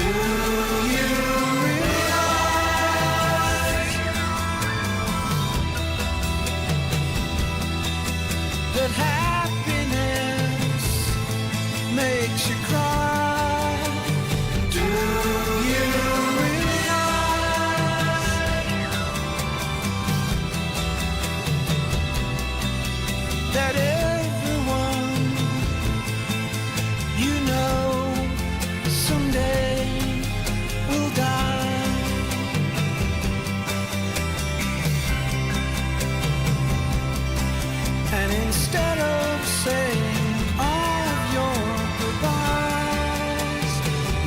you realize that happiness makes you cry? Do you realize that everyone you know someday will die? And instead of saying all of your goodbyes,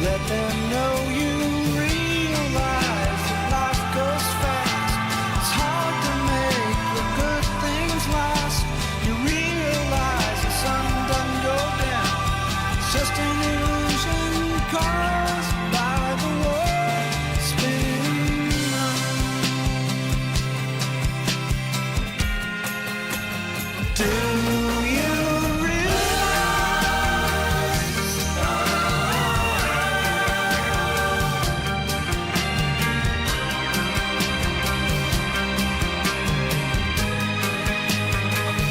let them know you realize that life goes fast. It's hard to make the good things last. You realize the sun doesn't go down. It's just an illusion caused by the world spinning round. Do you realize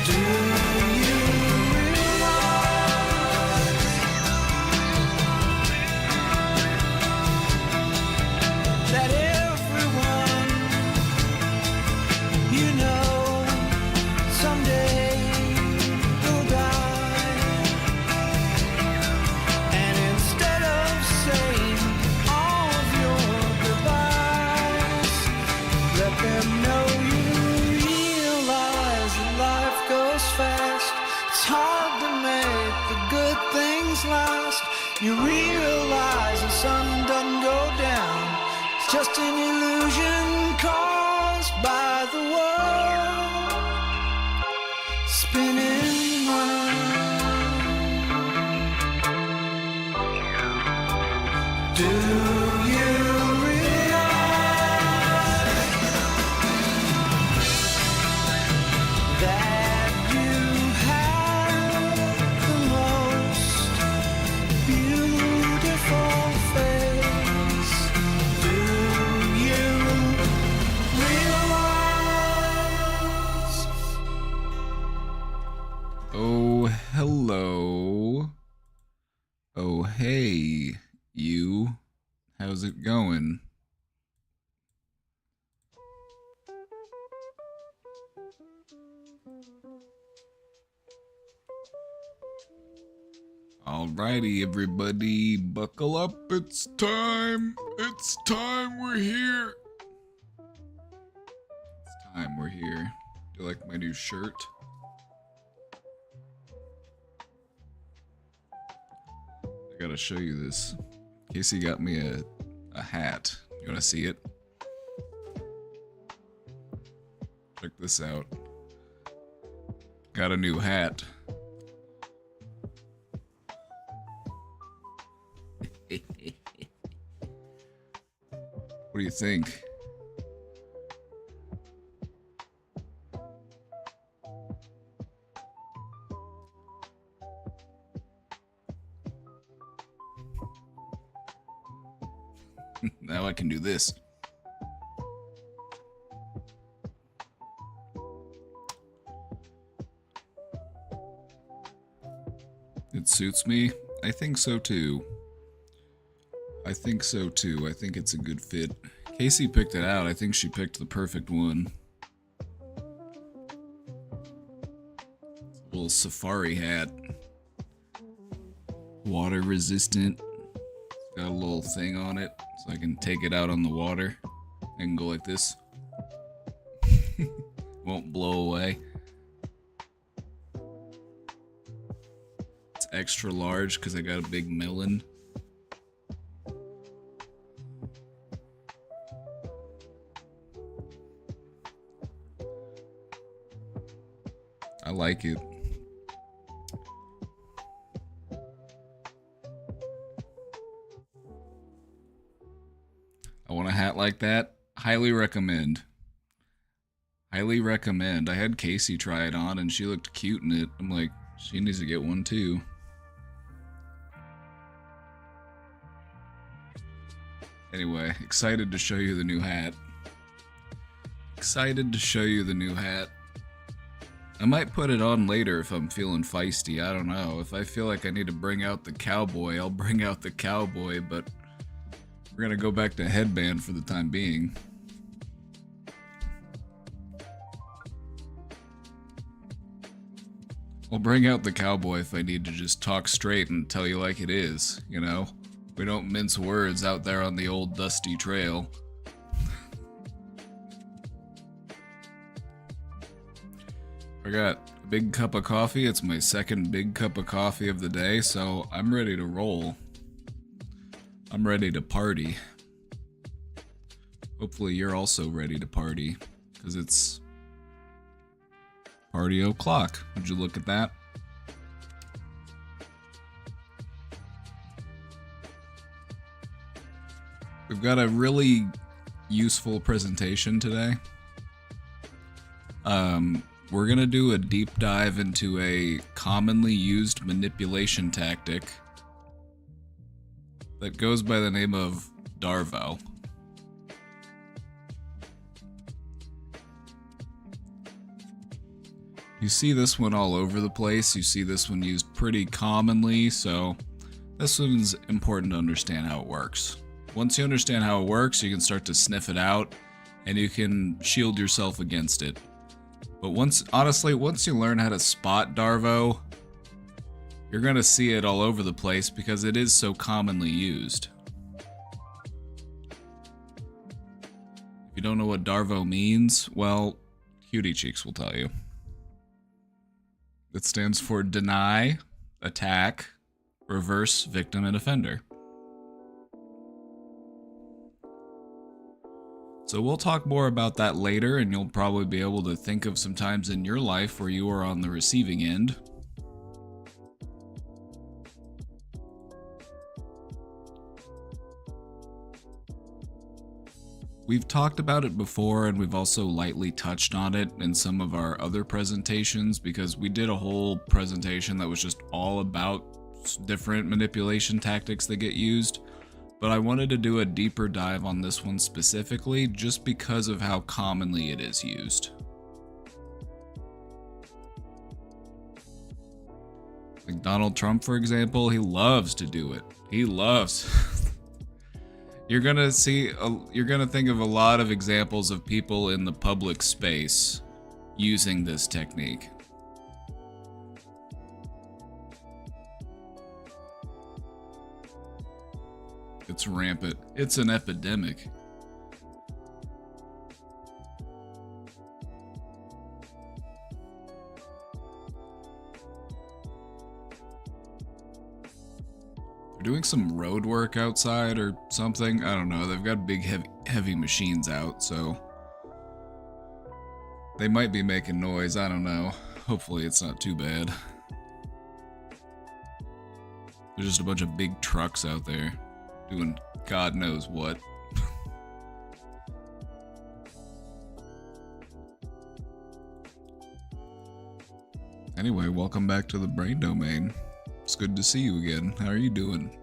do you realize that everyone you know someday will die? And instead of saying all of your goodbyes, let them know you realize that life goes fast. It's hard to make the good things last. You realize the sun doesn't go down. It's just an illusion caused by the world spinning round. Do you realize that you have the most beautiful face? Do you realize? Oh, hello. Oh, hey, you. How's it going? Alrighty, everybody, buckle up. It's time. It's time. We're here. It's time. We're here. Do you like my new shirt? I gotta show you this. Casey got me a hat. You wanna see it? Check this out. Got a new hat. What do you think? Now I can do this. It suits me. I think so too. I think so too. I think it's a good fit. Casey picked it out. I think she picked the perfect one. It's a little safari hat. Water resistant. It's got a little thing on it so I can take it out on the water. I can go like this. Won't blow away. It's extra large because I got a big melon. I like it. I want a hat like that. Highly recommend. Highly recommend. I had Casey try it on and she looked cute in it. I'm like, she needs to get one too. Anyway, excited to show you the new hat. Excited to show you the new hat. I might put it on later if I'm feeling feisty, I don't know. If I feel like I need to bring out the cowboy, I'll bring out the cowboy, but we're gonna go back to headband for the time being. I'll bring out the cowboy if I need to just talk straight and tell you like it is, you know? We don't mince words out there on the old dusty trail. I got a big cup of coffee. It's my second big cup of coffee of the day, so I'm ready to roll. I'm ready to party. Hopefully you're also ready to party, because it's party o'clock. Would you look at that? We've got a really useful presentation today. We're gonna do a deep dive into a commonly used manipulation tactic that goes by the name of DARVO. You see this one all over the place. You see this one used pretty commonly, so this one's important to understand how it works. Once you understand how it works, you can start to sniff it out, and you can shield yourself against it. But honestly, once you learn how to spot DARVO, you're gonna see it all over the place because it is so commonly used. If you don't know what DARVO means, well, Cutie Cheeks will tell you. It stands for Deny, Attack, Reverse, Victim, and Offender. So we'll talk more about that later, and you'll probably be able to think of some times in your life where you are on the receiving end. We've talked about it before, and we've also lightly touched on it in some of our other presentations, because we did a whole presentation that was just all about different manipulation tactics that get used. But I wanted to do a deeper dive on this one specifically, just because of how commonly it is used. Like Donald Trump, for example, he loves to do it. He loves. You're gonna think of a lot of examples of people in the public space using this technique. It's rampant. It's an epidemic. They're doing some road work outside or something. I don't know. They've got big heavy machines out, so they might be making noise. I don't know. Hopefully it's not too bad. There's just a bunch of big trucks out there doing God knows what. Anyway, welcome back to the brain domain. It's good to see you again. How are you doing?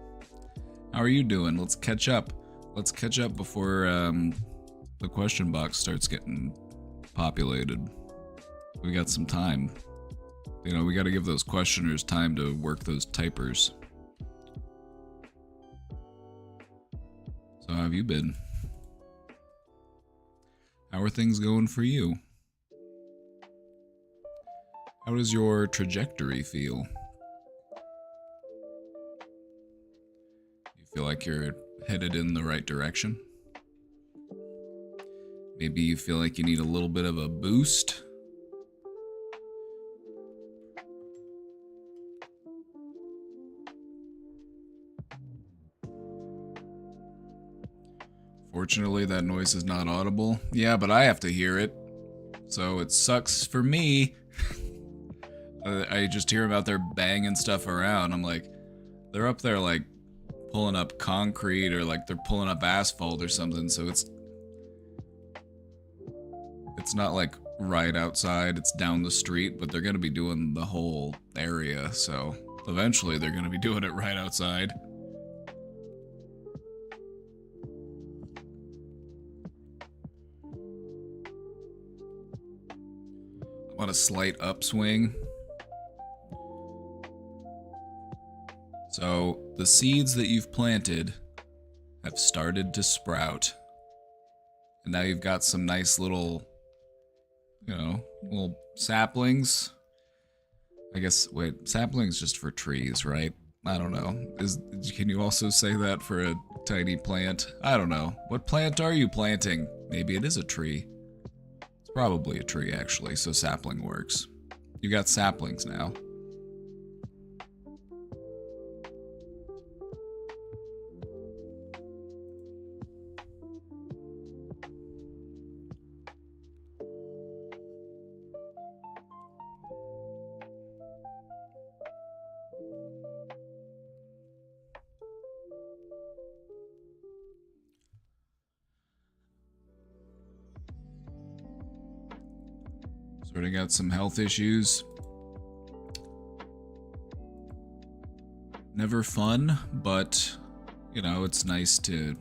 How are you doing? Let's catch up. Let's catch up before the question box starts getting populated. We got some time. You know, we got to give those questioners time to work those typers. So how have you been? How are things going for you? How does your trajectory feel? You feel like you're headed in the right direction? Maybe you feel like you need a little bit of a boost? Fortunately, that noise is not audible. Yeah, but I have to hear it. So it sucks for me. I just hear them out there banging stuff around. I'm like, they're up there like pulling up concrete or like they're pulling up asphalt or something. So it's not like right outside. It's down the street, but they're going to be doing the whole area. So eventually they're going to be doing it right outside. on a slight upswing. So the seeds that you've planted have started to sprout. And now you've got some nice little, little saplings. I guess, wait, saplings just for trees, right? I don't know. Can you also say that for a tiny plant? I don't know. What plant are you planting? Maybe it is a tree. It's probably a tree, actually, so sapling works. You got saplings now. Sorting out some health issues. Never fun, but, it's nice to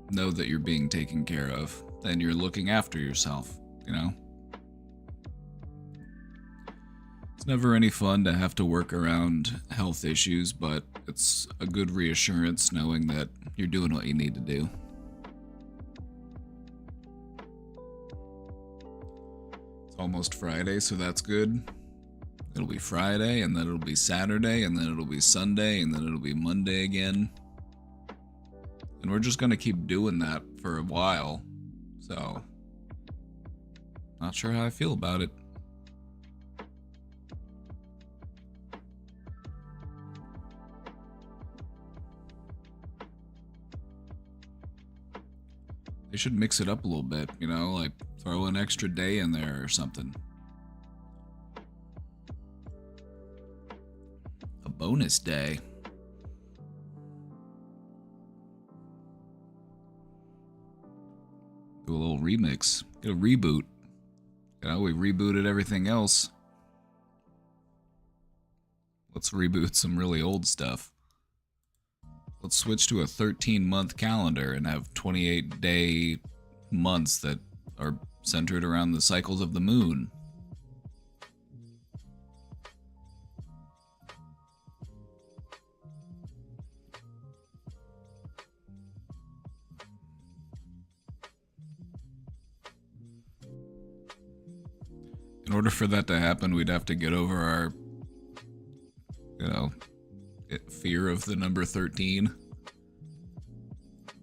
know that you're being taken care of. And you're looking after yourself, It's never any fun to have to work around health issues, but it's a good reassurance knowing that you're doing what you need to do. Almost Friday, so that's good. It'll be Friday, and then it'll be Saturday, and then it'll be Sunday, and then it'll be Monday again. And we're just gonna keep doing that for a while. So, not sure how I feel about it. They should mix it up a little bit, like throw an extra day in there or something. A bonus day. Do a little remix. Get a reboot. We rebooted everything else. Let's reboot some really old stuff. Let's switch to a 13-month calendar and have 28-day months that are centered around the cycles of the moon. In order for that to happen, we'd have to get over our, fear of the number 13. I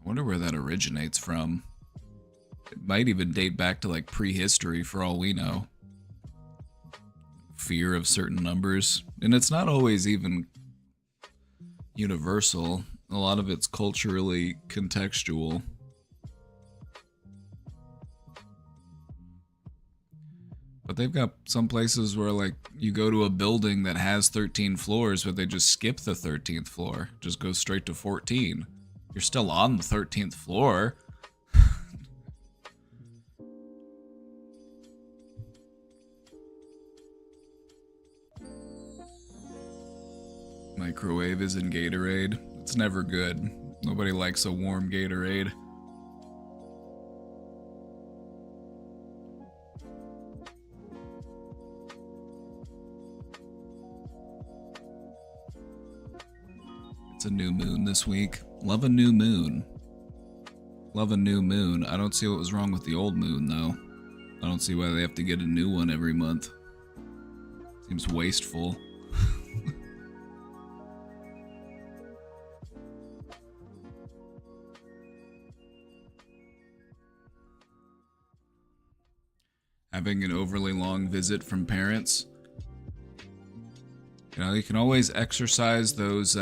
wonder where that originates from. It might even date back to like prehistory for all we know. Fear of certain numbers. And it's not always even universal. A lot of it's culturally contextual. But they've got some places where, like, you go to a building that has 13 floors, but they just skip the 13th floor. Just go straight to 14. You're still on the 13th floor. Microwave is in Gatorade. It's never good. Nobody likes a warm Gatorade. It's a new moon this week. Love a new moon. Love a new moon. I don't see what was wrong with the old moon, though. I don't see why they have to get a new one every month. Seems wasteful. Having an overly long visit from parents. You can always exercise those,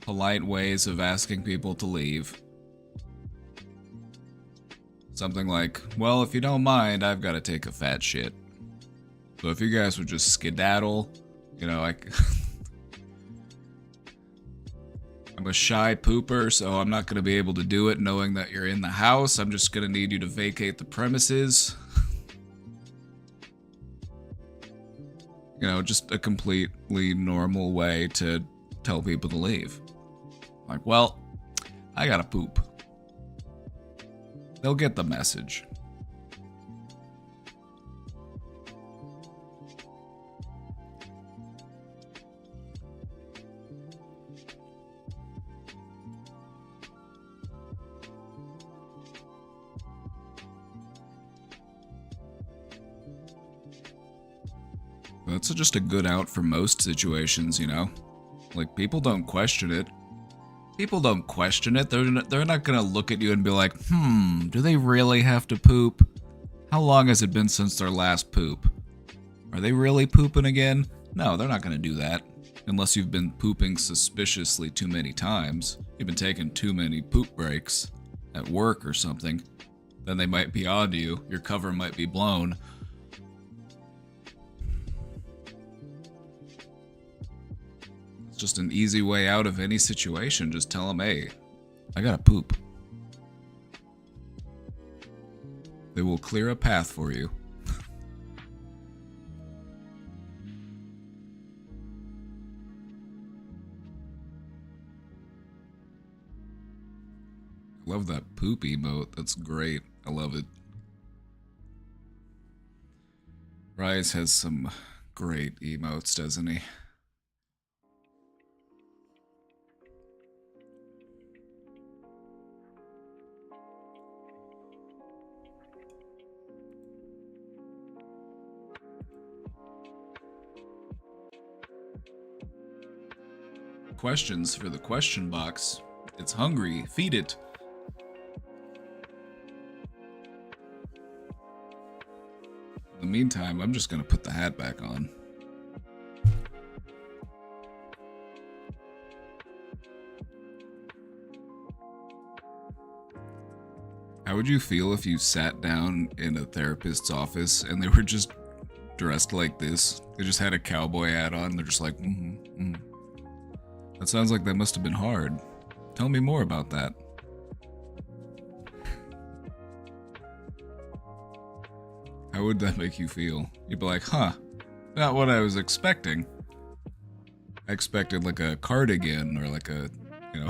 polite ways of asking people to leave. Something like, well, if you don't mind, I've got to take a fat shit. So if you guys would just skedaddle, I'm a shy pooper, so I'm not going to be able to do it knowing that you're in the house. I'm just going to need you to vacate the premises. Just a completely normal way to tell people to leave. Like, well, I gotta poop. They'll get the message. That's just a good out for most situations, you know? Like, people don't question it. People don't question it. They're not gonna look at you and be like, do they really have to poop? How long has it been since their last poop? Are they really pooping again? No, they're not gonna do that. Unless you've been pooping suspiciously too many times. You've been taking too many poop breaks at work or something. Then they might be on to you. Your cover might be blown. It's just an easy way out of any situation. Just tell them, hey, I gotta poop. They will clear a path for you. Love that poop emote. That's great. I love it. Rise has some great emotes, doesn't he? Questions for the question box. It's hungry. Feed it. In the meantime, I'm just gonna put the hat back on. How would you feel if you sat down in a therapist's office and they were just dressed like this? They just had a cowboy hat on. They're just like, That sounds like that must have been hard. Tell me more about that. How would that make you feel? You'd be like, not what I was expecting. I expected like a cardigan or like a, you know.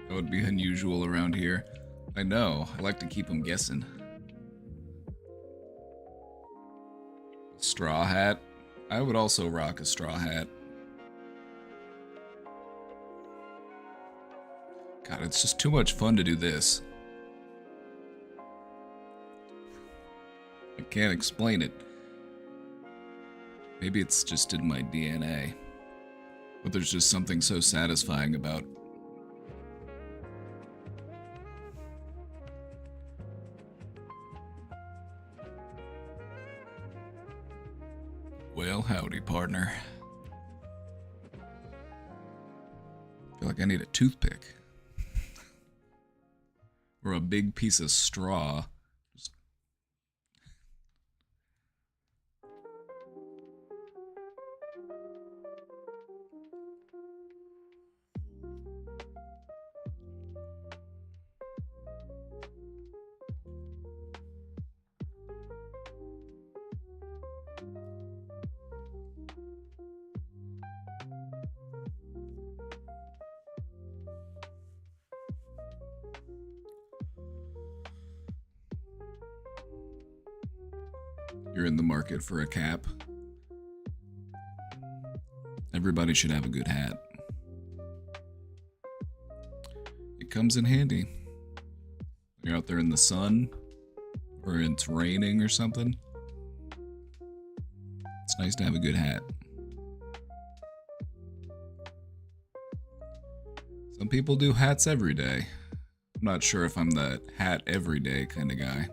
That would be unusual around here. I know, I like to keep them guessing. Straw hat. I would also rock a straw hat. God, it's just too much fun to do this. I can't explain it. Maybe it's just in my DNA. But there's just something so satisfying about. Well, howdy, partner. I feel like I need a toothpick. Or a big piece of straw. You're in the market for a cap. Everybody should have a good hat. It comes in handy. You're out there in the sun, or it's raining or something. It's nice to have a good hat. Some people do hats every day. I'm not sure if I'm the hat every day kind of guy.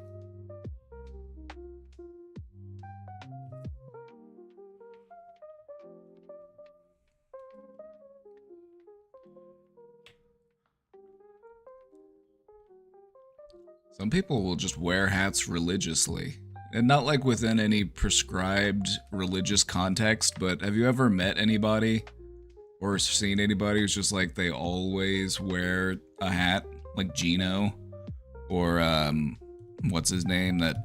Some people will just wear hats religiously. And not like within any prescribed religious context, but have you ever met anybody or seen anybody who's just like they always wear a hat? Like Gino? Or, what's his name? That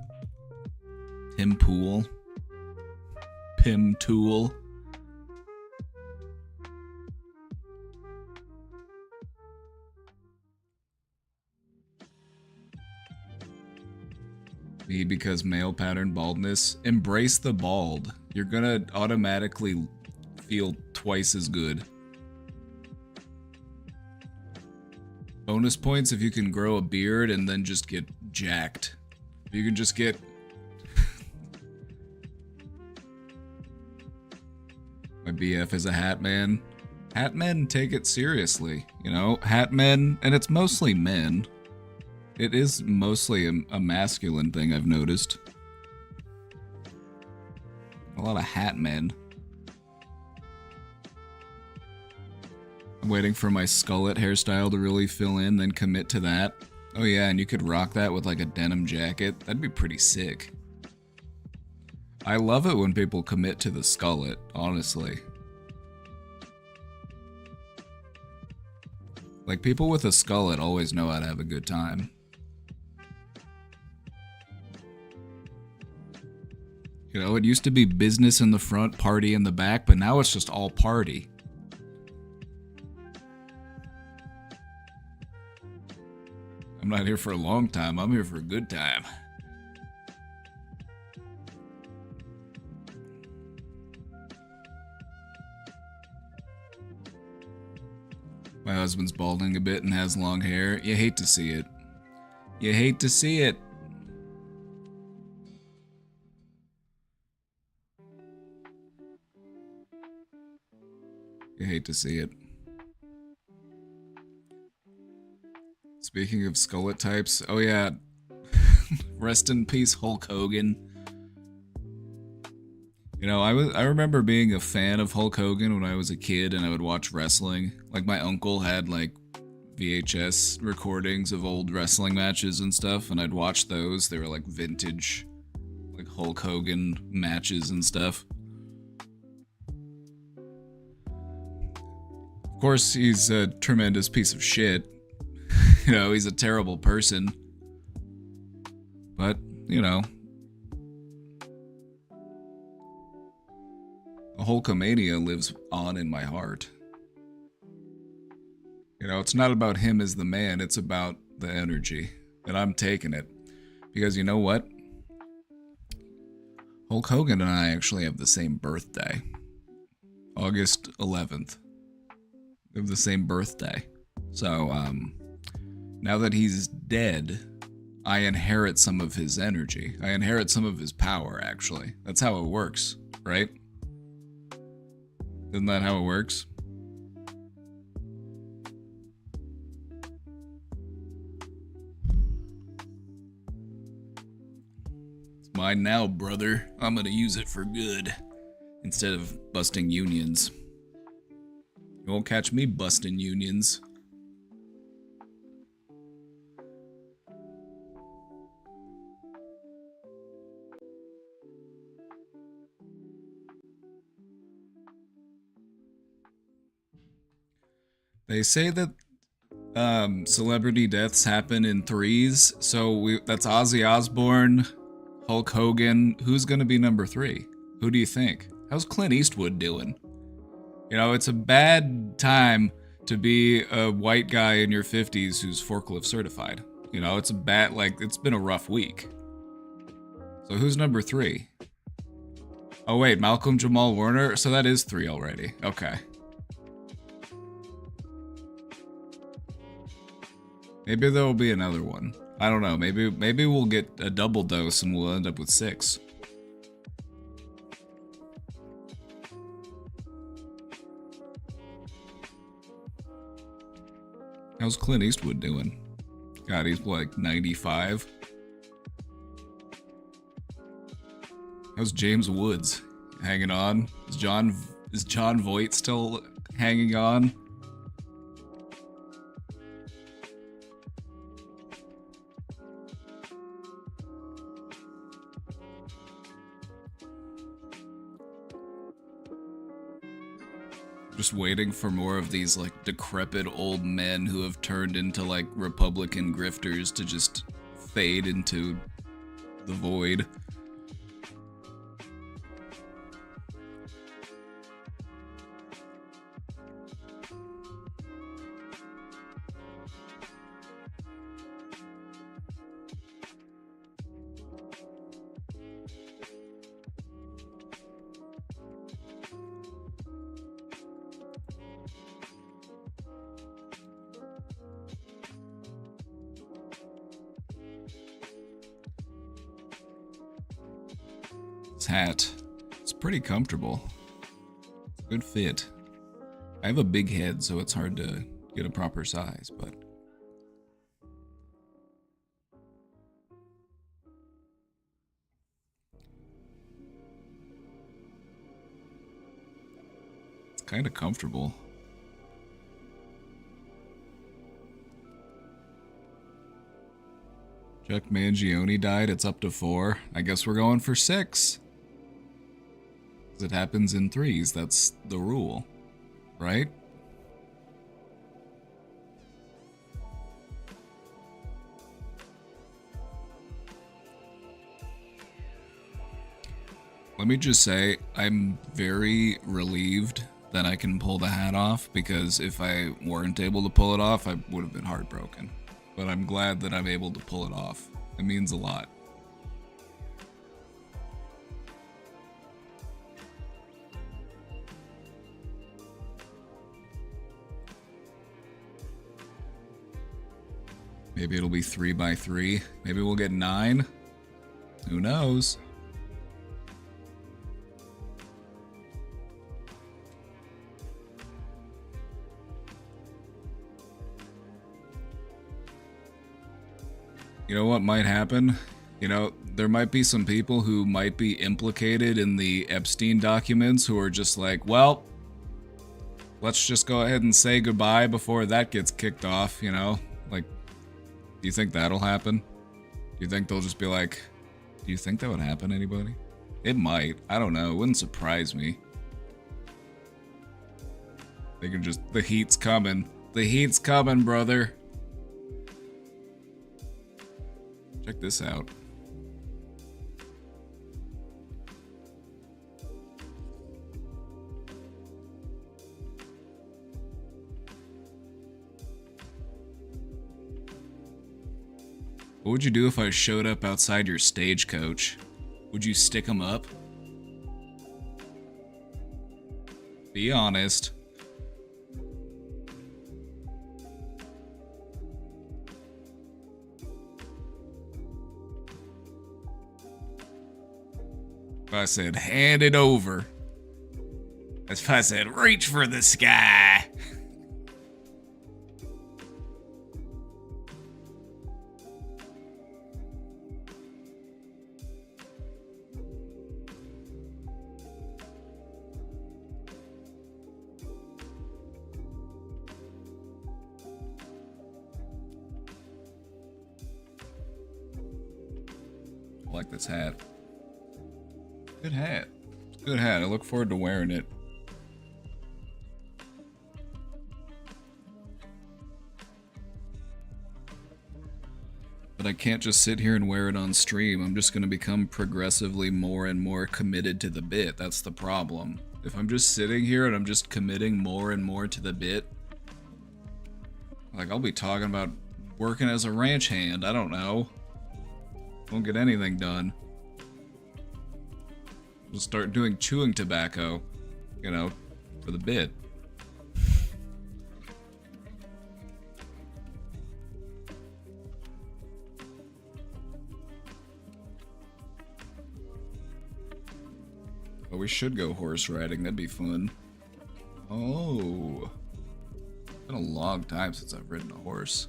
Tim Pool? Pim Tool? Because male pattern baldness. Embrace the bald. You're gonna automatically feel twice as good. Bonus points if you can grow a beard and then just get jacked. If you can just get... My BF is a hat man. Hat men take it seriously, you know? Hat men, and it's mostly men. It is mostly a masculine thing, I've noticed. A lot of hat men. I'm waiting for my skullet hairstyle to really fill in, then commit to that. Oh yeah, and you could rock that with like a denim jacket. That'd be pretty sick. I love it when people commit to the skullet, honestly. Like, people with a skullet always know how to have a good time. You know, it used to be business in the front, party in the back, but now it's just all party. I'm not here for a long time, I'm here for a good time. My husband's balding a bit and has long hair. You hate to see it. You hate to see it. You hate to see it. Speaking of skullet types, oh yeah, rest in peace Hulk Hogan. You know, I remember being a fan of Hulk Hogan when I was a kid and I would watch wrestling. Like, my uncle had like VHS recordings of old wrestling matches and stuff, and I'd watch those. They were like vintage, like Hulk Hogan matches and stuff. Of course, he's a tremendous piece of shit. You know, he's a terrible person. But, you know, the Hulkamania lives on in my heart. You know, it's not about him as the man, it's about the energy. And I'm taking it. Because you know what? Hulk Hogan and I actually have the same birthday. August 11th. We have the same birthday. So, now that he's dead, I inherit some of his energy. I inherit some of his power, actually. That's how it works, right? Isn't that how it works? It's mine now, brother. I'm gonna use it for good. Instead of busting unions. You won't catch me busting unions. They say that celebrity deaths happen in threes, so that's Ozzy Osbourne, Hulk Hogan. Who's gonna be number 3? Who do you think? How's Clint Eastwood doing? You know, it's a bad time to be a white guy in your 50s who's forklift certified. You know, it's a bad, like, it's been a rough week. So who's number 3? Oh wait, Malcolm Jamal Warner? So that is 3 already. Okay. Maybe there will be another one. I don't know. Maybe we'll get a double dose and we'll end up with 6. How's Clint Eastwood doing? God, he's like 95. How's James Woods? Hanging on? Is John Voight still hanging on? Just waiting for more of these like decrepit old men who have turned into like Republican grifters to just fade into the void. This hat, it's pretty comfortable. Good fit. I have a big head, so it's hard to get a proper size, but it's kind of comfortable. Chuck Mangione died, it's up to 4. I guess we're going for 6. It happens in 3s, that's the rule, right? Let me just say, I'm very relieved that I can pull the hat off, because if I weren't able to pull it off, I would have been heartbroken. But I'm glad that I'm able to pull it off. It means a lot. Maybe it'll be 3 by 3. Maybe we'll get 9. Who knows? You know what might happen? You know, there might be some people who might be implicated in the Epstein documents who are just like, well, let's just go ahead and say goodbye before that gets kicked off, you know? Like, do you think that'll happen? Do you think they'll just be like, do you think that would happen, anybody? It might. I don't know. It wouldn't surprise me. They can just, the heat's coming. The heat's coming, brother. Check this out. What would you do if I showed up outside your stagecoach? Would you stick them up? Be honest. If I said, hand it over. As if I said, reach for the sky. I like this hat. Good hat. Good hat. I look forward to wearing it. But I can't just sit here and wear it on stream. I'm just going to become progressively more and more committed to the bit. That's the problem. If I'm just sitting here and I'm just committing more and more to the bit, like, I'll be talking about working as a ranch hand. I don't know. Won't get anything done. We'll start doing chewing tobacco, you know, for the bit. But we should go horse riding, that'd be fun. Oh. It's been a long time since I've ridden a horse.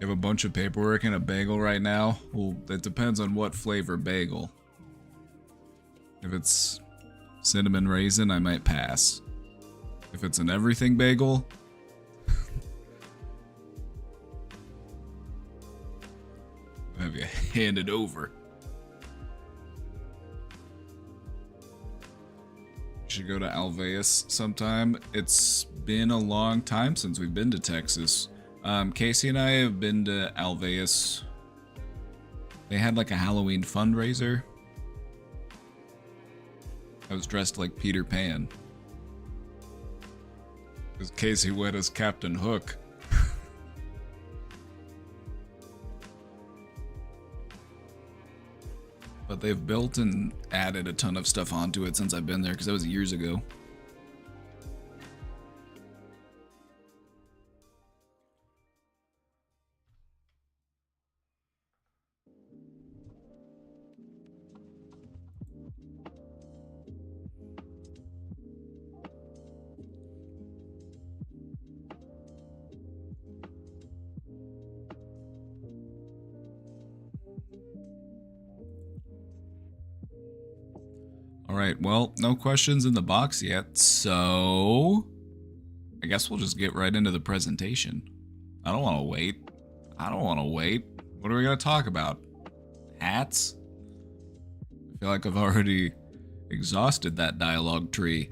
You have a bunch of paperwork and a bagel right now? Well, it depends on what flavor bagel. If it's cinnamon raisin, I might pass. If it's an everything bagel, I'll have you hand it over. You should go to Alveus sometime. It's been a long time since we've been to Texas. Casey and I have been to Alveus. They had like a Halloween fundraiser. I was dressed like Peter Pan. Because Casey went as Captain Hook. But they've built and added a ton of stuff onto it since I've been there, because that was years ago. Alright, well, no questions in the box yet, so I guess we'll just get right into the presentation. I don't want to wait. I don't want to wait. What are we going to talk about? Hats? I feel like I've already exhausted that dialogue tree.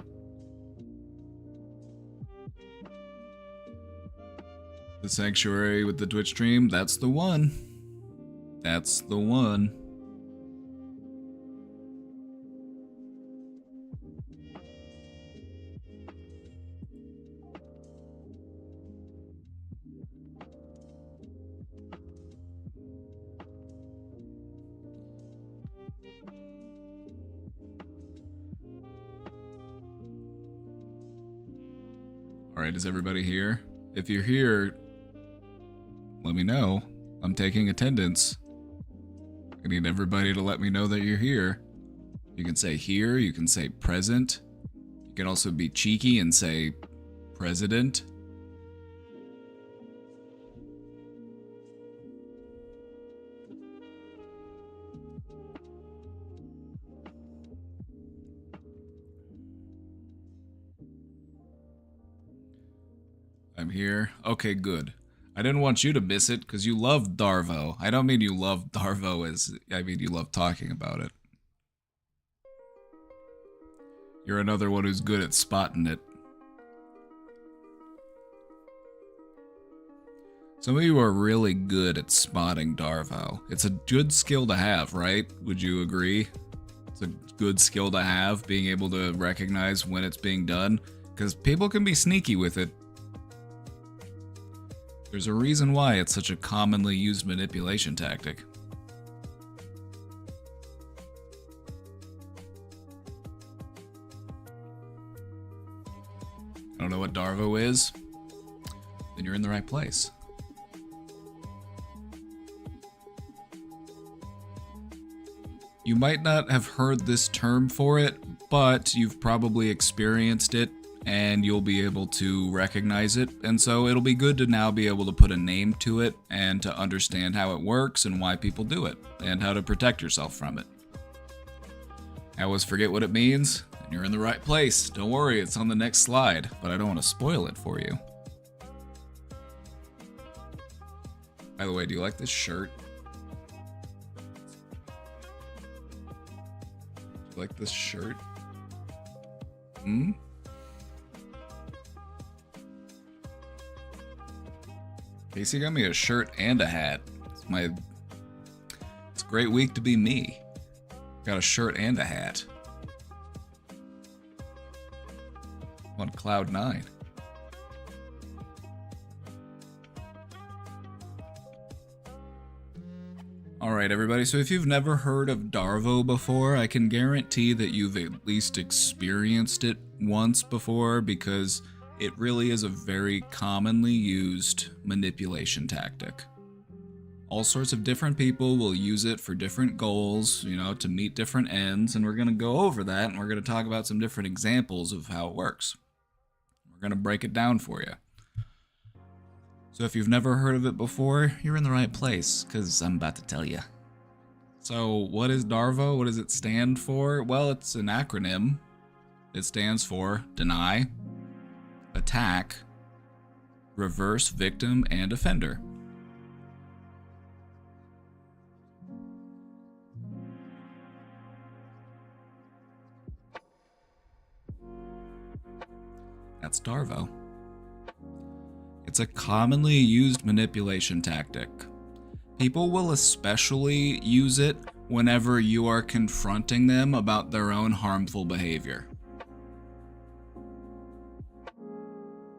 The sanctuary with the Twitch stream, that's the one. That's the one. Alright, is everybody here? If you're here, let me know. I'm taking attendance. I need everybody to let me know that you're here. You can say here, you can say present. You can also be cheeky and say president. I'm here. Okay, good. I didn't want you to miss it because you love DARVO. I don't mean you love DARVO as I mean you love talking about it. You're another one who's good at spotting it. Some of you are really good at spotting DARVO. It's a good skill to have, right? Would you agree? It's a good skill to have, being able to recognize when it's being done, because people can be sneaky with it. There's a reason why it's such a commonly used manipulation tactic. I don't know what DARVO is? Then you're in the right place. You might not have heard this term for it, but you've probably experienced it and you'll be able to recognize it, and so it'll be good to now be able to put a name to it and to understand how it works and why people do it, and how to protect yourself from it. I always forget what it means, and you're in the right place. Don't worry, it's on the next slide, but I don't want to spoil it for you. By the way, do you like this shirt? Do you like this shirt? Casey got me a shirt and a hat. It's a great week to be me. Got a shirt and a hat. I'm on cloud 9. Alright everybody, so if you've never heard of DARVO before, I can guarantee that you've at least experienced it once before, because it really is a very commonly used manipulation tactic. All sorts of different people will use it for different goals, you know, to meet different ends, and we're going to go over that, and we're going to talk about some different examples of how it works. We're going to break it down for you. So if you've never heard of it before, you're in the right place, because I'm about to tell you. So what is DARVO? What does it stand for? Well, it's an acronym. It stands for Deny, Attack, Reverse Victim and Offender. That's DARVO. It's a commonly used manipulation tactic. People will especially use it whenever you are confronting them about their own harmful behavior.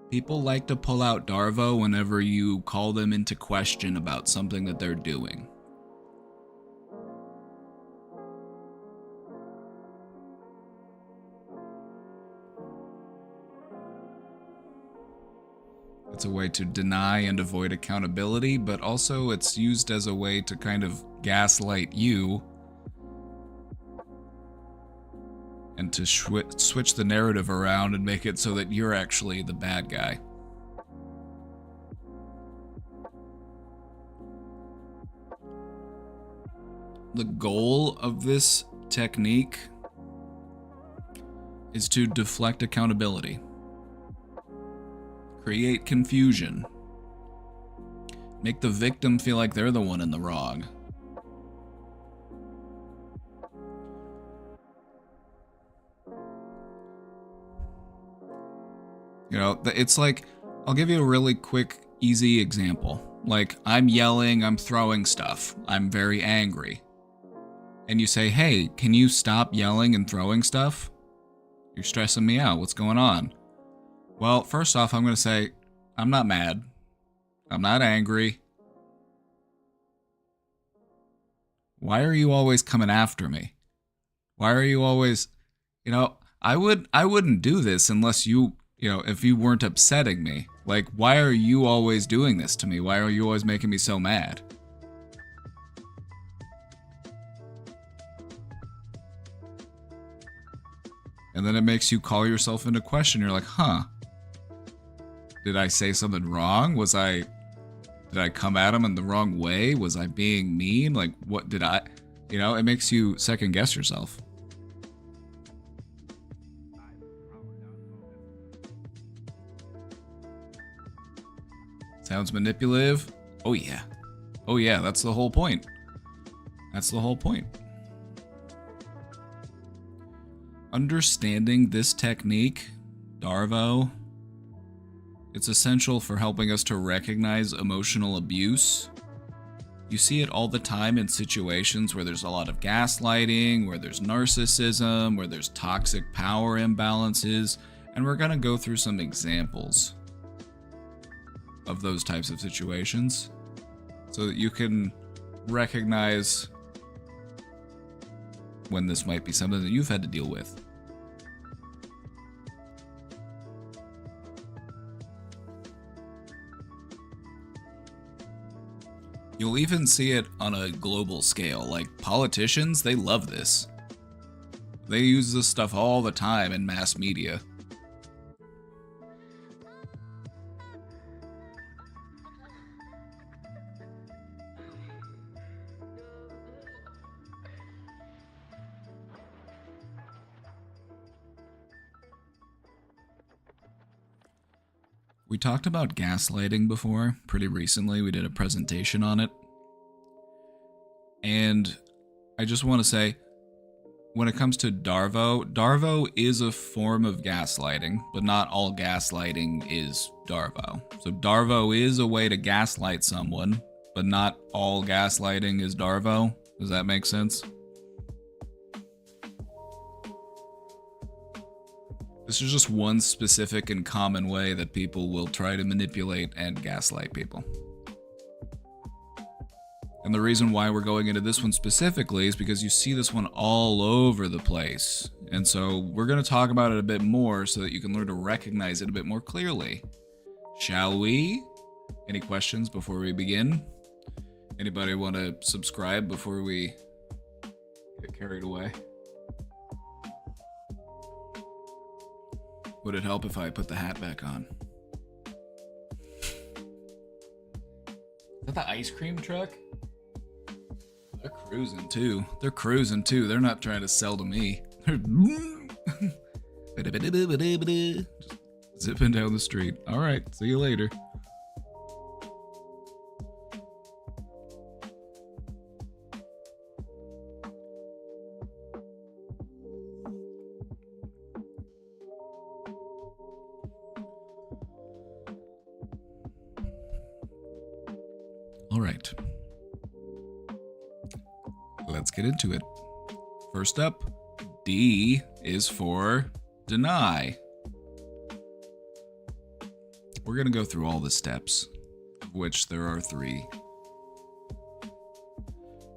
People like to pull out DARVO whenever you call them into question about something that they're doing. It's a way to deny and avoid accountability, but also it's used as a way to kind of gaslight you and to switch the narrative around and make it so that you're actually the bad guy. The goal of this technique is to deflect accountability, create confusion, make the victim feel like they're the one in the wrong. You know, it's like, I'll give you a really quick, easy example. Like, I'm yelling, I'm throwing stuff, I'm very angry. And you say, hey, can you stop yelling and throwing stuff? You're stressing me out, what's going on? Well, first off, I'm going to say, I'm not mad. I'm not angry. Why are you always coming after me? Why are you always, you know, I wouldn't do this unless you know, if you weren't upsetting me. Like, why are you always doing this to me? Why are you always making me so mad? And then it makes you call yourself into question. You're like, huh, did I say something wrong? Did I come at him in the wrong way? Was I being mean? Like, what did I, you know, it makes you second guess yourself. Sounds manipulative? Oh yeah. Oh yeah, that's the whole point. That's the whole point. Understanding this technique, DARVO, it's essential for helping us to recognize emotional abuse. You see it all the time in situations where there's a lot of gaslighting, where there's narcissism, where there's toxic power imbalances, and we're going to go through some examples of those types of situations so that you can recognize when this might be something that you've had to deal with. You'll even see it on a global scale. Like, politicians, they love this. They use this stuff all the time in mass media. We talked about gaslighting before, pretty recently. We did a presentation on it. And I just want to say, when it comes to DARVO, DARVO is a form of gaslighting, but not all gaslighting is DARVO. So DARVO is a way to gaslight someone, but not all gaslighting is DARVO. Does that make sense? This is just one specific and common way that people will try to manipulate and gaslight people. And the reason why we're going into this one specifically is because you see this one all over the place. And so we're going to talk about it a bit more so that you can learn to recognize it a bit more clearly. Shall we? Any questions before we begin? Anybody want to subscribe before we get carried away? Would it help if I put the hat back on? Is that the ice cream truck? They're cruising too. They're cruising too. They're not trying to sell to me. They're just zipping down the street. All right, see you later. All right. Let's get into it. First up, D is for deny. We're going to go through all the steps, of which there are 3.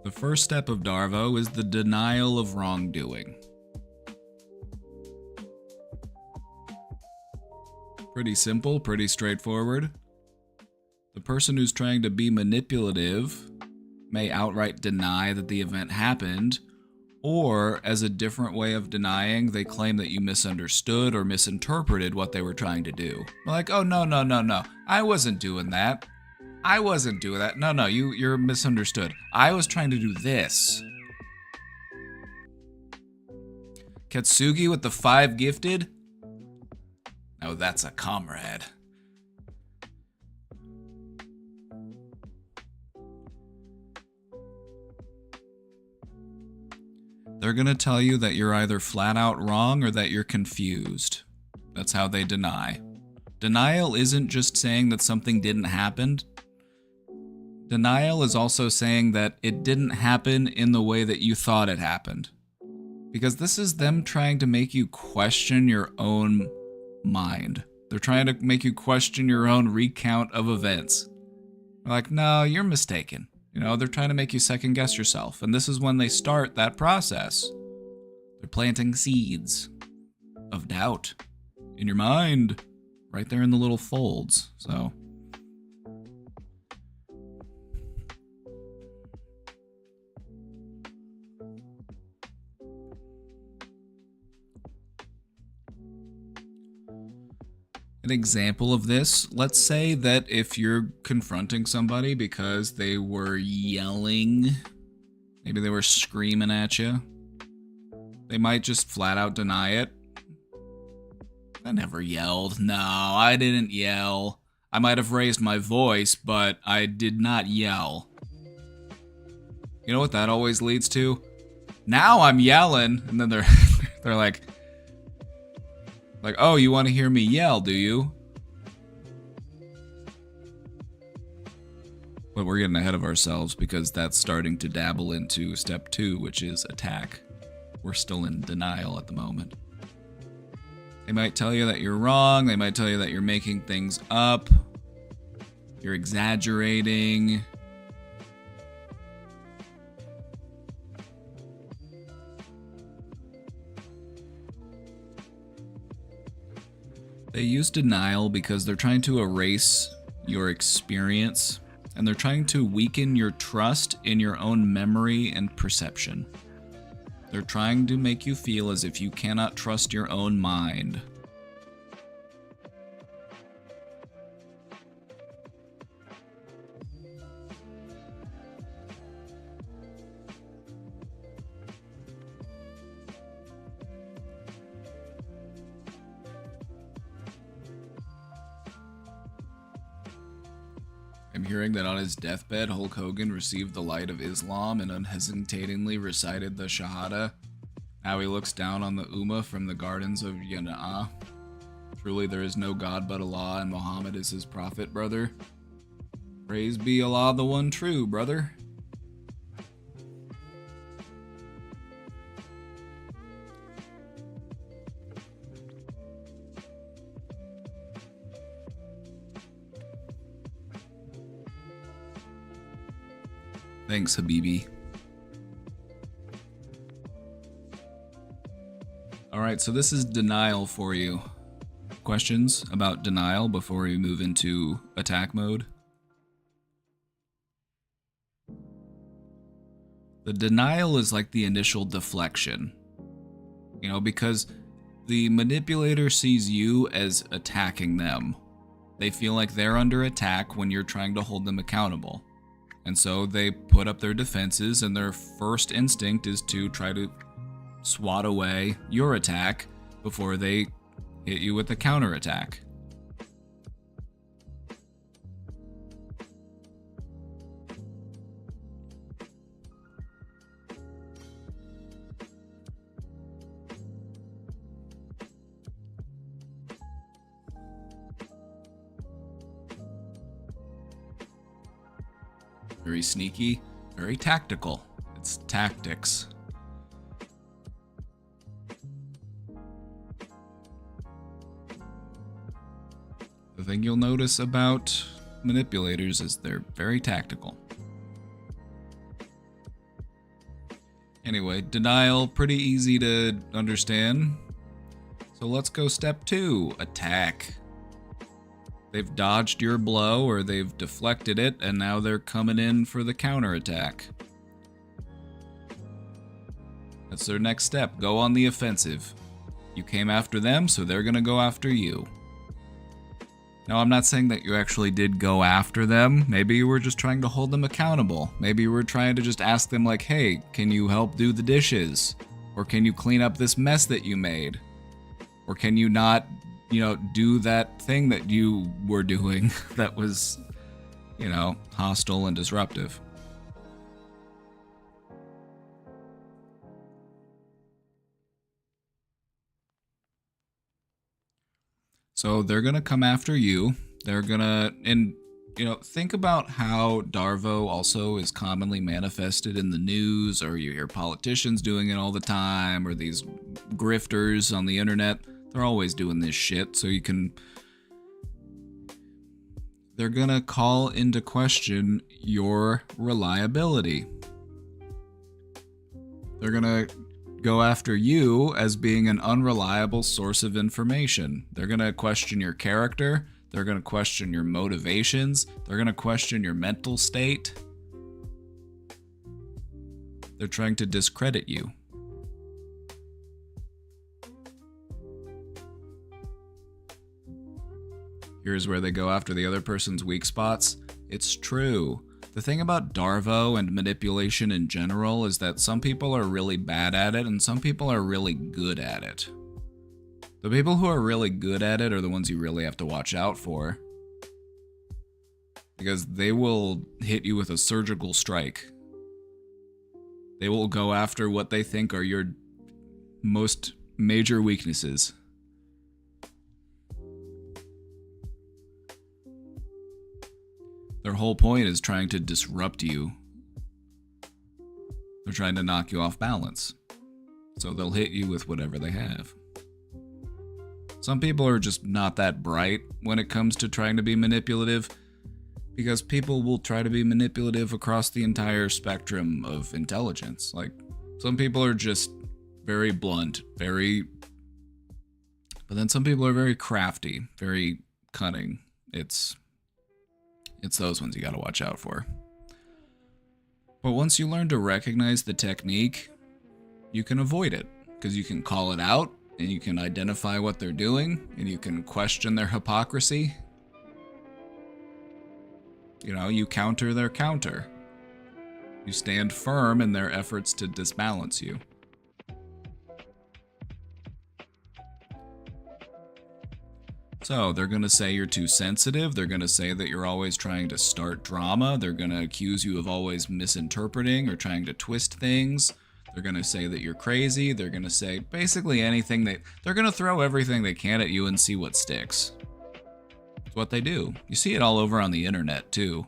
The first step of DARVO is the denial of wrongdoing. Pretty simple, pretty straightforward. The person who's trying to be manipulative may outright deny that the event happened, or as a different way of denying, they claim that you misunderstood or misinterpreted what they were trying to do. Like, oh, no, I wasn't doing that. No, you're misunderstood. I was trying to do this. Katsugi with the 5 gifted? Oh, that's a comrade. They're gonna tell you that you're either flat out wrong or that you're confused. That's how they deny. Denial isn't just saying that something didn't happen. Denial is also saying that it didn't happen in the way that you thought it happened. Because this is them trying to make you question your own mind. They're trying to make you question your own recount of events. They're like, no, you're mistaken. You know, they're trying to make you second guess yourself. And this is when they start that process. They're planting seeds of doubt in your mind, right there in the little folds. So an example of this, let's say that if you're confronting somebody because they were yelling, maybe they were screaming at you, they might just flat out deny it. I never yelled. No, I didn't yell. I might have raised my voice, but I did not yell. You know what that always leads to? Now I'm yelling, and then they're like, oh, you want to hear me yell, do you? But we're getting ahead of ourselves because that's starting to dabble into step 2, which is attack. We're still in denial at the moment. They might tell you that you're wrong. They might tell you that you're making things up. You're exaggerating. They use denial because they're trying to erase your experience, and they're trying to weaken your trust in your own memory and perception. They're trying to make you feel as if you cannot trust your own mind. I'm hearing that on his deathbed, Hulk Hogan received the light of Islam and unhesitatingly recited the Shahada. Now he looks down on the Ummah from the gardens of Yana'ah. Truly there is no God but Allah, and Muhammad is his prophet, brother. Praise be Allah, the one true, brother. Thanks, Habibi. Alright, so this is denial for you. Questions about denial before we move into attack mode? The denial is like the initial deflection. You know, because the manipulator sees you as attacking them. They feel like they're under attack when you're trying to hold them accountable. And so they put up their defenses, and their first instinct is to try to swat away your attack before they hit you with the counterattack. Very sneaky, very tactical. It's tactics. The thing you'll notice about manipulators is they're very tactical. Anyway, denial, pretty easy to understand. So let's go step 2, attack. They've dodged your blow or they've deflected it, and now they're coming in for the counterattack. That's their next step. Go on the offensive. You came after them, so they're gonna go after you. Now, I'm not saying that you actually did go after them. Maybe you were just trying to hold them accountable. Maybe you were trying to just ask them like, hey, can you help do the dishes? Or can you clean up this mess that you made? Or can you not, do that thing that you were doing that was, hostile and disruptive? So they're going to come after you. They're going to, think about how DARVO also is commonly manifested in the news, or you hear politicians doing it all the time, or these grifters on the internet. They're always doing this shit, so they're going to call into question your reliability. They're going to go after you as being an unreliable source of information. They're going to question your character. They're going to question your motivations. They're going to question your mental state. They're trying to discredit you. Here's where they go after the other person's weak spots. It's true. The thing about DARVO and manipulation in general is that some people are really bad at it and some people are really good at it. The people who are really good at it are the ones you really have to watch out for, because they will hit you with a surgical strike. They will go after what they think are your most major weaknesses. Their whole point is trying to disrupt you. They're trying to knock you off balance. So they'll hit you with whatever they have. Some people are just not that bright when it comes to trying to be manipulative, because people will try to be manipulative across the entire spectrum of intelligence. Like, some people are just very blunt, but then some people are very crafty, very cunning. It's those ones you gotta watch out for. But once you learn to recognize the technique, you can avoid it, because you can call it out, and you can identify what they're doing, and you can question their hypocrisy. You counter their counter. You stand firm in their efforts to disbalance you. So they're going to say you're too sensitive. They're going to say that you're always trying to start drama. They're going to accuse you of always misinterpreting or trying to twist things. They're going to say that you're crazy. They're going to say basically anything they're going to throw everything they can at you and see what sticks. It's what they do. You see it all over on the internet too.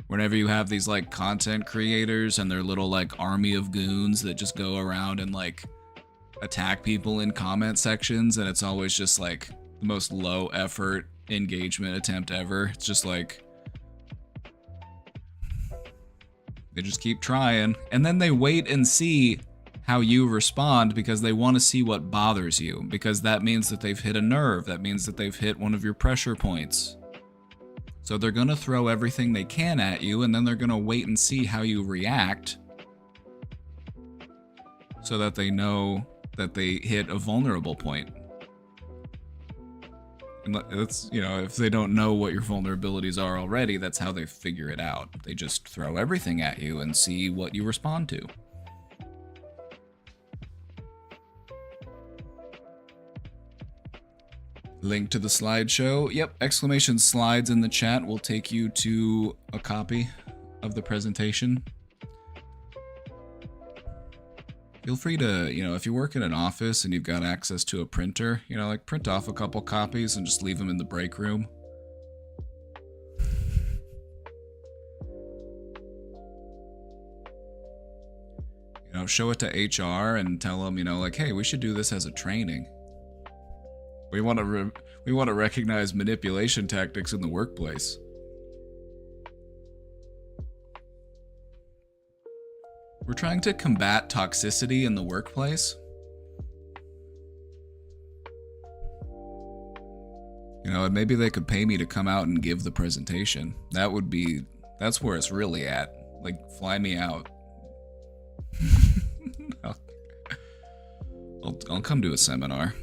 Whenever you have these like content creators and their little like army of goons that just go around and like attack people in comment sections, and it's always just like the most low effort engagement attempt ever. It's just like they just keep trying, and then they wait and see how you respond, because they want to see what bothers you, because that means that they've hit a nerve. That means that they've hit one of your pressure points. So they're going to throw everything they can at you, and then they're going to wait and see how you react, so that they know that they hit a vulnerable point. And that's, if they don't know what your vulnerabilities are already, that's how they figure it out. They just throw everything at you and see what you respond to. Link to the slideshow. Yep, exclamation slides in the chat will take you to a copy of the presentation. Feel free to, if you work in an office and you've got access to a printer, print off a couple copies and just leave them in the break room. Show it to HR and tell them, hey, we should do this as a training. We want to recognize manipulation tactics in the workplace. We're trying to combat toxicity in the workplace. You know, and maybe they could pay me to come out and give the presentation. That's where it's really at. Like, fly me out. I'll come to a seminar.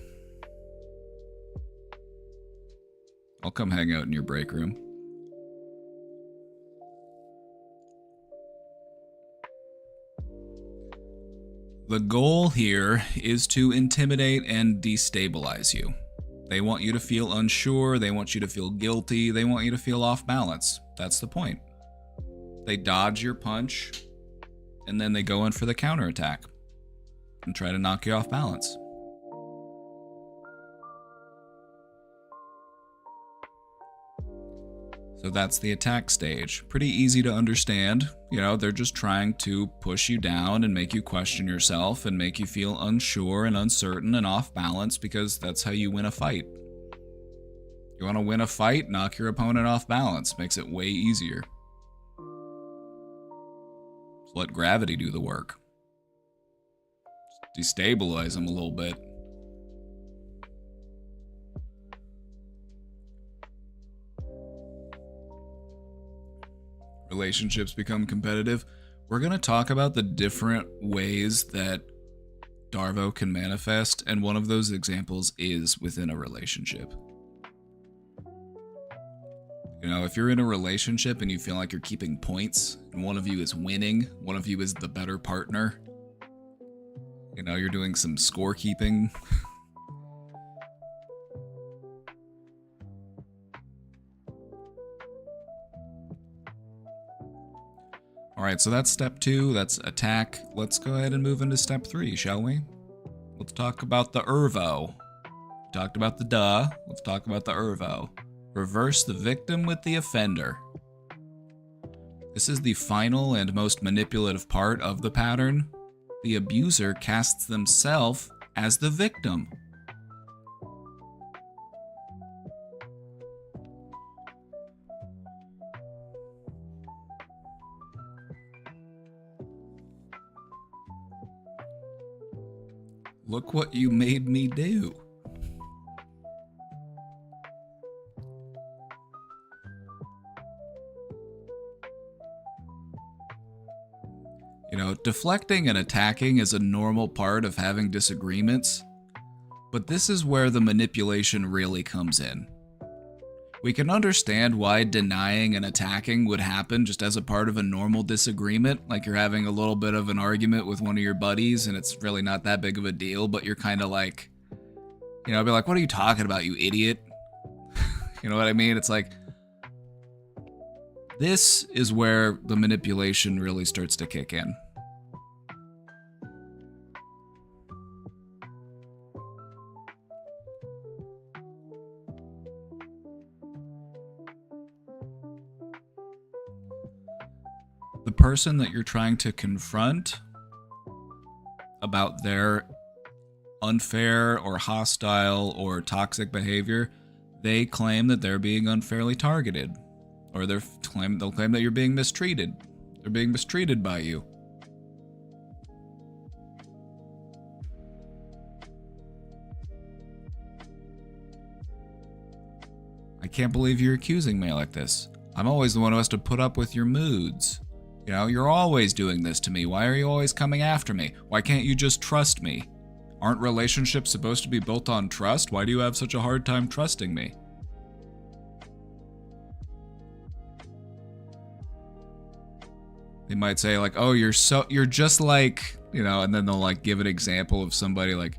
I'll come hang out in your break room. The goal here is to intimidate and destabilize you. They want you to feel unsure, they want you to feel guilty, they want you to feel off balance. That's the point. They dodge your punch, and then they go in for the counterattack and try to knock you off balance. So that's the attack stage. Pretty easy to understand. You know, they're just trying to push you down and make you question yourself and make you feel unsure and uncertain and off balance, because that's how you win a fight. You want to win a fight? Knock your opponent off balance. Makes it way easier. Just let gravity do the work. Just destabilize them a little bit. Relationships become competitive. We're going to talk about the different ways that DARVO can manifest, and one of those examples is within a relationship. You know, if you're in a relationship and you feel like you're keeping points, and one of you is winning, one of you is the better partner, you know, you're doing some scorekeeping. Alright, so that's step 2, that's attack. Let's go ahead and move into step 3, shall we? Let's talk about the DARVO. We talked about the duh, let's talk about the DARVO. Reverse the victim with the offender. This is the final and most manipulative part of the pattern. The abuser casts themselves as the victim. Look what you made me do. You know, deflecting and attacking is a normal part of having disagreements, but this is where the manipulation really comes in. We can understand why denying and attacking would happen just as a part of a normal disagreement, like you're having a little bit of an argument with one of your buddies and it's really not that big of a deal, but you're kind of like, you know, be like, what are you talking about, you idiot? You know what I mean? It's like, this is where the manipulation really starts to kick in. The person that you're trying to confront about their unfair or hostile or toxic behavior, they claim that they're being unfairly targeted, or they'll claim that you're being mistreated. They're being mistreated by you. I can't believe you're accusing me like this. I'm always the one who has to put up with your moods. You know, you're always doing this to me. Why are you always coming after me? Why can't you just trust me? Aren't relationships supposed to be built on trust? Why do you have such a hard time trusting me? They might say like, oh, you're just like, you know, and then they'll like give an example of somebody like,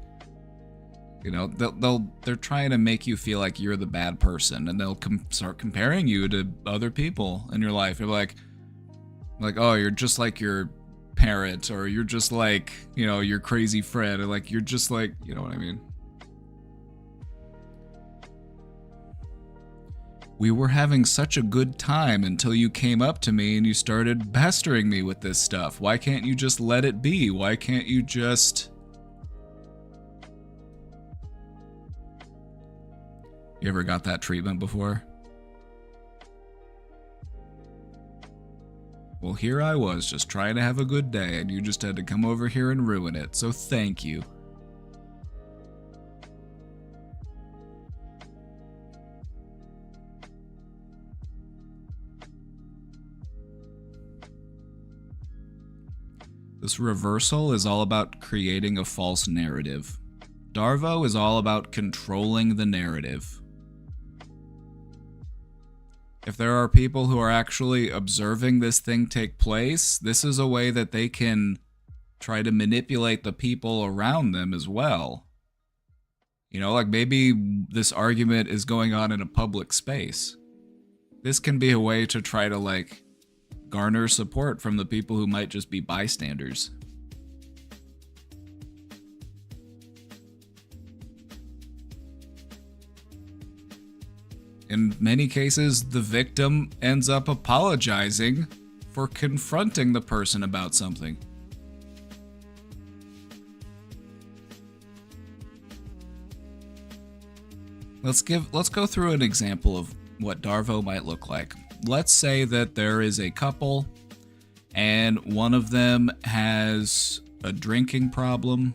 you know, they're trying to make you feel like you're the bad person, and they'll start comparing you to other people in your life. You're like, oh, you're just like your parent, or you're just like, you know, your crazy friend, or like, you're just like, you know what I mean? We were having such a good time until you came up to me and you started pestering me with this stuff. Why can't you just let it be? Why can't you just... You ever got that treatment before? Well, here I was just trying to have a good day, and you just had to come over here and ruin it, so thank you. This reversal is all about creating a false narrative. DARVO is all about controlling the narrative. If there are people who are actually observing this thing take place, this is a way that they can try to manipulate the people around them as well. You know, like maybe this argument is going on in a public space. This can be a way to try to, like, garner support from the people who might just be bystanders. In many cases, the victim ends up apologizing for confronting the person about something. Let's go through an example of what DARVO might look like. Let's say that there is a couple and one of them has a drinking problem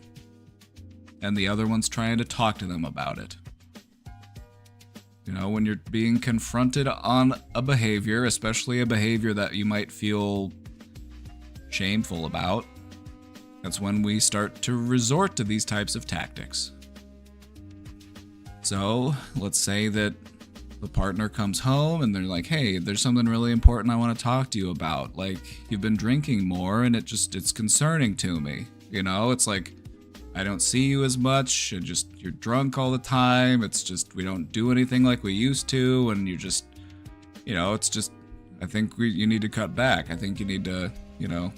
and the other one's trying to talk to them about it. You know, when you're being confronted on a behavior, especially a behavior that you might feel shameful about, that's when we start to resort to these types of tactics. So, let's say that the partner comes home and they're like, hey, there's something really important I want to talk to you about. Like, you've been drinking more and it's concerning to me. You know, it's like, I don't see you as much, and just, you're drunk all the time, it's just, we don't do anything like we used to, and you just, you know, it's just, I think you need to cut back. I think you need to, you know,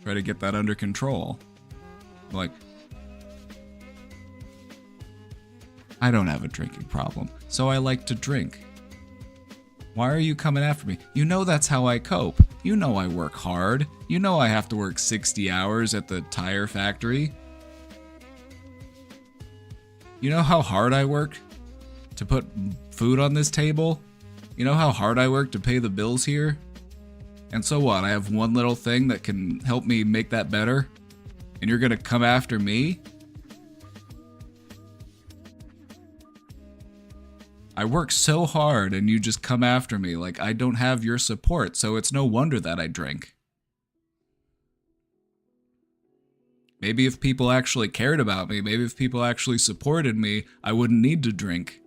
try to get that under control. Like, I don't have a drinking problem, so I like to drink. Why are you coming after me? You know that's how I cope. You know I work hard. You know I have to work 60 hours at the tire factory. You know how hard I work to put food on this table? You know how hard I work to pay the bills here? And so what? I have one little thing that can help me make that better? And you're gonna come after me? I work so hard and you just come after me. Like, I don't have your support, so it's no wonder that I drink. Maybe if people actually cared about me, maybe if people actually supported me, I wouldn't need to drink.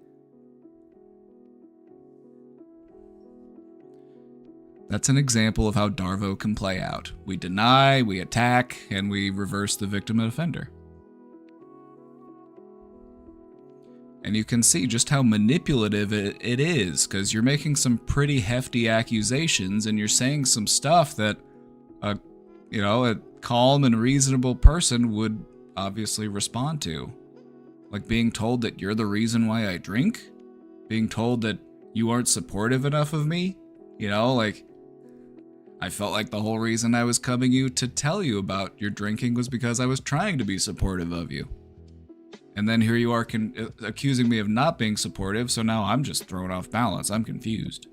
That's an example of how DARVO can play out. We deny, we attack, and we reverse the victim and offender. And you can see just how manipulative it is, because you're making some pretty hefty accusations and you're saying some stuff that, you know, a calm and reasonable person would obviously respond to. Like being told that you're the reason why I drink? Being told that you aren't supportive enough of me? You know, like, I felt like the whole reason I was coming to tell you about your drinking was because I was trying to be supportive of you. And then here you are accusing me of not being supportive, so now I'm just thrown off balance. I'm confused.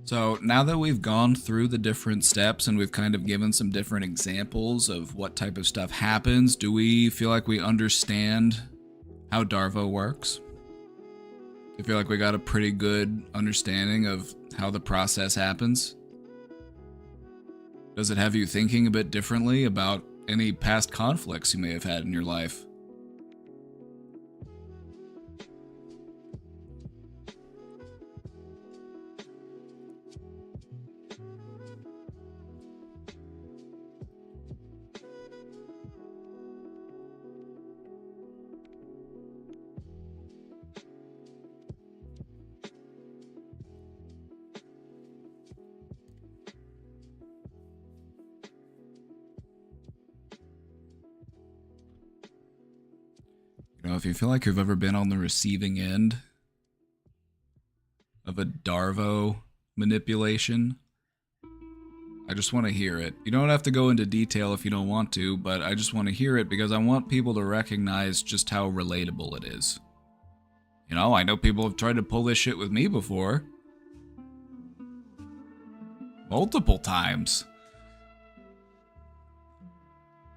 So now that we've gone through the different steps and we've kind of given some different examples of what type of stuff happens, do we feel like we understand how DARVO works? Do you feel like we got a pretty good understanding of how the process happens? Does it have you thinking a bit differently about any past conflicts you may have had in your life? You know, if you feel like you've ever been on the receiving end of a DARVO manipulation, I just want to hear it. You don't have to go into detail if you don't want to, but I just want to hear it because I want people to recognize just how relatable it is. You know, I know people have tried to pull this shit with me before. Multiple times.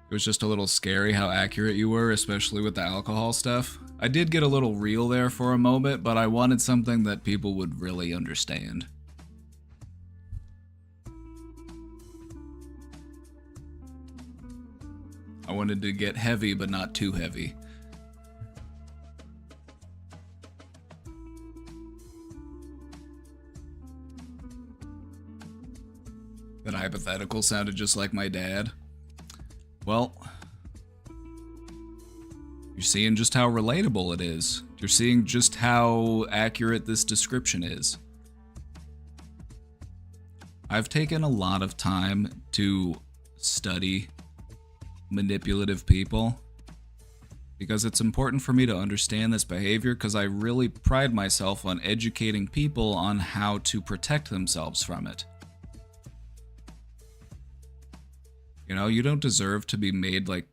It was just a little scary how accurate you were, especially with the alcohol stuff. I did get a little real there for a moment, but I wanted something that people would really understand. I wanted to get heavy, but not too heavy. That hypothetical sounded just like my dad. Well, you're seeing just how relatable it is. You're seeing just how accurate this description is. I've taken a lot of time to study manipulative people because it's important for me to understand this behavior, because I really pride myself on educating people on how to protect themselves from it. You know, you don't deserve to be made like,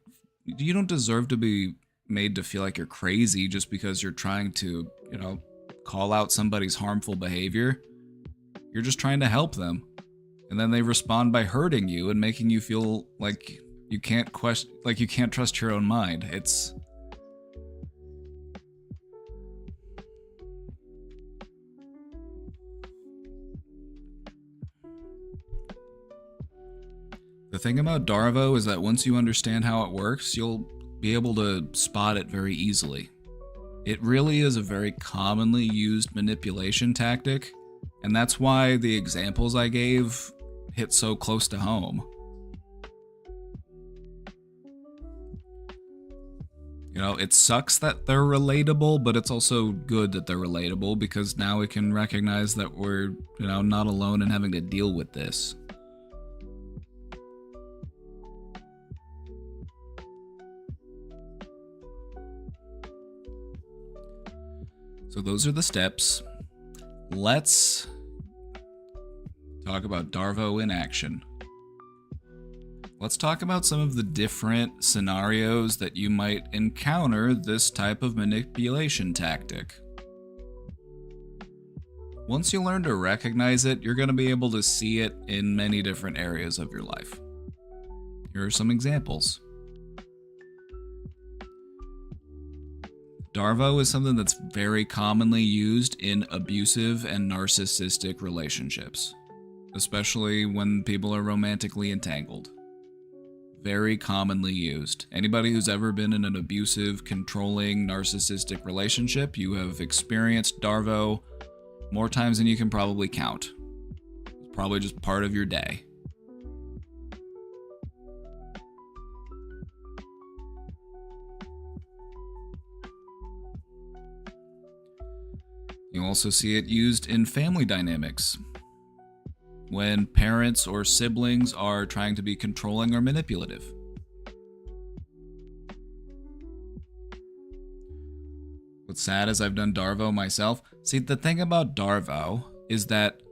you don't deserve to be made to feel like you're crazy just because you're trying to, you know, call out somebody's harmful behavior. You're just trying to help them. And then they respond by hurting you and making you feel like you can't you can't trust your own mind. It's the thing about DARVO is that once you understand how it works, you'll be able to spot it very easily. It really is a very commonly used manipulation tactic, and that's why the examples I gave hit so close to home. You know, it sucks that they're relatable, but it's also good that they're relatable, because now we can recognize that we're, you know, not alone in having to deal with this. So those are the steps. Let's talk about DARVO in action. Let's talk about some of the different scenarios that you might encounter this type of manipulation tactic. Once you learn to recognize it, you're going to be able to see it in many different areas of your life. Here are some examples. DARVO is something that's very commonly used in abusive and narcissistic relationships, especially when people are romantically entangled. Very commonly used. Anybody who's ever been in an abusive, controlling, narcissistic relationship, you have experienced DARVO more times than you can probably count. It's probably just part of your day. You also see it used in family dynamics, when parents or siblings are trying to be controlling or manipulative. What's sad is I've done DARVO myself. See, the thing about DARVO is that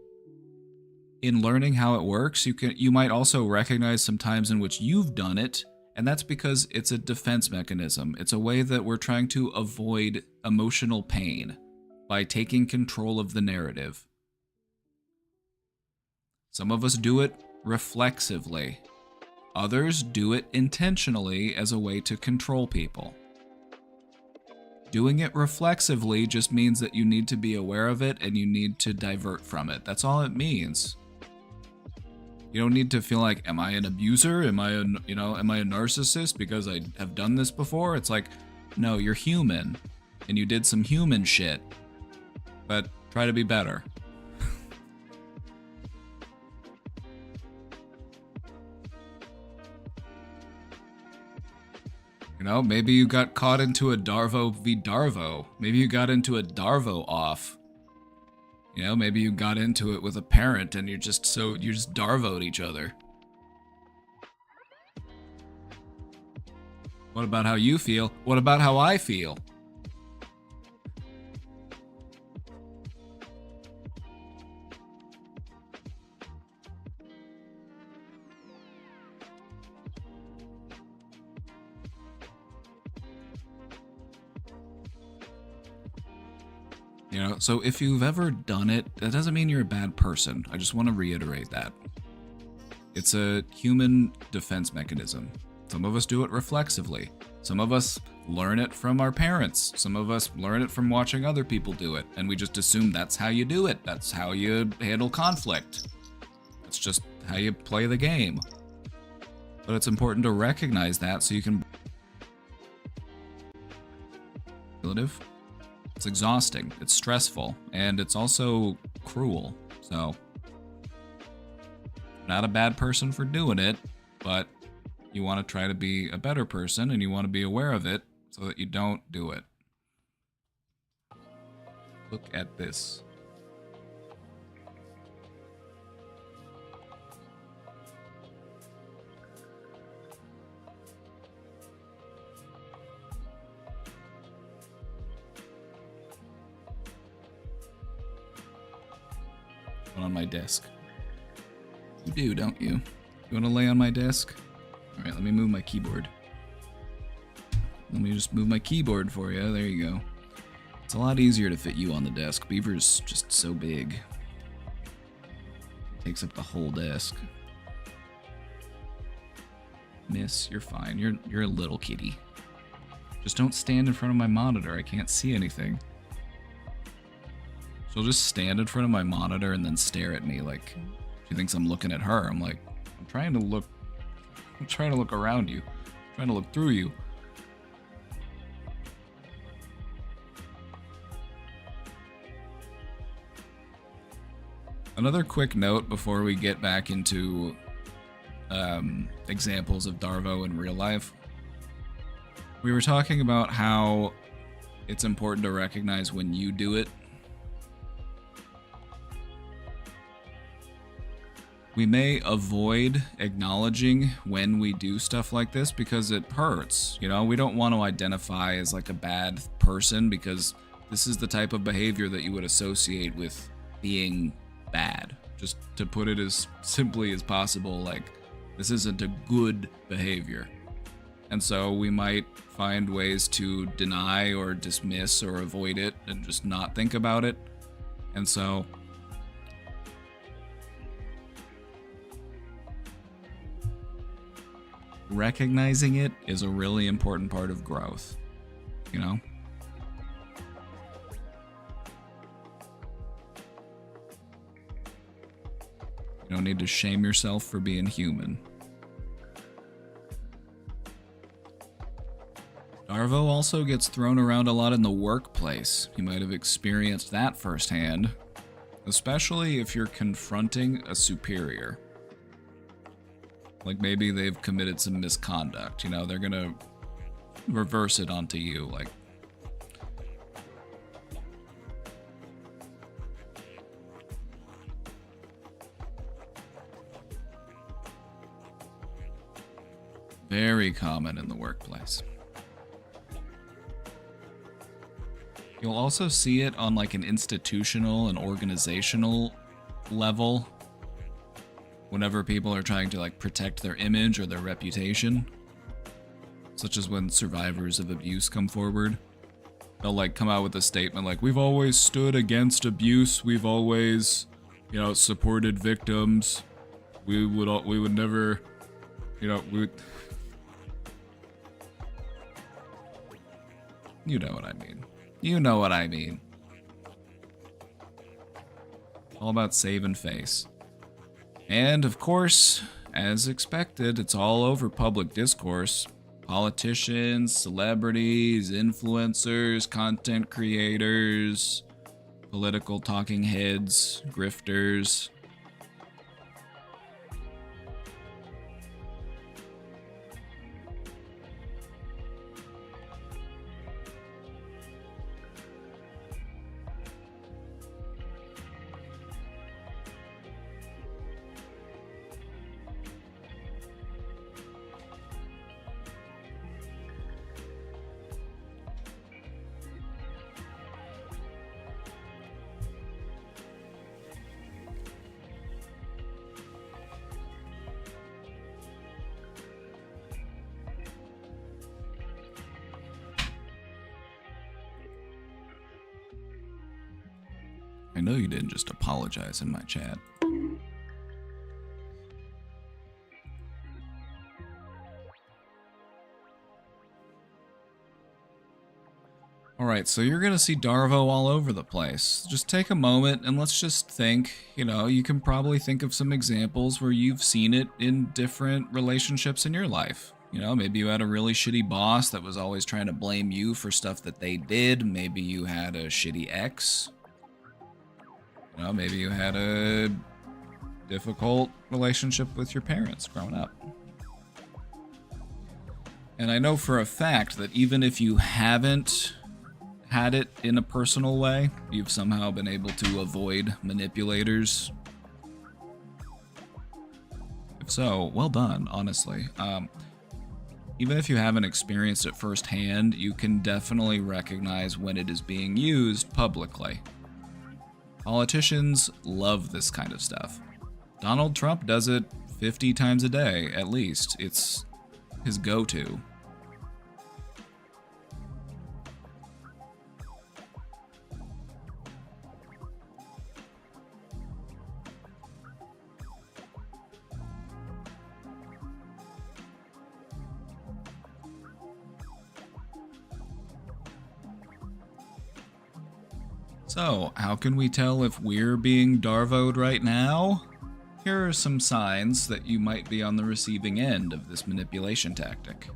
in learning how it works, you might also recognize some times in which you've done it, and that's because it's a defense mechanism. It's a way that we're trying to avoid emotional pain by taking control of the narrative. Some of us do it reflexively. Others do it intentionally as a way to control people. Doing it reflexively just means that you need to be aware of it and you need to divert from it. That's all it means. You don't need to feel like, am I an abuser? Am I a narcissist because I have done this before? It's like, no, you're human and you did some human shit, but try to be better. You know, maybe you got caught into a DARVO v DARVO. Maybe you got into a DARVO off. You know, maybe you got into it with a parent and you just DARVO'd each other. What about how you feel? What about how I feel? You know, so if you've ever done it, that doesn't mean you're a bad person. I just want to reiterate that. It's a human defense mechanism. Some of us do it reflexively. Some of us learn it from our parents. Some of us learn it from watching other people do it, and we just assume that's how you do it. That's how you handle conflict. It's just how you play the game. But it's important to recognize that so you can... It's exhausting, it's stressful, and it's also cruel. So, not a bad person for doing it, but you want to try to be a better person, and you want to be aware of it so that you don't do it. Look at this. On my desk. You do, don't you? You want to lay on my desk? Alright, let me move my keyboard. Let me just move my keyboard for you. There you go. It's a lot easier to fit you on the desk. Beaver's just so big. Takes up the whole desk. Miss, you're fine. You're a little kitty. Just don't stand in front of my monitor. I can't see anything. She'll just stand in front of my monitor and then stare at me like she thinks I'm looking at her. I'm like, I'm trying to look around you. I'm trying to look through you. Another quick note before we get back into examples of DARVO in real life. We were talking about how it's important to recognize when you do it. We may avoid acknowledging when we do stuff like this because it hurts. You know, we don't want to identify as like a bad person because this is the type of behavior that you would associate with being bad. Just to put it as simply as possible, like, this isn't a good behavior. And so we might find ways to deny or dismiss or avoid it and just not think about it. And so recognizing it is a really important part of growth, you know? You don't need to shame yourself for being human. DARVO also gets thrown around a lot in the workplace. You might have experienced that firsthand, especially if you're confronting a superior. Like maybe they've committed some misconduct, you know, they're gonna reverse it onto you, like. Very common in the workplace. You'll also see it on like an institutional and organizational level. Whenever people are trying to like protect their image or their reputation, such as when survivors of abuse come forward, they'll like come out with a statement like, we've always stood against abuse, we've always, you know, supported victims, we would never, you know, you know what I mean. You know what I mean. All about saving face. And, of course, as expected, it's all over public discourse. Politicians, celebrities, influencers, content creators, political talking heads, grifters. I know you didn't just apologize in my chat. Alright, so you're gonna see DARVO all over the place. Just take a moment and let's just think, you can probably think of some examples where you've seen it in different relationships in your life. Maybe you had a really shitty boss that was always trying to blame you for stuff that they did. Maybe you had a shitty ex. Maybe you had a difficult relationship with your parents growing up. And I know for a fact that even if you haven't had it in a personal way, you've somehow been able to avoid manipulators. If so, well done, honestly. Even if you haven't experienced it firsthand, you can definitely recognize when it is being used publicly. Politicians love this kind of stuff. Donald Trump does it 50 times a day, at least. It's his go-to. So, how can we tell if we're being DARVO'd right now? Here are some signs that you might be on the receiving end of this manipulation tactic.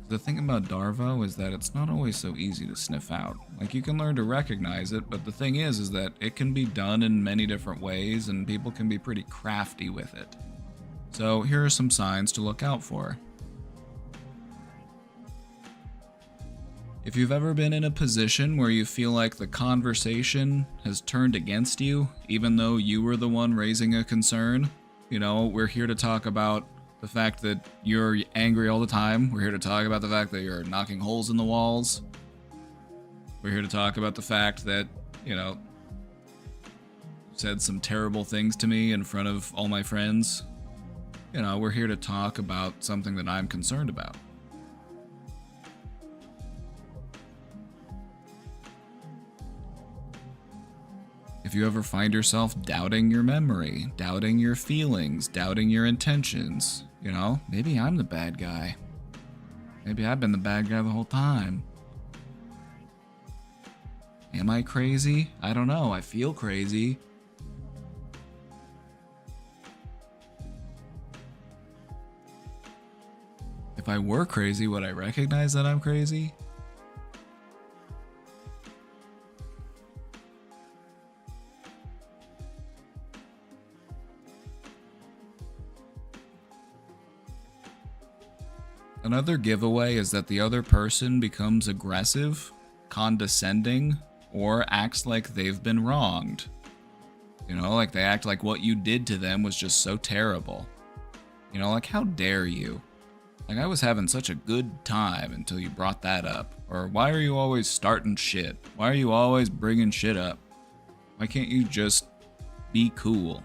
The thing about DARVO is that it's not always so easy to sniff out. Like, you can learn to recognize it, but the thing is that it can be done in many different ways and people can be pretty crafty with it. So, here are some signs to look out for. If you've ever been in a position where you feel like the conversation has turned against you, even though you were the one raising a concern, we're here to talk about the fact that you're angry all the time. We're here to talk about the fact that you're knocking holes in the walls. We're here to talk about the fact that, said some terrible things to me in front of all my friends. We're here to talk about something that I'm concerned about. If you ever find yourself doubting your memory, doubting your feelings, doubting your intentions, maybe I'm the bad guy. Maybe I've been the bad guy the whole time. Am I crazy? I don't know. I feel crazy. If I were crazy, would I recognize that I'm crazy? Another giveaway is that the other person becomes aggressive, condescending, or acts like they've been wronged. Like they act like what you did to them was just so terrible. Like, how dare you? Like, I was having such a good time until you brought that up. Or, why are you always starting shit? Why are you always bringing shit up? Why can't you just be cool?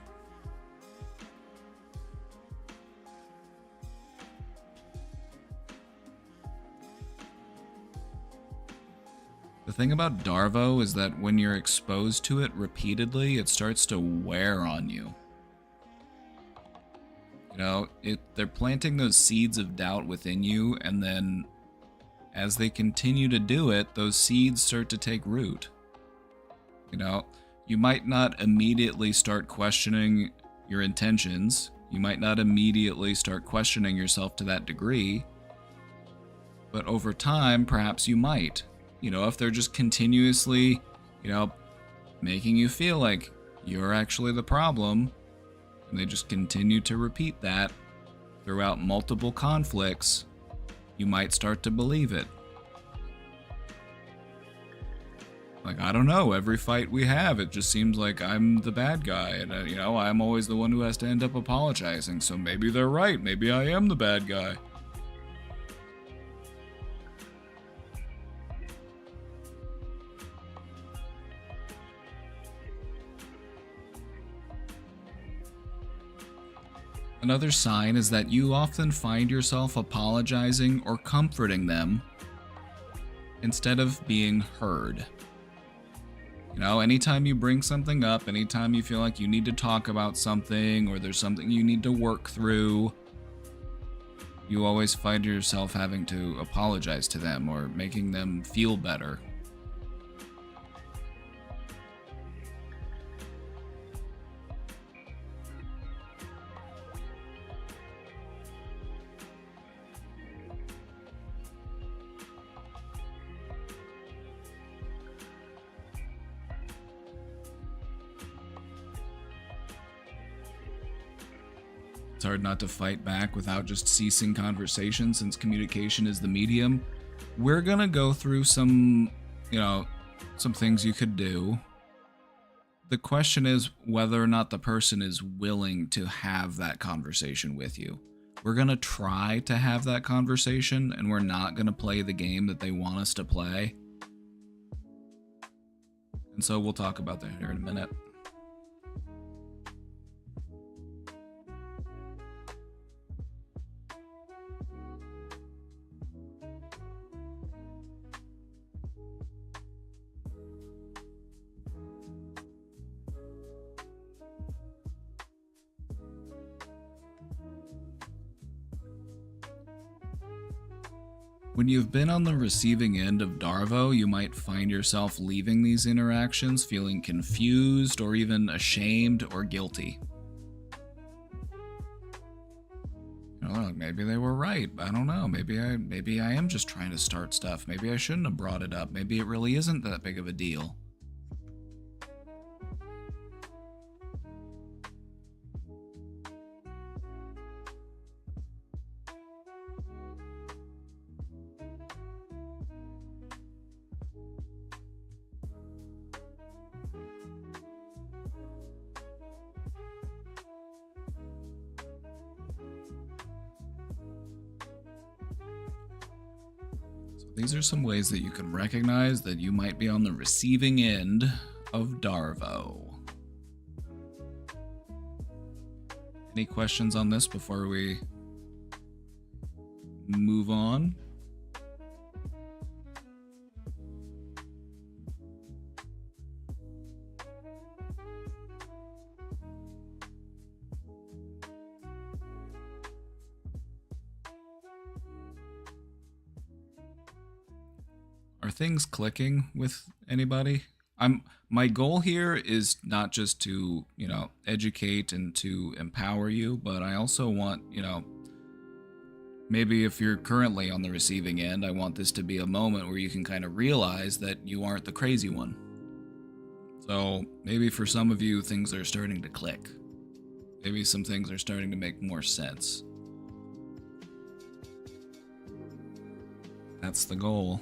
The thing about DARVO is that when you're exposed to it repeatedly, it starts to wear on you. They're planting those seeds of doubt within you, and then as they continue to do it, those seeds start to take root. You might not immediately start questioning your intentions. You might not immediately start questioning yourself to that degree. But over time, perhaps you might. If they're just continuously, making you feel like you're actually the problem, and they just continue to repeat that throughout multiple conflicts, you might start to believe it. Like, I don't know, every fight we have, it just seems like I'm the bad guy, and, I'm always the one who has to end up apologizing, so maybe they're right, maybe I am the bad guy. Another sign is that you often find yourself apologizing or comforting them instead of being heard. Anytime you bring something up, anytime you feel like you need to talk about something or there's something you need to work through, you always find yourself having to apologize to them or making them feel better. hard not to fight back without just ceasing conversation, since communication is the medium. We're gonna go through some, some things you could do. The question is whether or not the person is willing to have that conversation with you. We're gonna try to have that conversation, and we're not gonna play the game that they want us to play. And so we'll talk about that here in a minute. When you've been on the receiving end of DARVO, you might find yourself leaving these interactions feeling confused or even ashamed or guilty. Like, maybe they were right. I don't know. Maybe I am just trying to start stuff. Maybe I shouldn't have brought it up. Maybe it really isn't that big of a deal. These are some ways that you can recognize that you might be on the receiving end of DARVO. Any questions on this before we move on? Are things clicking with anybody? My goal here is not just to, educate and to empower you, but I also want, maybe if you're currently on the receiving end, I want this to be a moment where you can kind of realize that you aren't the crazy one. So maybe for some of you, things are starting to click. Maybe some things are starting to make more sense. That's the goal.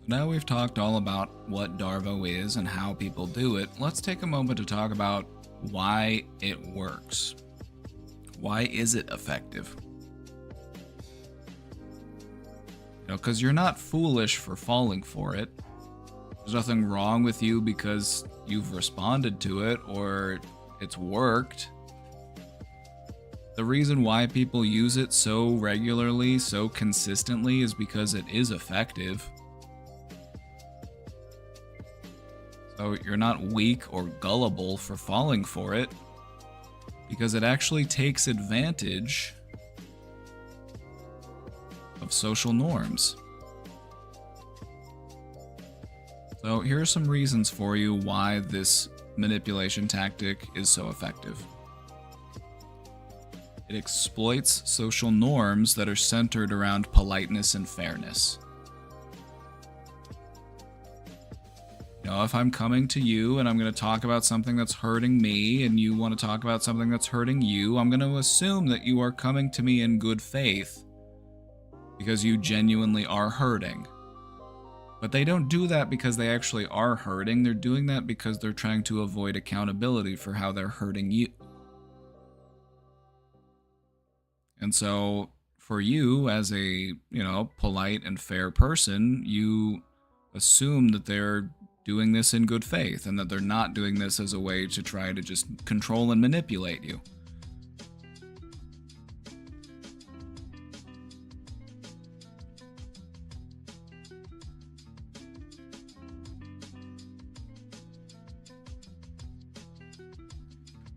Now we've talked all about what DARVO is and how people do it, let's take a moment to talk about why it works. Why is it effective? Because you're not foolish for falling for it. There's nothing wrong with you because you've responded to it or it's worked. The reason why people use it so regularly, so consistently, is because it is effective. So you're not weak or gullible for falling for it, because it actually takes advantage of social norms. So here are some reasons for you why this manipulation tactic is so effective. It exploits social norms that are centered around politeness and fairness. If I'm coming to you and I'm going to talk about something that's hurting me and you want to talk about something that's hurting you, I'm going to assume that you are coming to me in good faith because you genuinely are hurting. But they don't do that because they actually are hurting. They're doing that because they're trying to avoid accountability for how they're hurting you. And so for you as a, polite and fair person, you assume that they're doing this in good faith and that they're not doing this as a way to try to just control and manipulate you.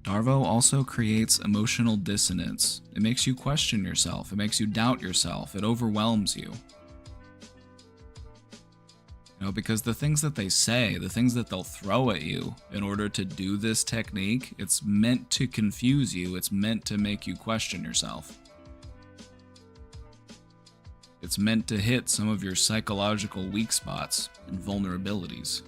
DARVO also creates emotional dissonance. It makes you question yourself. It makes you doubt yourself. It overwhelms you. Because the things that they say, the things that they'll throw at you in order to do this technique, it's meant to confuse you. It's meant to make you question yourself. It's meant to hit some of your psychological weak spots and vulnerabilities.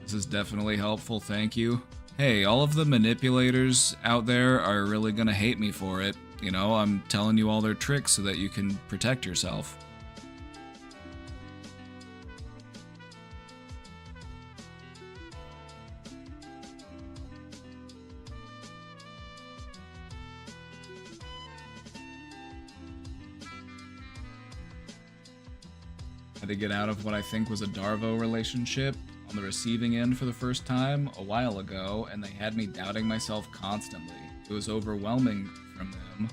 This is definitely helpful, thank you. Hey, all of the manipulators out there are really gonna hate me for it. I'm telling you all their tricks so that you can protect yourself. I had to get out of what I think was a DARVO relationship on the receiving end for the first time a while ago, and they had me doubting myself constantly. It was overwhelming from them.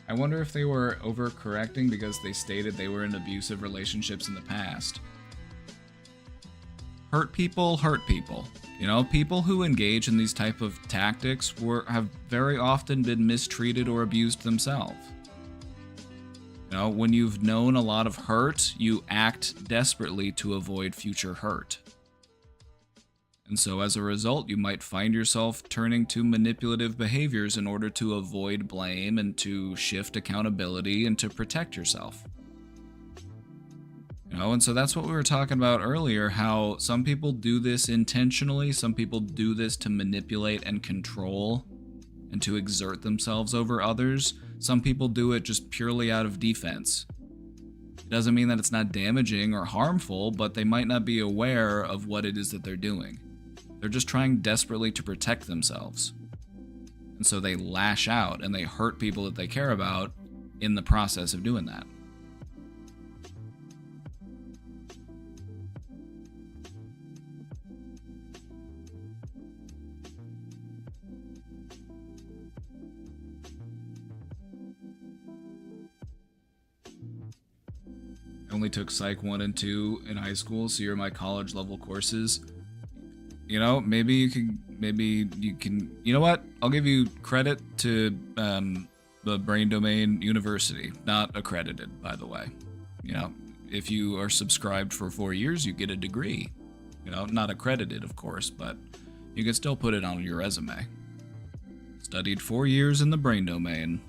I wonder if they were overcorrecting because they stated they were in abusive relationships in the past. Hurt people hurt people. People who engage in these type of tactics have very often been mistreated or abused themselves. When you've known a lot of hurt, you act desperately to avoid future hurt. And so as a result, you might find yourself turning to manipulative behaviors in order to avoid blame and to shift accountability and to protect yourself. And so that's what we were talking about earlier, how some people do this intentionally, some people do this to manipulate and control and to exert themselves over others. Some people do it just purely out of defense. It doesn't mean that it's not damaging or harmful, but they might not be aware of what it is that they're doing. They're just trying desperately to protect themselves. And so they lash out and they hurt people that they care about in the process of doing that. I only took Psych 1 and 2 in high school, so you're my college level courses. Maybe you can, you know what? I'll give you credit to the Brain Domain University. Not accredited, by the way. If you are subscribed for 4 years, you get a degree. Not accredited, of course, but you can still put it on your resume. Studied 4 years in the Brain Domain.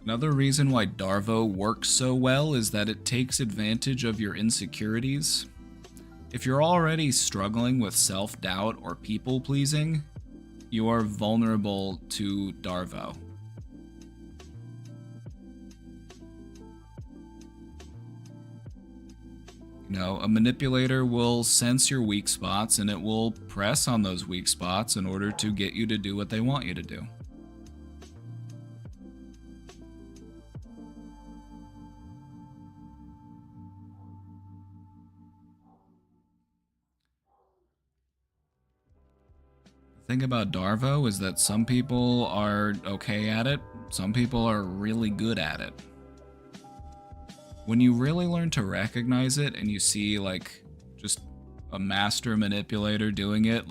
Another reason why DARVO works so well is that it takes advantage of your insecurities. If you're already struggling with self-doubt or people-pleasing, you are vulnerable to DARVO. A manipulator will sense your weak spots and it will press on those weak spots in order to get you to do what they want you to do. The thing about DARVO is that some people are okay at it, some people are really good at it. When you really learn to recognize it and you see just a master manipulator doing it,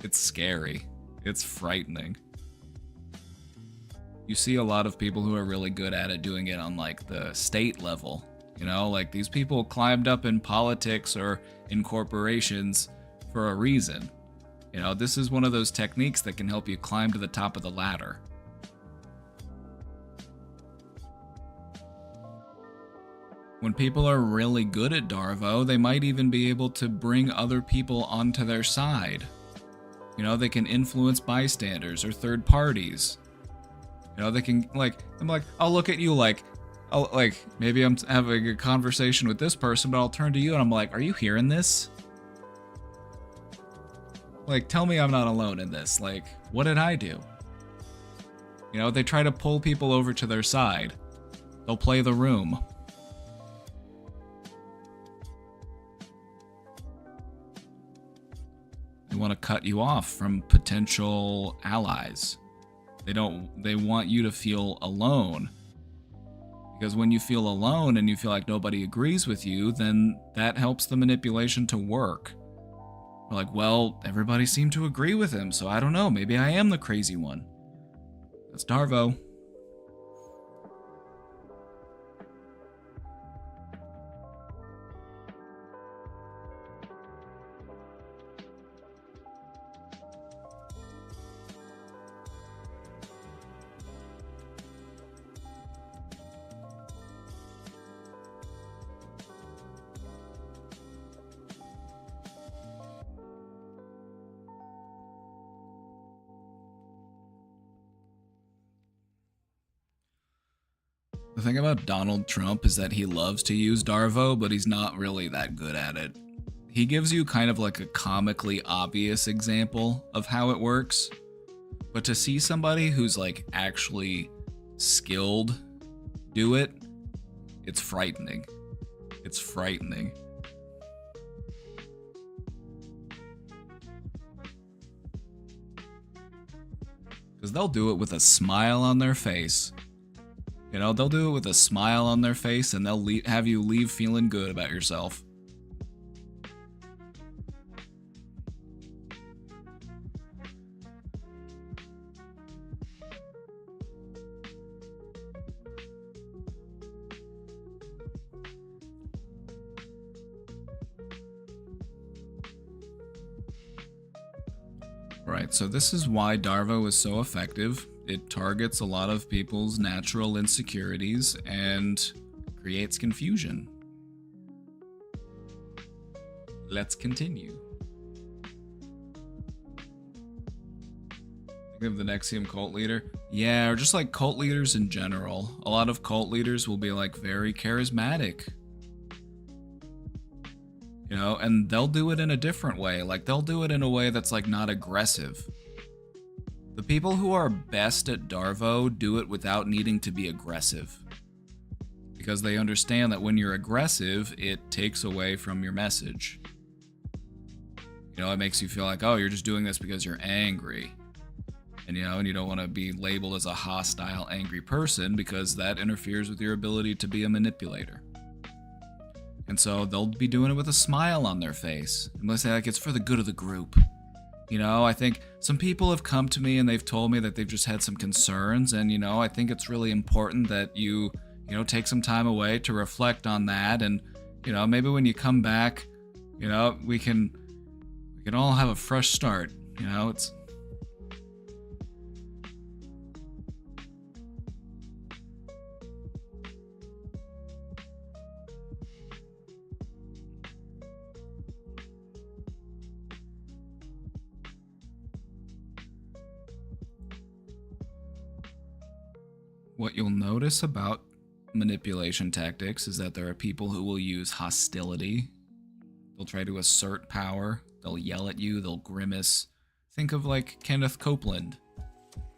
it's scary. It's frightening. You see a lot of people who are really good at it doing it on the state level. These people climbed up in politics or in corporations for a reason. This is one of those techniques that can help you climb to the top of the ladder. When people are really good at DARVO, they might even be able to bring other people onto their side. They can influence bystanders or third parties. They can I'll look at you maybe I'm having a conversation with this person, but I'll turn to you and I'm like, are you hearing this? Tell me I'm not alone in this. What did I do? They try to pull people over to their side. They'll play the room. They want to cut you off from potential allies. They want you to feel alone. Because when you feel alone and you feel like nobody agrees with you, then that helps the manipulation to work. We're like, well, everybody seemed to agree with him, so I don't know, maybe I am the crazy one. That's DARVO. The thing about Donald Trump is that he loves to use DARVO, but he's not really that good at it. He gives you kind of like a comically obvious example of how it works, but to see somebody who's like actually skilled do it, it's frightening. It's frightening. Because they'll do it with a smile on their face. You know, they'll do it with a smile on their face and they'll have you leave feeling good about yourself. Right, so this is why DARVO is so effective. It targets a lot of people's natural insecurities and creates confusion. Let's continue. Think of the Nexium cult leader? Yeah, or just like cult leaders in general. A lot of cult leaders will be like very charismatic. You know, and they'll do it in a different way. Like, they'll do it in a way that's, like, not aggressive. The people who are best at DARVO do it without needing to be aggressive. Because they understand that when you're aggressive, it takes away from your message. You know, it makes you feel like, oh, you're just doing this because you're angry. And, you know, and you don't want to be labeled as a hostile, angry person because that interferes with your ability to be a manipulator. And so they'll be doing it with a smile on their face. And they'll say, like, it's for the good of the group. You know, I think some people have come to me and they've told me that they've just had some concerns. And, you know, I think it's really important that you know, take some time away to reflect on that. And, you know, maybe when you come back, you know, we can all have a fresh start. You know, it's... What you'll notice about manipulation tactics is that there are people who will use hostility. They'll try to assert power. They'll yell at you. They'll grimace. Think of like Kenneth Copeland.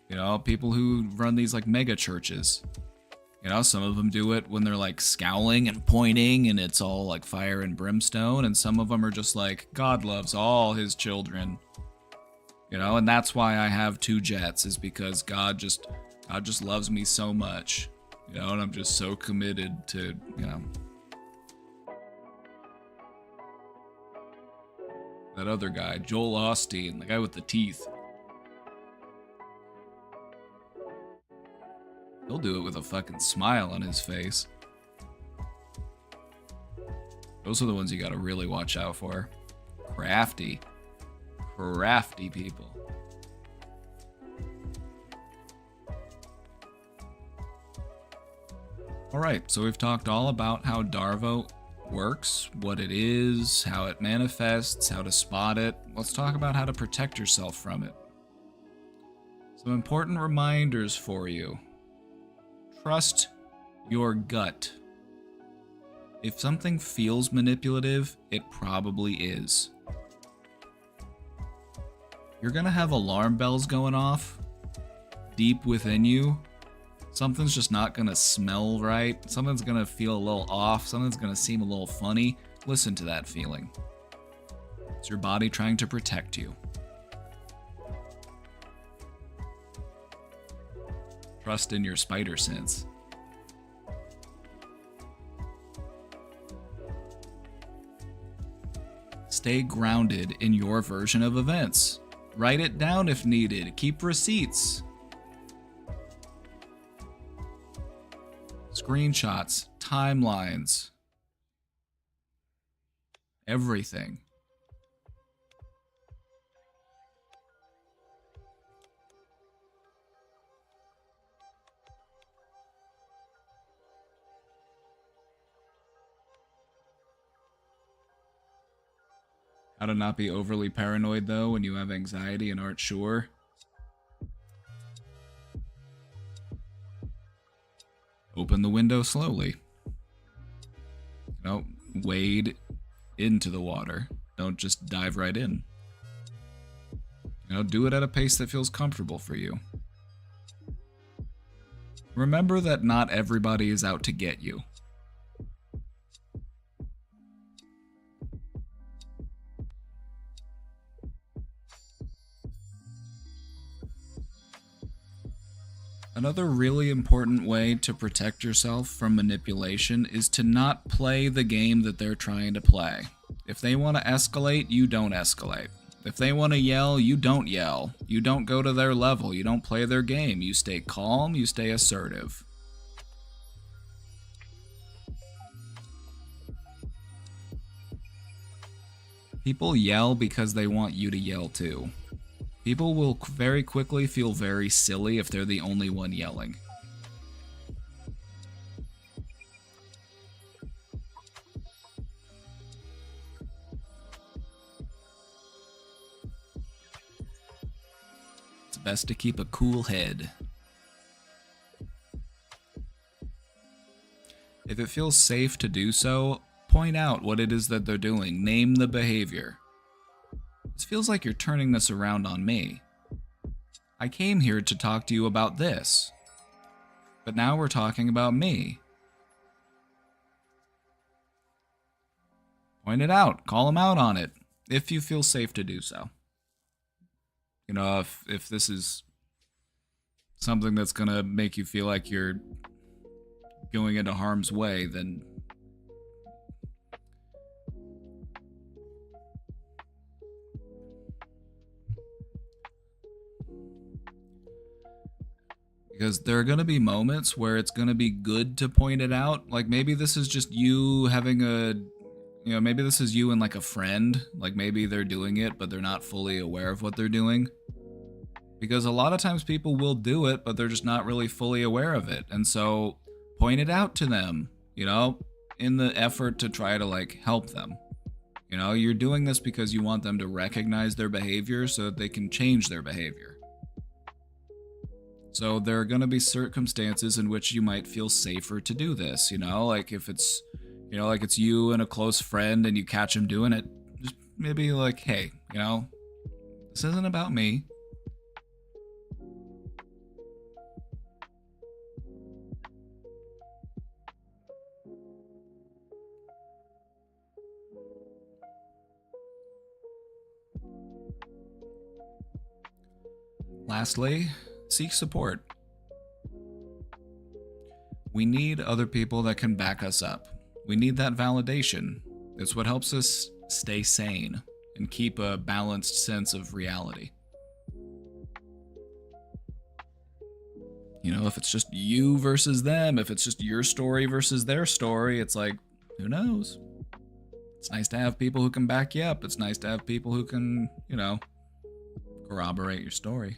You know, people who run these like mega churches. You know, some of them do it when they're like scowling and pointing and it's all like fire and brimstone. And some of them are just like, God loves all his children. You know, and that's why I have 2 jets, is because God just loves me so much, you know, and I'm just so committed to, you know. That other guy, Joel Osteen, the guy with the teeth. He'll do it with a fucking smile on his face. Those are the ones you gotta really watch out for. Crafty people. Alright, so we've talked all about how DARVO works, what it is, how it manifests, how to spot it. Let's talk about how to protect yourself from it. Some important reminders for you. Trust your gut. If something feels manipulative, it probably is. You're gonna have alarm bells going off deep within you. Something's just not gonna smell right. Something's gonna feel a little off. Something's gonna seem a little funny. Listen to that feeling. It's your body trying to protect you. Trust in your spider sense. Stay grounded in your version of events. Write it down if needed. Keep receipts. Screenshots, timelines, everything. How to not be overly paranoid, though, when you have anxiety and aren't sure. Open the window slowly. Wade into the water. Don't just dive right in. Do it at a pace that feels comfortable for you. Remember that not everybody is out to get you. Another really important way to protect yourself from manipulation is to not play the game that they're trying to play. If they want to escalate, you don't escalate. If they want to yell, you don't yell. You don't go to their level. You don't play their game. You stay calm. You stay assertive. People yell because they want you to yell too. People will very quickly feel very silly if they're the only one yelling. It's best to keep a cool head. If it feels safe to do so, point out what it is that they're doing. Name the behavior. This feels like you're turning this around on me. I came here to talk to you about this, but now we're talking about me. Point it out. Call them out on it, if you feel safe to do so. If this is something that's gonna make you feel like you're going into harm's way, then because there are going to be moments where it's going to be good to point it out. Like maybe this is just you having maybe this is you and like a friend. Like maybe they're doing it, but they're not fully aware of what they're doing. Because a lot of times people will do it, but they're just not really fully aware of it. And so point it out to them, in the effort to try to like help them. You're doing this because you want them to recognize their behavior so that they can change their behavior. So there are going to be circumstances in which you might feel safer to do this, like if it's, like it's you and a close friend and you catch him doing it, just maybe like, hey, this isn't about me. Lastly, seek support. We need other people that can back us up. We need that validation. It's what helps us stay sane and keep a balanced sense of reality. If it's just you versus them, if it's just your story versus their story, it's like, who knows? It's nice to have people who can back you up. It's nice to have people who can, corroborate your story.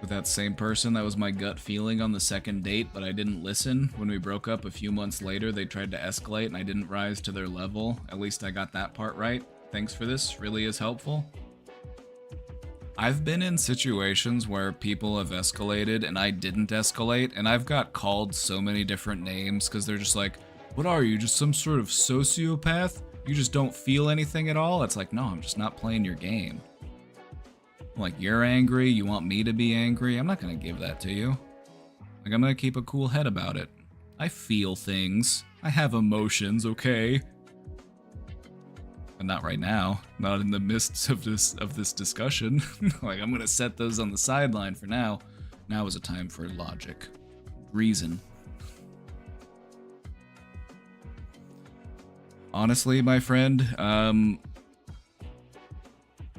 With that same person, that was my gut feeling on the second date, but I didn't listen. When we broke up a few months later, they tried to escalate and I didn't rise to their level. At least I got that part right. Thanks for this, really is helpful. I've been in situations where people have escalated and I didn't escalate, and I've got called so many different names because they're just like, what are you, just some sort of sociopath? You just don't feel anything at all? It's like, no, I'm just not playing your game. Like, you're angry, you want me to be angry, I'm not gonna give that to you. Like, I'm gonna keep a cool head about it. I feel things. I have emotions, okay? But not right now. Not in the midst of this discussion. Like, I'm gonna set those on the sideline for now. Now is a time for logic. Reason. Honestly, my friend,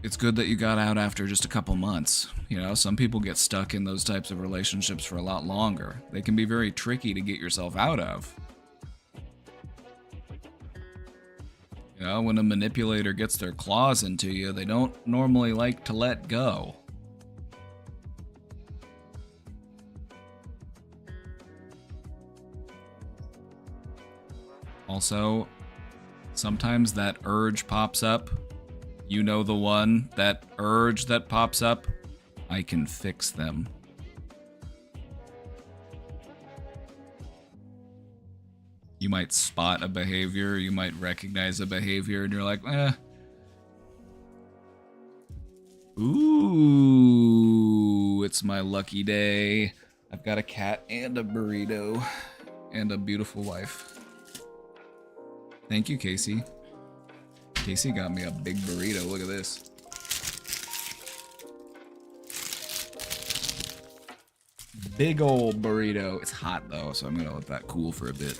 it's good that you got out after just a couple months. You know, some people get stuck in those types of relationships for a lot longer. They can be very tricky to get yourself out of. You know, when a manipulator gets their claws into you, they don't normally like to let go. Also, sometimes that urge pops up. You know the one, that urge that pops up. I can fix them. You might spot a behavior, you might recognize a behavior, and you're like, eh. Ooh, it's my lucky day. I've got a cat and a burrito and a beautiful wife. Thank you, Casey. Casey got me a big burrito. Look at this. Big old burrito. It's hot though, so I'm gonna let that cool for a bit.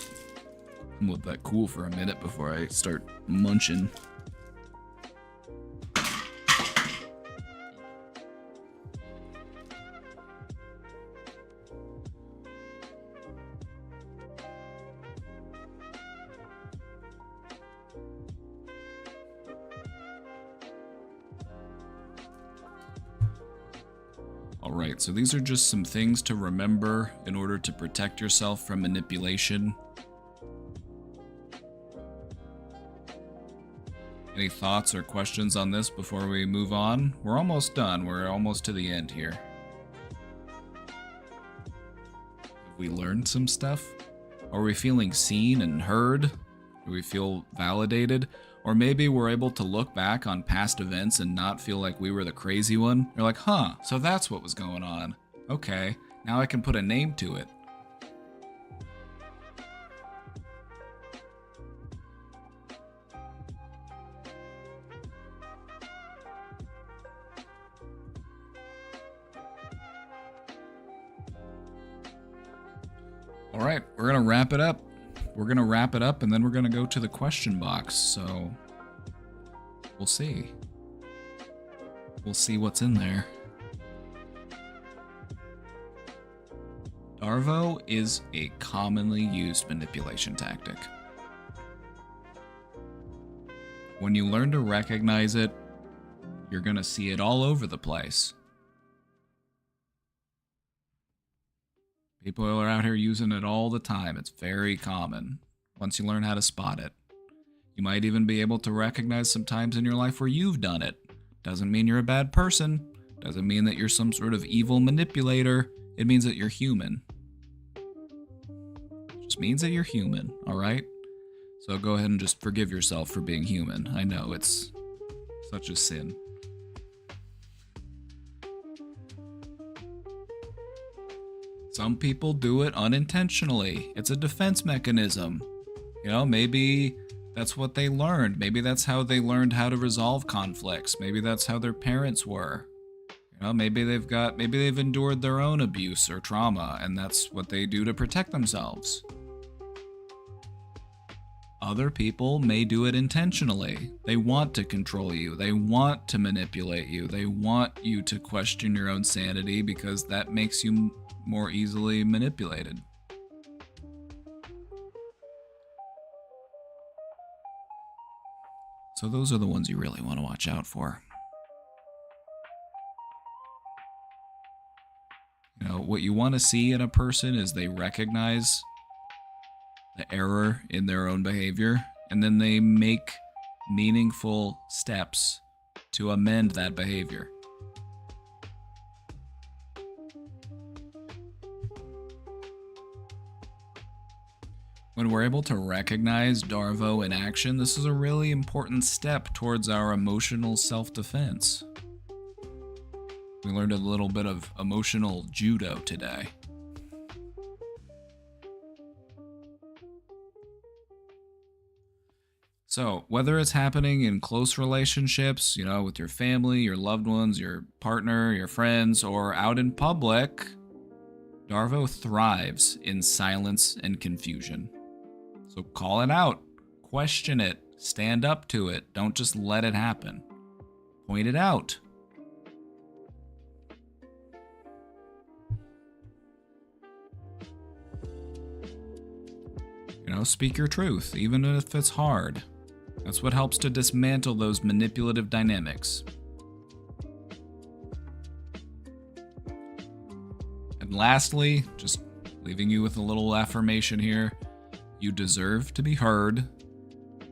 I'm gonna let that cool for a minute before I start munching. Alright, so these are just some things to remember in order to protect yourself from manipulation. Any thoughts or questions on this before we move on? We're almost done. We're almost to the end here. Have we learned some stuff? Are we feeling seen and heard? Do we feel validated? Or maybe we're able to look back on past events and not feel like we were the crazy one. You're like, huh, so that's what was going on. Okay, now I can put a name to it. All right, we're gonna wrap it up. We're gonna wrap it up and then we're gonna go to the question box. So we'll see. We'll see what's in there. DARVO is a commonly used manipulation tactic. When you learn to recognize it, you're gonna see it all over the place. People are out here using it all the time. It's very common once you learn how to spot it. You might even be able to recognize some times in your life where you've done it. Doesn't mean you're a bad person. Doesn't mean that you're some sort of evil manipulator. It means that you're human. It just means that you're human, alright? So go ahead and just forgive yourself for being human. I know, it's such a sin. Some people do it unintentionally. It's a defense mechanism. You know, maybe that's what they learned. Maybe that's how they learned how to resolve conflicts. Maybe that's how their parents were. You know, maybe they've endured their own abuse or trauma, and that's what they do to protect themselves. Other people may do it intentionally. They want to control you. They want to manipulate you. They want you to question your own sanity because that makes you more easily manipulated. So those are the ones you really want to watch out for. You know, what you want to see in a person is they recognize the error in their own behavior, and then they make meaningful steps to amend that behavior. When we're able to recognize DARVO in action, this is a really important step towards our emotional self-defense. We learned a little bit of emotional judo today. So, whether it's happening in close relationships, with your family, your loved ones, your partner, your friends, or out in public, DARVO thrives in silence and confusion. So call it out, question it, stand up to it, don't just let it happen. Point it out. Speak your truth, even if it's hard. That's what helps to dismantle those manipulative dynamics. And lastly, just leaving you with a little affirmation here, you deserve to be heard,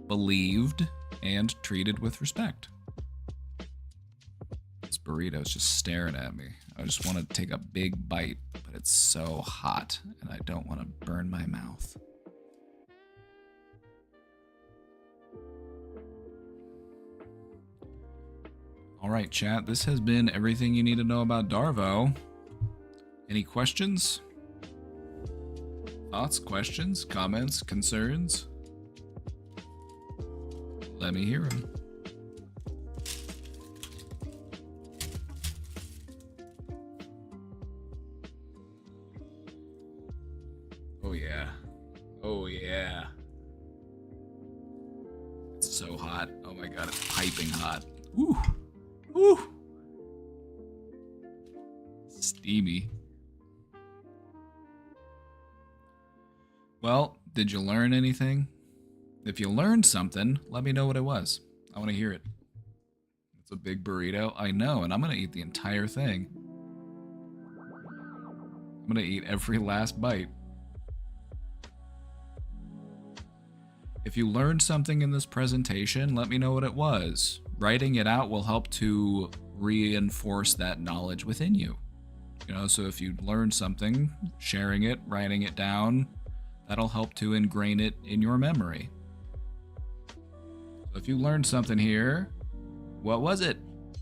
believed, and treated with respect. This burrito's just staring at me. I just want to take a big bite, but it's so hot, and I don't want to burn my mouth. Alright, chat, this has been everything you need to know about DARVO. Any questions? Thoughts, questions, comments, concerns? Let me hear them. Oh yeah. Oh yeah. It's so hot. Oh my god, it's piping hot. Woo! Woo! Steamy. Well, did you learn anything? If you learned something, let me know what it was. I want to hear it. It's a big burrito. I know, and I'm going to eat the entire thing. I'm going to eat every last bite. If you learned something in this presentation, let me know what it was. Writing it out will help to reinforce that knowledge within you. So if you learned something, sharing it, writing it down, that'll help to ingrain it in your memory. So if you learned something here, what was it?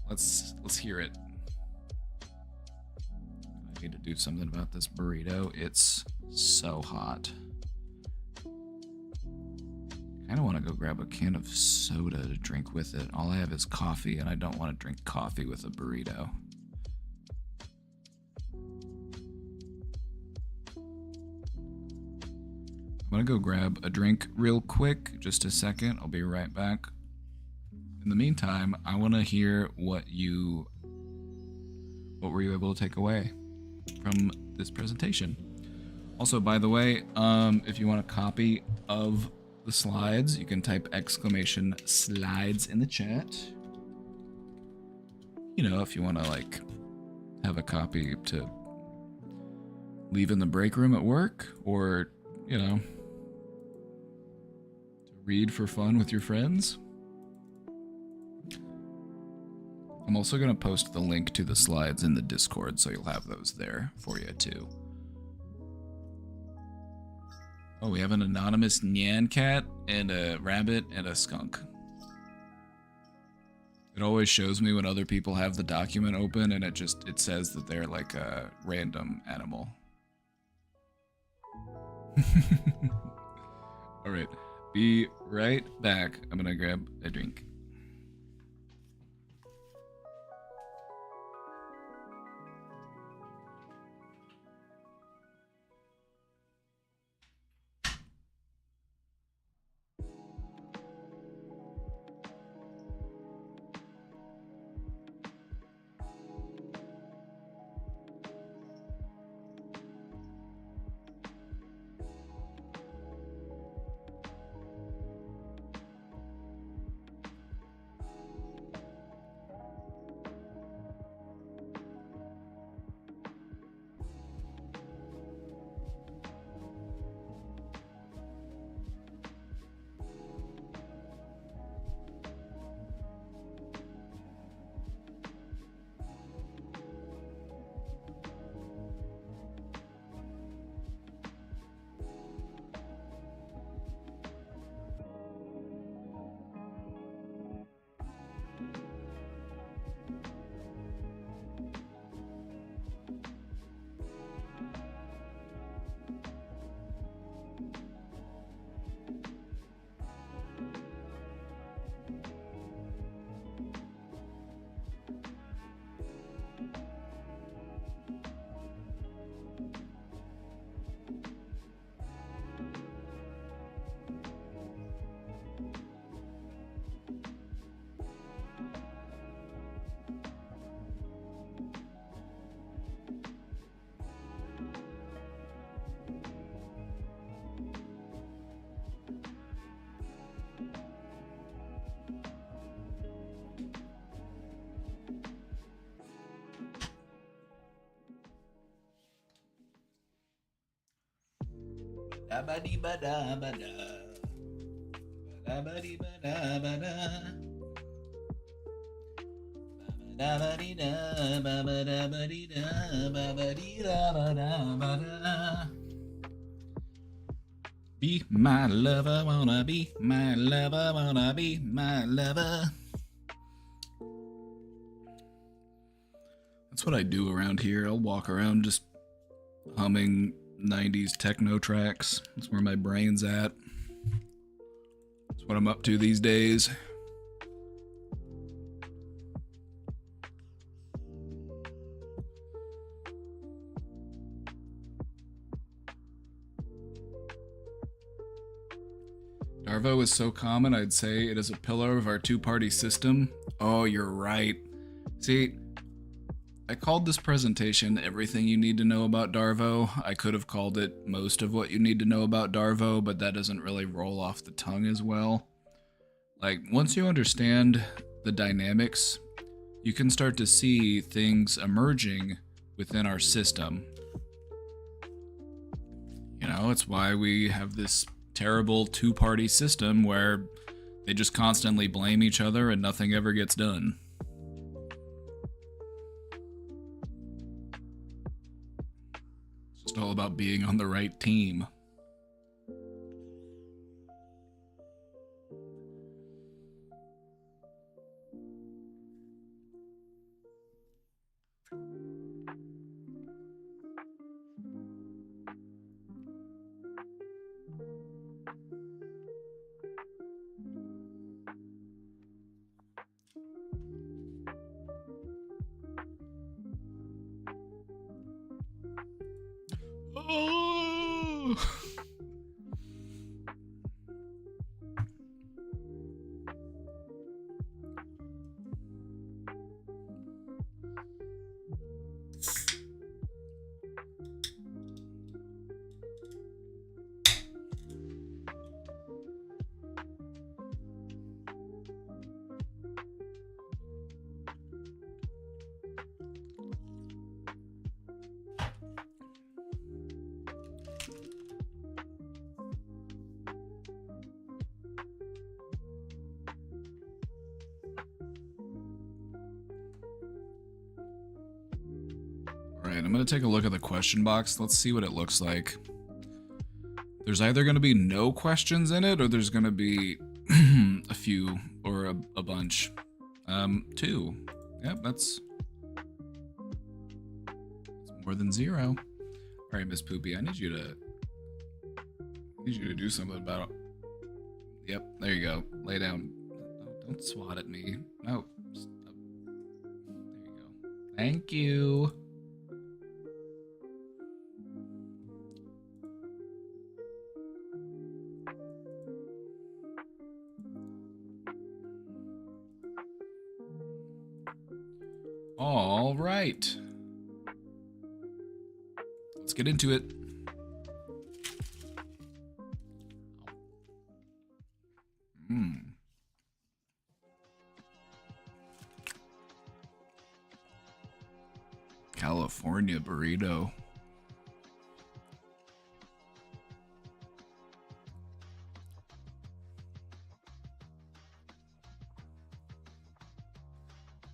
Let's hear it. I need to do something about this burrito. It's so hot. I kind of want to go grab a can of soda to drink with it. All I have is coffee, and I don't want to drink coffee with a burrito. I'm gonna go grab a drink real quick, just a second. I'll be right back. In the meantime, I want to hear what were you able to take away from this presentation. Also, by the way, if you want a copy of the slides, you can type !slides in the chat. If you want to have a copy to leave in the break room at work, or to read for fun with your friends. I'm also going to post the link to the slides in the Discord, so you'll have those there for you too. Oh, we have an anonymous Nyan cat and a rabbit and a skunk. It always shows me when other people have the document open, and it says that they're like a random animal. All right. Be right back. I'm gonna grab a drink. Be my lover, wanna be my lover, wanna be my lover. That's what I do around here. I'll walk around just humming 90s techno tracks. That's where my brain's at. That's what I'm up to these days. DARVO is so common, I'd say it is a pillar of our two-party system. Oh, you're right. See, I called this presentation Everything You Need to Know About DARVO. I could have called it Most of What You Need to Know About DARVO, but that doesn't really roll off the tongue as well. Like, once you understand the dynamics, you can start to see things emerging within our system. You know, it's why we have this terrible two-party system where they just constantly blame each other and nothing ever gets done. It's just all about being on the right team. Oh. Alright, I'm going to take a look at the question box. Let's see what it looks like. There's either going to be no questions in it, or there's going to be a few, or a bunch. 2. Yep, that's more than 0. Alright, Miss Poopy, I need you to do something about it. Yep, there you go. Lay down. Oh, don't swat at me. No. Stop. There you go. Thank you. All right. Let's get into it. California burrito.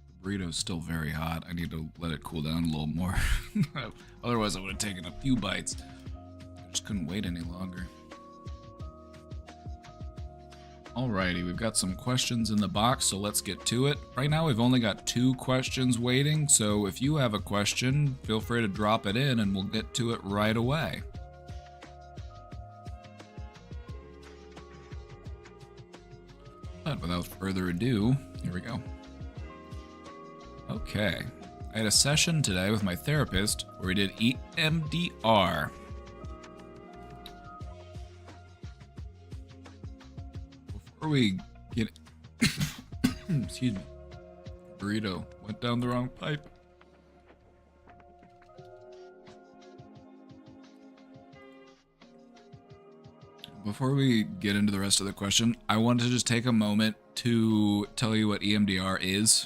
The burrito's still very hot. I need to let it cool down a little more. Otherwise I would have taken a few bites. I just couldn't wait any longer. Alrighty, we've got some questions in the box, so let's get to it. Right now we've only got 2 questions waiting, so if you have a question, feel free to drop it in and we'll get to it right away. But without further ado, here we go. Okay, I had a session today with my therapist where we did EMDR. Before we get excuse me, burrito went down the wrong pipe. Before we get into the rest of the question, I wanted to just take a moment to tell you what EMDR is.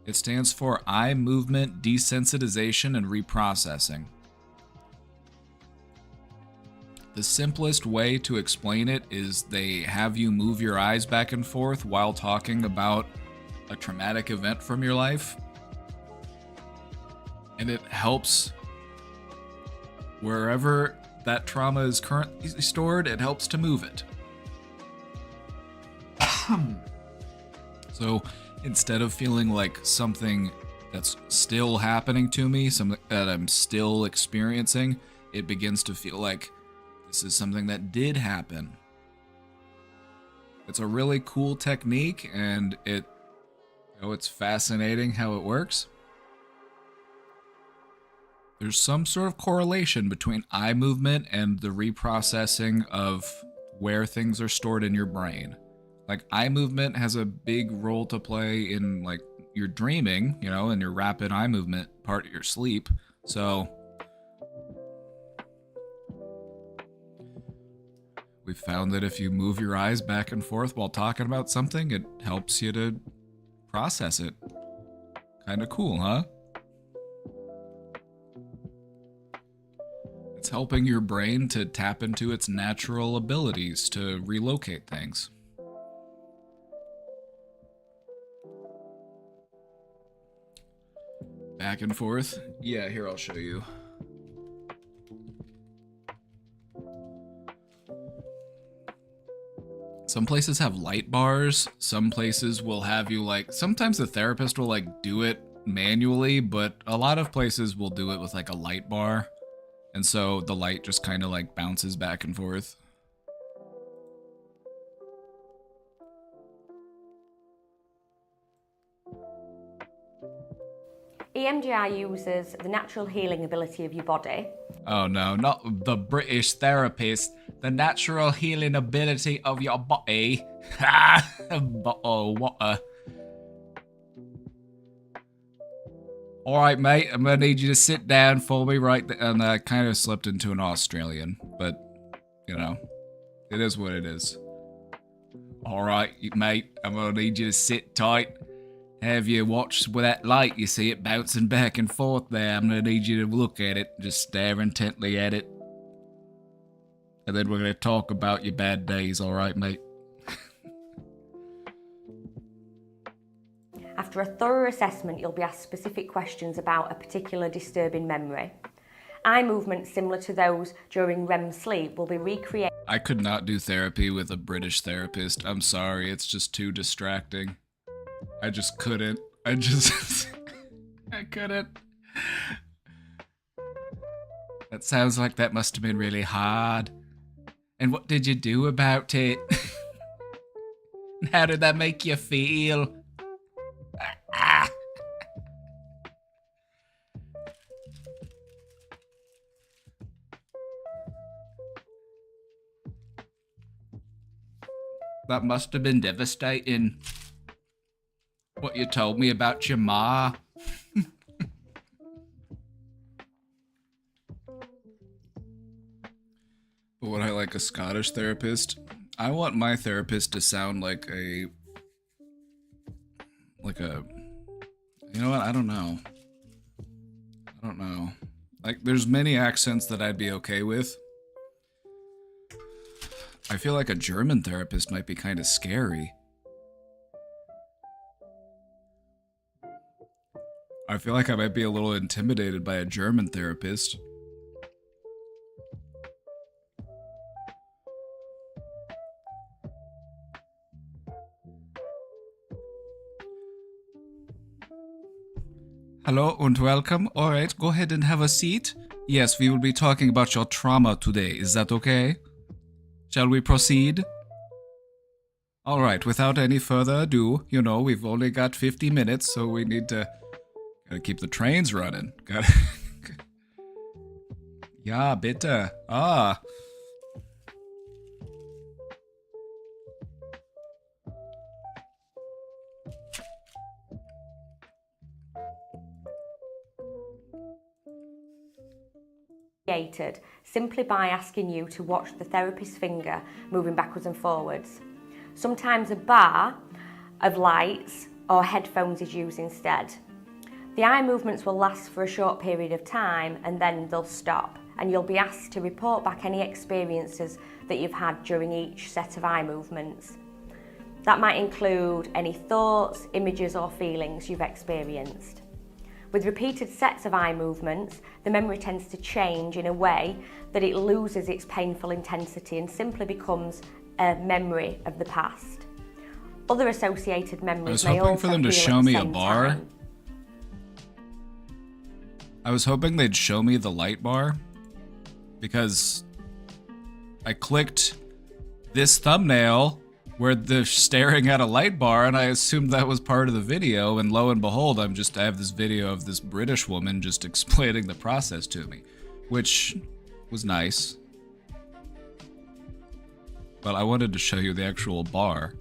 It stands for Eye Movement Desensitization and Reprocessing. The simplest way to explain it is they have you move your eyes back and forth while talking about a traumatic event from your life. And it helps wherever that trauma is currently stored, it helps to move it. So instead of feeling like something that's still happening to me, something that I'm still experiencing, it begins to feel like this is something that did happen. It's a really cool technique, and it's fascinating how it works. There's some sort of correlation between eye movement and the reprocessing of where things are stored in your brain. Like, eye movement has a big role to play in, like, your dreaming, and your rapid eye movement part of your sleep. So we found that if you move your eyes back and forth while talking about something, it helps you to process it. Kinda cool, huh? It's helping your brain to tap into its natural abilities to relocate things. Back and forth? Yeah, here, I'll show you. Some places have light bars. Some places will have you, like, sometimes the therapist will, like, do it manually, but a lot of places will do it with, like, a light bar. And so the light just kind of, like, bounces back and forth. EMDR uses the natural healing ability of your body. Oh no, not the British therapist. The natural healing ability of your body. Oh, what a... Alright, mate, I'm gonna need you to sit down for me right there. And I kind of slipped into an Australian, but, it is what it is. Alright, mate, I'm gonna need you to sit tight. Have you watched with that light? You see it bouncing back and forth there. I'm gonna need you to look at it. Just stare intently at it. And then we're gonna talk about your bad days, alright, mate? After a thorough assessment, you'll be asked specific questions about a particular disturbing memory. Eye movements similar to those during REM sleep will be recreated. I could not do therapy with a British therapist. I'm sorry, it's just too distracting. I just couldn't. I couldn't. That sounds like that must have been really hard. And what did you do about it? How did that make you feel? That must have been devastating. What you told me about your ma. But would I like a Scottish therapist? I want my therapist to sound like a... You know what? I don't know. Like, there's many accents that I'd be okay with. I feel like a German therapist might be kind of scary. I feel like I might be a little intimidated by a German therapist. Hello and welcome. Alright, go ahead and have a seat. Yes, we will be talking about your trauma today. Is that okay? Shall we proceed? Alright, without any further ado, we've only got 50 minutes, so we need to... Gotta keep the trains running. Ja, bitte. Ah. Simply by asking you to watch the therapist's finger moving backwards and forwards. Sometimes a bar of lights or headphones is used instead. The eye movements will last for a short period of time and then they'll stop, and you'll be asked to report back any experiences that you've had during each set of eye movements. That might include any thoughts, images or feelings you've experienced. With repeated sets of eye movements, the memory tends to change in a way that it loses its painful intensity and simply becomes a memory of the past. Other associated memories may also I was hoping for them to show me a bar. time. I was hoping they'd show me the light bar, because I clicked this thumbnail where they're staring at a light bar, and I assumed that was part of the video, and lo and behold, I have this video of this British woman just explaining the process to me, which was nice. But I wanted to show you the actual bar.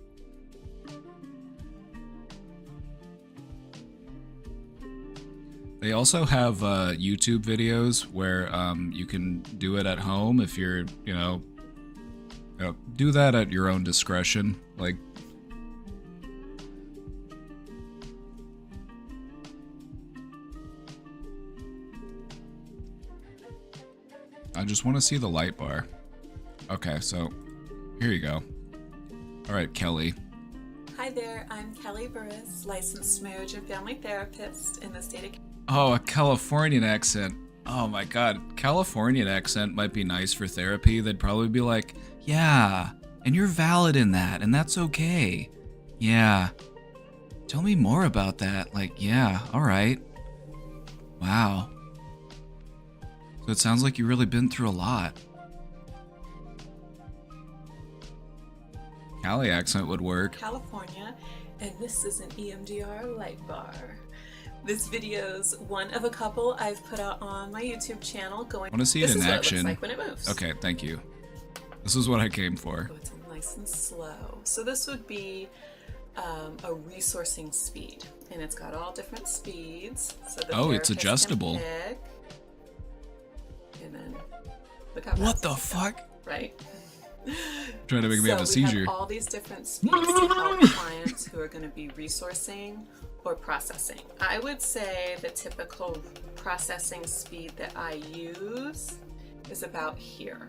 They also have YouTube videos where you can do it at home if you're, do that at your own discretion. Like, I just want to see the light bar. Okay, so here you go. All right, Kelly. Hi there, I'm Kelly Burris, licensed marriage and family therapist in the state of... Oh, a Californian accent. Oh my god, Californian accent might be nice for therapy. They'd probably be like, yeah, and you're valid in that, and that's okay. Yeah. Tell me more about that. Like, yeah, alright. Wow. So it sounds like you've really been through a lot. Cali accent would work. California, and this is an EMDR light bar. This video's one of a couple I've put out on my YouTube channel going... I want to see it in action. This is what it looks like when it moves. Okay, thank you. This is what I came for. Oh, it's nice and slow. So this would be a resourcing speed, and it's got all different speeds. So the it's therapist can adjustable. pick, and then look how What fast the it's fuck? going, right? Trying to make me have a seizure. We have all these different speeds to help clients who are going to be resourcing or processing. I would say the typical processing speed that I use is about here.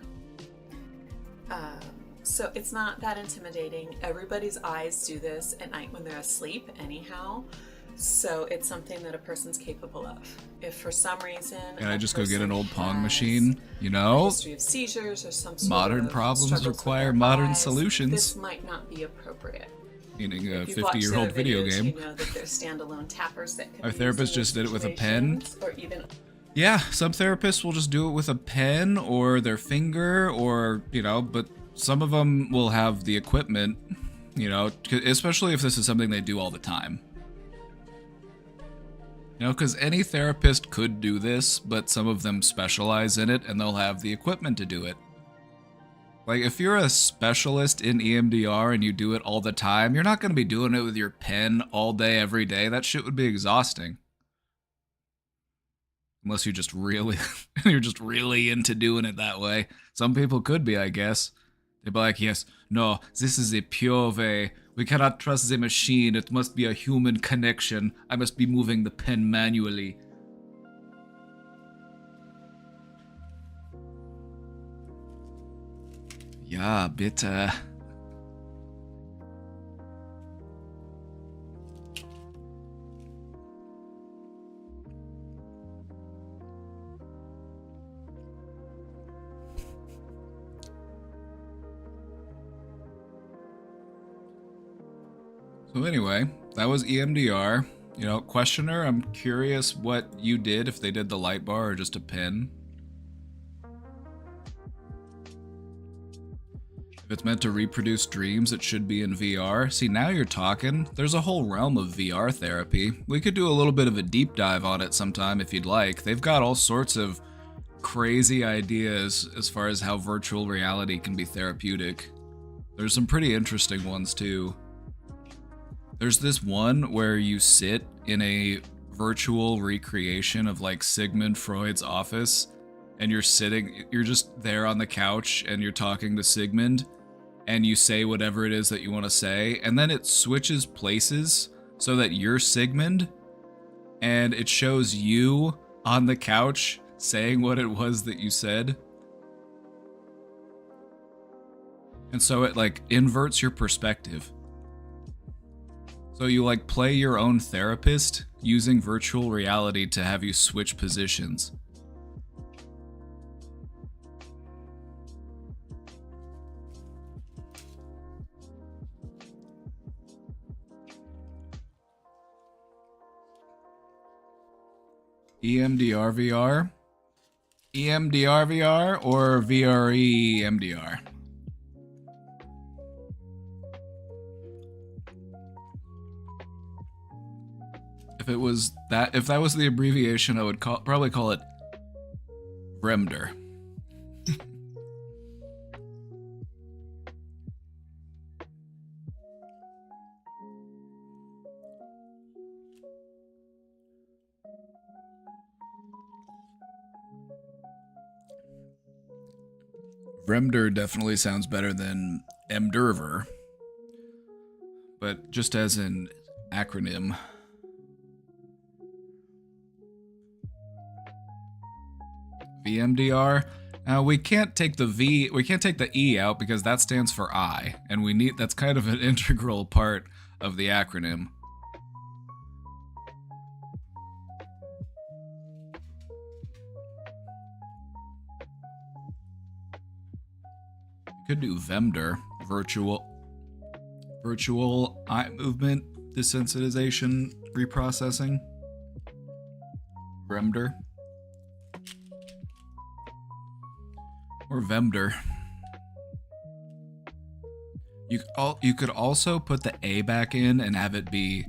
So it's not that intimidating. Everybody's eyes do this at night when they're asleep anyhow. So it's something that a person's capable of. If for some reason... Can I just go get an old Pong has machine? You a know? history of seizures or some sort Modern of problems struggles with require their modern eyes, solutions. This might not be appropriate. Meaning a If you've watched 50-year-old their video videos, game. You know that there's standalone tappers that can Our be therapist used just in did it with a pen. situations, or even... Yeah, some therapists will just do it with a pen or their finger or, but some of them will have the equipment, especially if this is something they do all the time. Because any therapist could do this, but some of them specialize in it and they'll have the equipment to do it. Like, if you're a specialist in EMDR and you do it all the time, you're not going to be doing it with your pen all day, every day. That shit would be exhausting. Unless you're just really, into doing it that way. Some people could be, I guess. They'd be like, yes, no, this is a pure way. We cannot trust the machine. It must be a human connection. I must be moving the pen manually. Ja, bitte. So anyway, that was EMDR. Questioner, I'm curious what you did, if they did the light bar or just a pin. If it's meant to reproduce dreams, it should be in VR. See, now you're talking. There's a whole realm of VR therapy. We could do a little bit of a deep dive on it sometime if you'd like. They've got all sorts of crazy ideas as far as how virtual reality can be therapeutic. There's some pretty interesting ones too. There's this one where you sit in a virtual recreation of like Sigmund Freud's office, and you're just there on the couch and you're talking to Sigmund, and you say whatever it is that you want to say, and then it switches places so that you're Sigmund, and it shows you on the couch saying what it was that you said. And so it like inverts your perspective. So you like play your own therapist using virtual reality to have you switch positions. EMDR VR? EMDR VR or VRE EMDR? If that was the abbreviation, I would probably call it Remder. Remder definitely sounds better than MDerver, but just as an acronym. VMDR. We can't take the E out because that stands for I, and that's kind of an integral part of the acronym. You could do VEMDR, virtual eye movement desensitization reprocessing. VEMDR. Or VEMDR. You could also put the A back in and have it be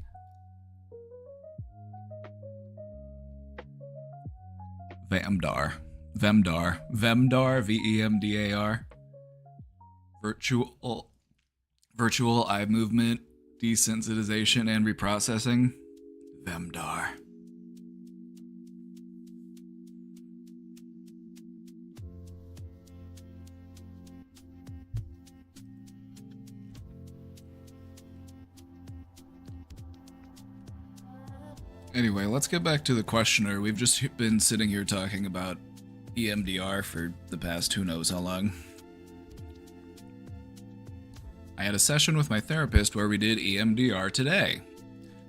VEMDAR. VEMDAR, VEMDAR. Virtual eye movement desensitization and reprocessing. VEMDAR. Anyway, let's get back to the questioner. We've just been sitting here talking about EMDR for the past who knows how long. I had a session with my therapist where we did EMDR today.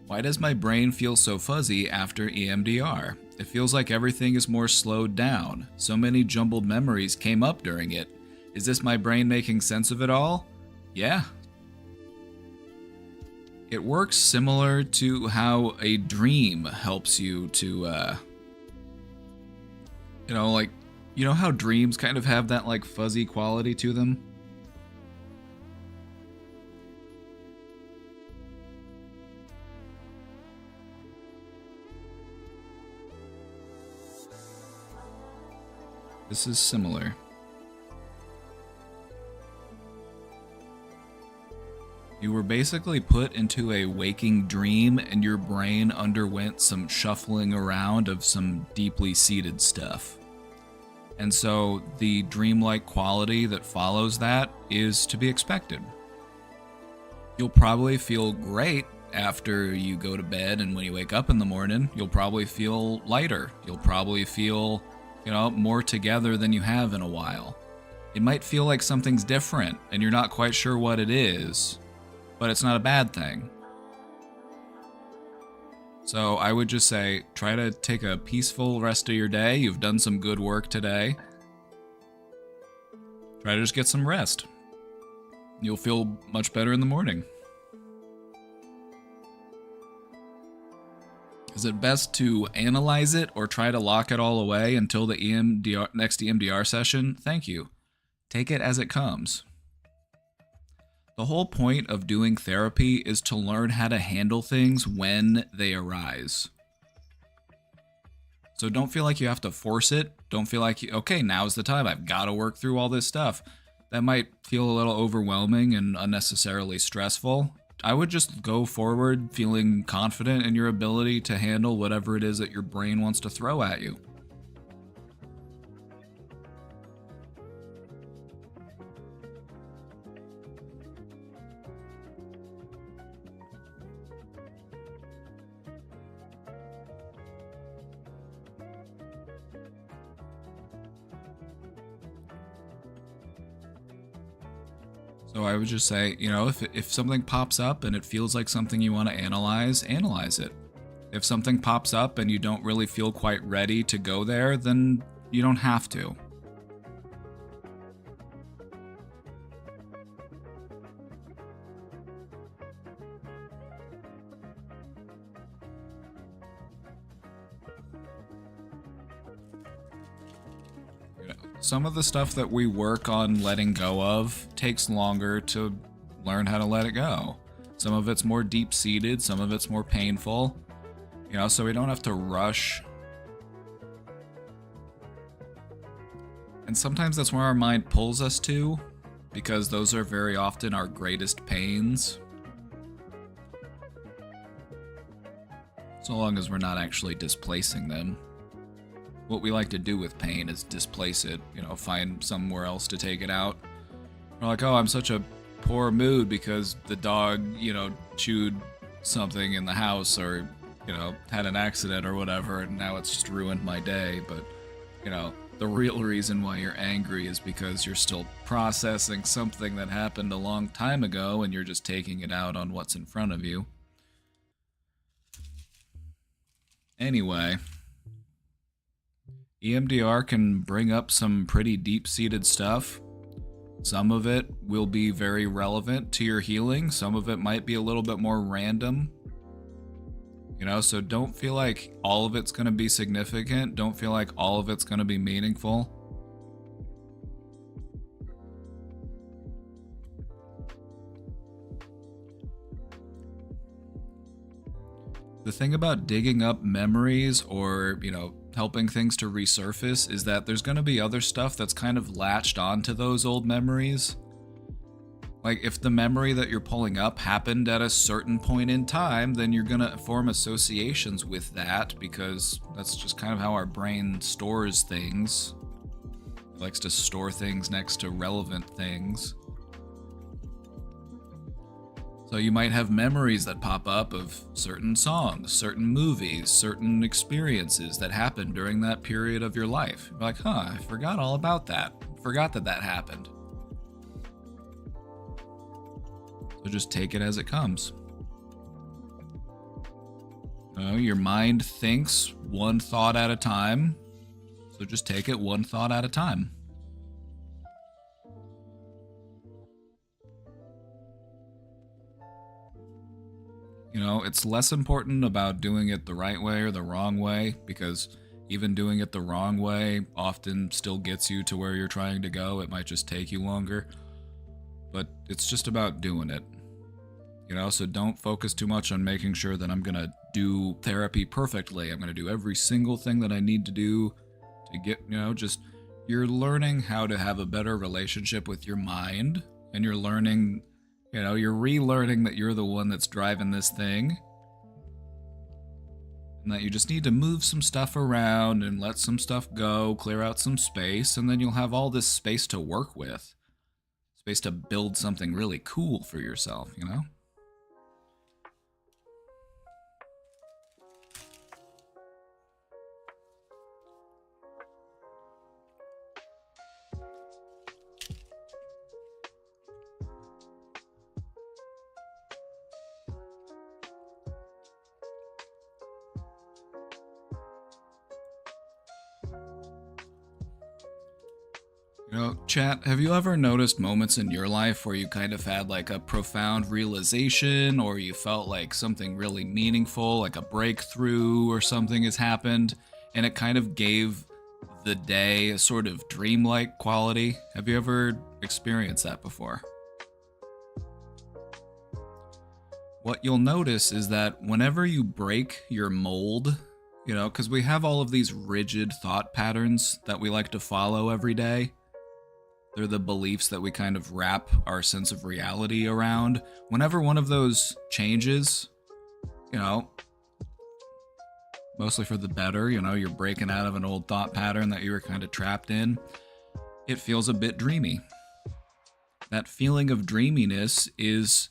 Why does my brain feel so fuzzy after EMDR? It feels like everything is more slowed down. So many jumbled memories came up during it. Is this my brain making sense of it all? Yeah. It works similar to how a dream helps you to, how dreams kind of have that like fuzzy quality to them? This is similar. You were basically put into a waking dream and your brain underwent some shuffling around of some deeply seated stuff. And so the dreamlike quality that follows that is to be expected. You'll probably feel great after you go to bed, and when you wake up in the morning, you'll probably feel lighter. You'll probably feel, more together than you have in a while. It might feel like something's different and you're not quite sure what it is, but it's not a bad thing. So I would just say, try to take a peaceful rest of your day. You've done some good work today. Try to just get some rest. You'll feel much better in the morning. Is it best to analyze it or try to lock it all away until the next EMDR session? Thank you. Take it as it comes. The whole point of doing therapy is to learn how to handle things when they arise. So don't feel like you have to force it. Don't feel like, okay, now's the time. I've got to work through all this stuff. That might feel a little overwhelming and unnecessarily stressful. I would just go forward feeling confident in your ability to handle whatever it is that your brain wants to throw at you. So I would just say, if something pops up and it feels like something you want to analyze it. If something pops up and you don't really feel quite ready to go there, then you don't have to. Some of the stuff that we work on letting go of takes longer to learn how to let it go. Some of it's more deep-seated, some of it's more painful, so we don't have to rush. And sometimes that's where our mind pulls us to, because those are very often our greatest pains. So long as we're not actually displacing them. What we like to do with pain is displace it, find somewhere else to take it out. We're like, oh, I'm such a poor mood because the dog, chewed something in the house or, had an accident or whatever, and now it's just ruined my day. But, the real reason why you're angry is because you're still processing something that happened a long time ago and you're just taking it out on what's in front of you. Anyway, EMDR can bring up some pretty deep-seated stuff. Some of it will be very relevant to your healing. Some of it might be a little bit more random. So don't feel like all of it's going to be significant. Don't feel like all of it's going to be meaningful. The thing about digging up memories or, helping things to resurface is that there's going to be other stuff that's kind of latched onto those old memories. Like, if the memory that you're pulling up happened at a certain point in time, then you're going to form associations with that, because that's just kind of how our brain stores things. It likes to store things next to relevant things. So you might have memories that pop up of certain songs, certain movies, certain experiences that happened during that period of your life. You're like, I forgot all about that. Forgot that happened. So just take it as it comes. Your mind thinks one thought at a time, so just take it one thought at a time. It's less important about doing it the right way or the wrong way, because even doing it the wrong way often still gets you to where you're trying to go. It might just take you longer, but it's just about doing it. So don't focus too much on making sure that I'm going to do therapy perfectly. I'm going to do every single thing that I need to do to get, you're learning how to have a better relationship with your mind, and you're learning, you're relearning that you're the one that's driving this thing, and that you just need to move some stuff around and let some stuff go, clear out some space, and then you'll have all this space to work with. Space to build something really cool for yourself, Chat, have you ever noticed moments in your life where you kind of had like a profound realization, or you felt like something really meaningful, like a breakthrough or something has happened, and it kind of gave the day a sort of dreamlike quality? Have you ever experienced that before? What you'll notice is that whenever you break your mold, because we have all of these rigid thought patterns that we like to follow every day. They're the beliefs that we kind of wrap our sense of reality around. Whenever one of those changes, mostly for the better, you're breaking out of an old thought pattern that you were kind of trapped in, it feels a bit dreamy. That feeling of dreaminess is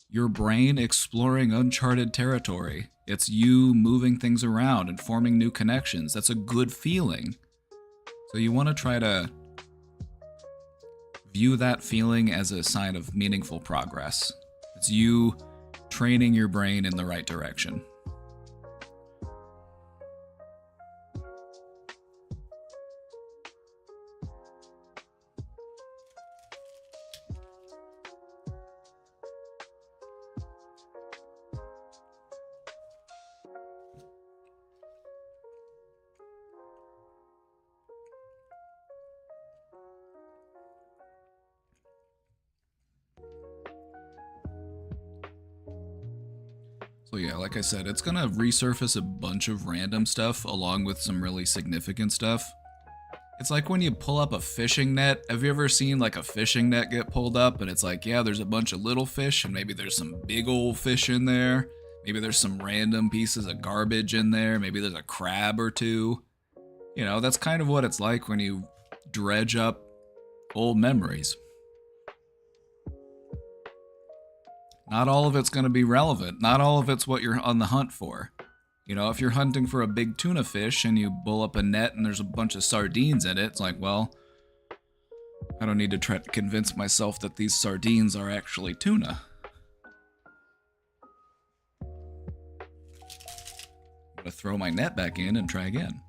your brain exploring uncharted territory. It's you moving things around and forming new connections. That's a good feeling. So you want to try to view that feeling as a sign of meaningful progress. It's you training your brain in the right direction. So yeah, like I said, it's gonna resurface a bunch of random stuff along with some really significant stuff. It's like when you pull up a fishing net. Have you ever seen like a fishing net get pulled up and it's like, yeah, there's a bunch of little fish and maybe there's some big old fish in there. Maybe there's some random pieces of garbage in there. Maybe there's a crab or two. You know, that's kind of what it's like when you dredge up old memories. Not all of it's going to be relevant. Not all of it's what you're on the hunt for. You know, if you're hunting for a big tuna fish and you pull up a net and there's a bunch of sardines in it, it's like, well, I don't need to try to convince myself that these sardines are actually tuna. I'm going to throw my net back in and try again.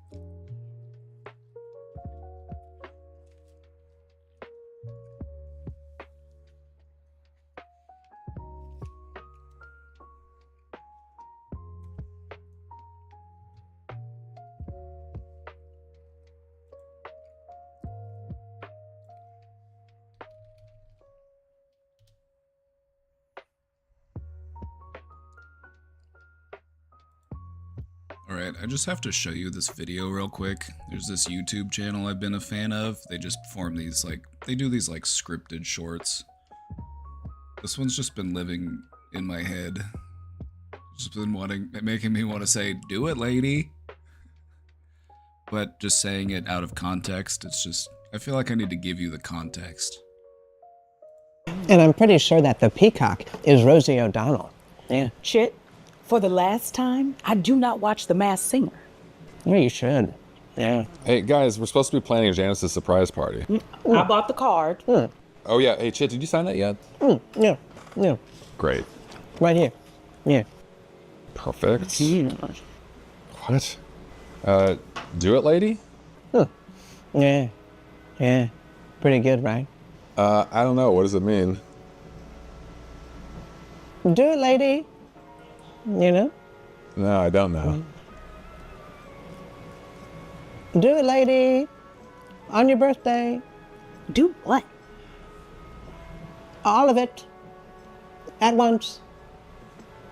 Alright, I just have to show you this video real quick. There's this YouTube channel I've been a fan of. They just form these, like, they do these, like, scripted shorts. This one's just been living in my head. Just been making me want to say, do it, lady. But just saying it out of context, it's just, I feel like I need to give you the context. And I'm pretty sure that the peacock is Rosie O'Donnell. Yeah. Chit, for the last time, I do not watch The Masked Singer. Yeah, you should. Yeah. Hey, guys, we're supposed to be planning Janice's surprise party. I bought the card. Oh, yeah. Hey, Chit, did you sign that yet? Yeah. Yeah. Great. Right here. Yeah. Perfect. What? Do it, lady? Yeah. Yeah. Pretty good, right? I don't know. What does it mean? Do it, lady. You know? No, I don't know. Do it, lady. On your birthday. Do what? All of it. At once.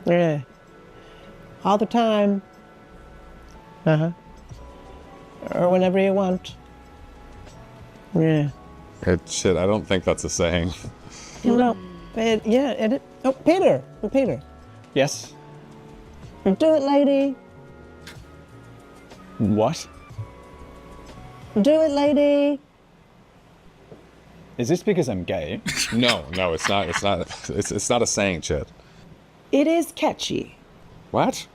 Yeah. All the time. Uh-huh. Or whenever you want. Yeah. Hey, Chit, I don't think that's a saying. No. Oh, Peter. Peter. Yes? Do it, lady. What? Do it, lady. Is this because I'm gay? No, it's not. It's not a saying, Chit. It is catchy. What?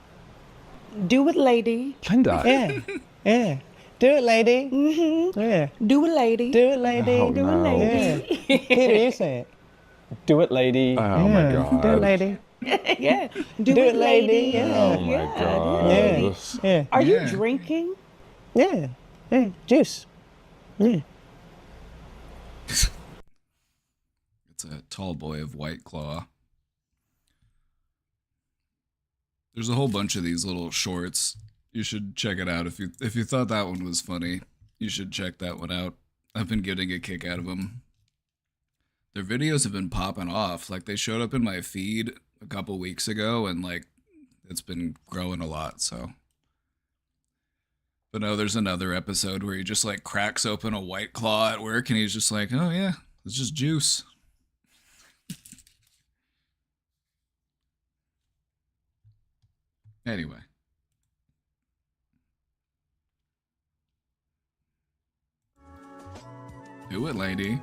Do it, lady. Linda. Yeah. Yeah. Do it, lady. Mm-hmm. Yeah. Do it, lady. Do it, lady. Oh, Do no. it, lady. Yeah. Peter, you say it. Do it, lady. Oh, my God. Do it, lady. Yeah. Do, Do it, lady. Yeah. Oh, my Yeah, God. Yeah. Yeah. Are Yeah. you drinking? Yeah. Yeah. Juice. Yeah. It's a tall boy of White Claw. There's a whole bunch of these little shorts. You should check it out. If you thought that one was funny, you should check that one out. I've been getting a kick out of them. Their videos have been popping off. Like, they showed up in my feed a couple weeks ago, and like, it's been growing a lot, so. But no, there's another episode where he just like cracks open a White Claw at work, and he's just like, oh yeah, it's just juice. Anyway. Do it, lady.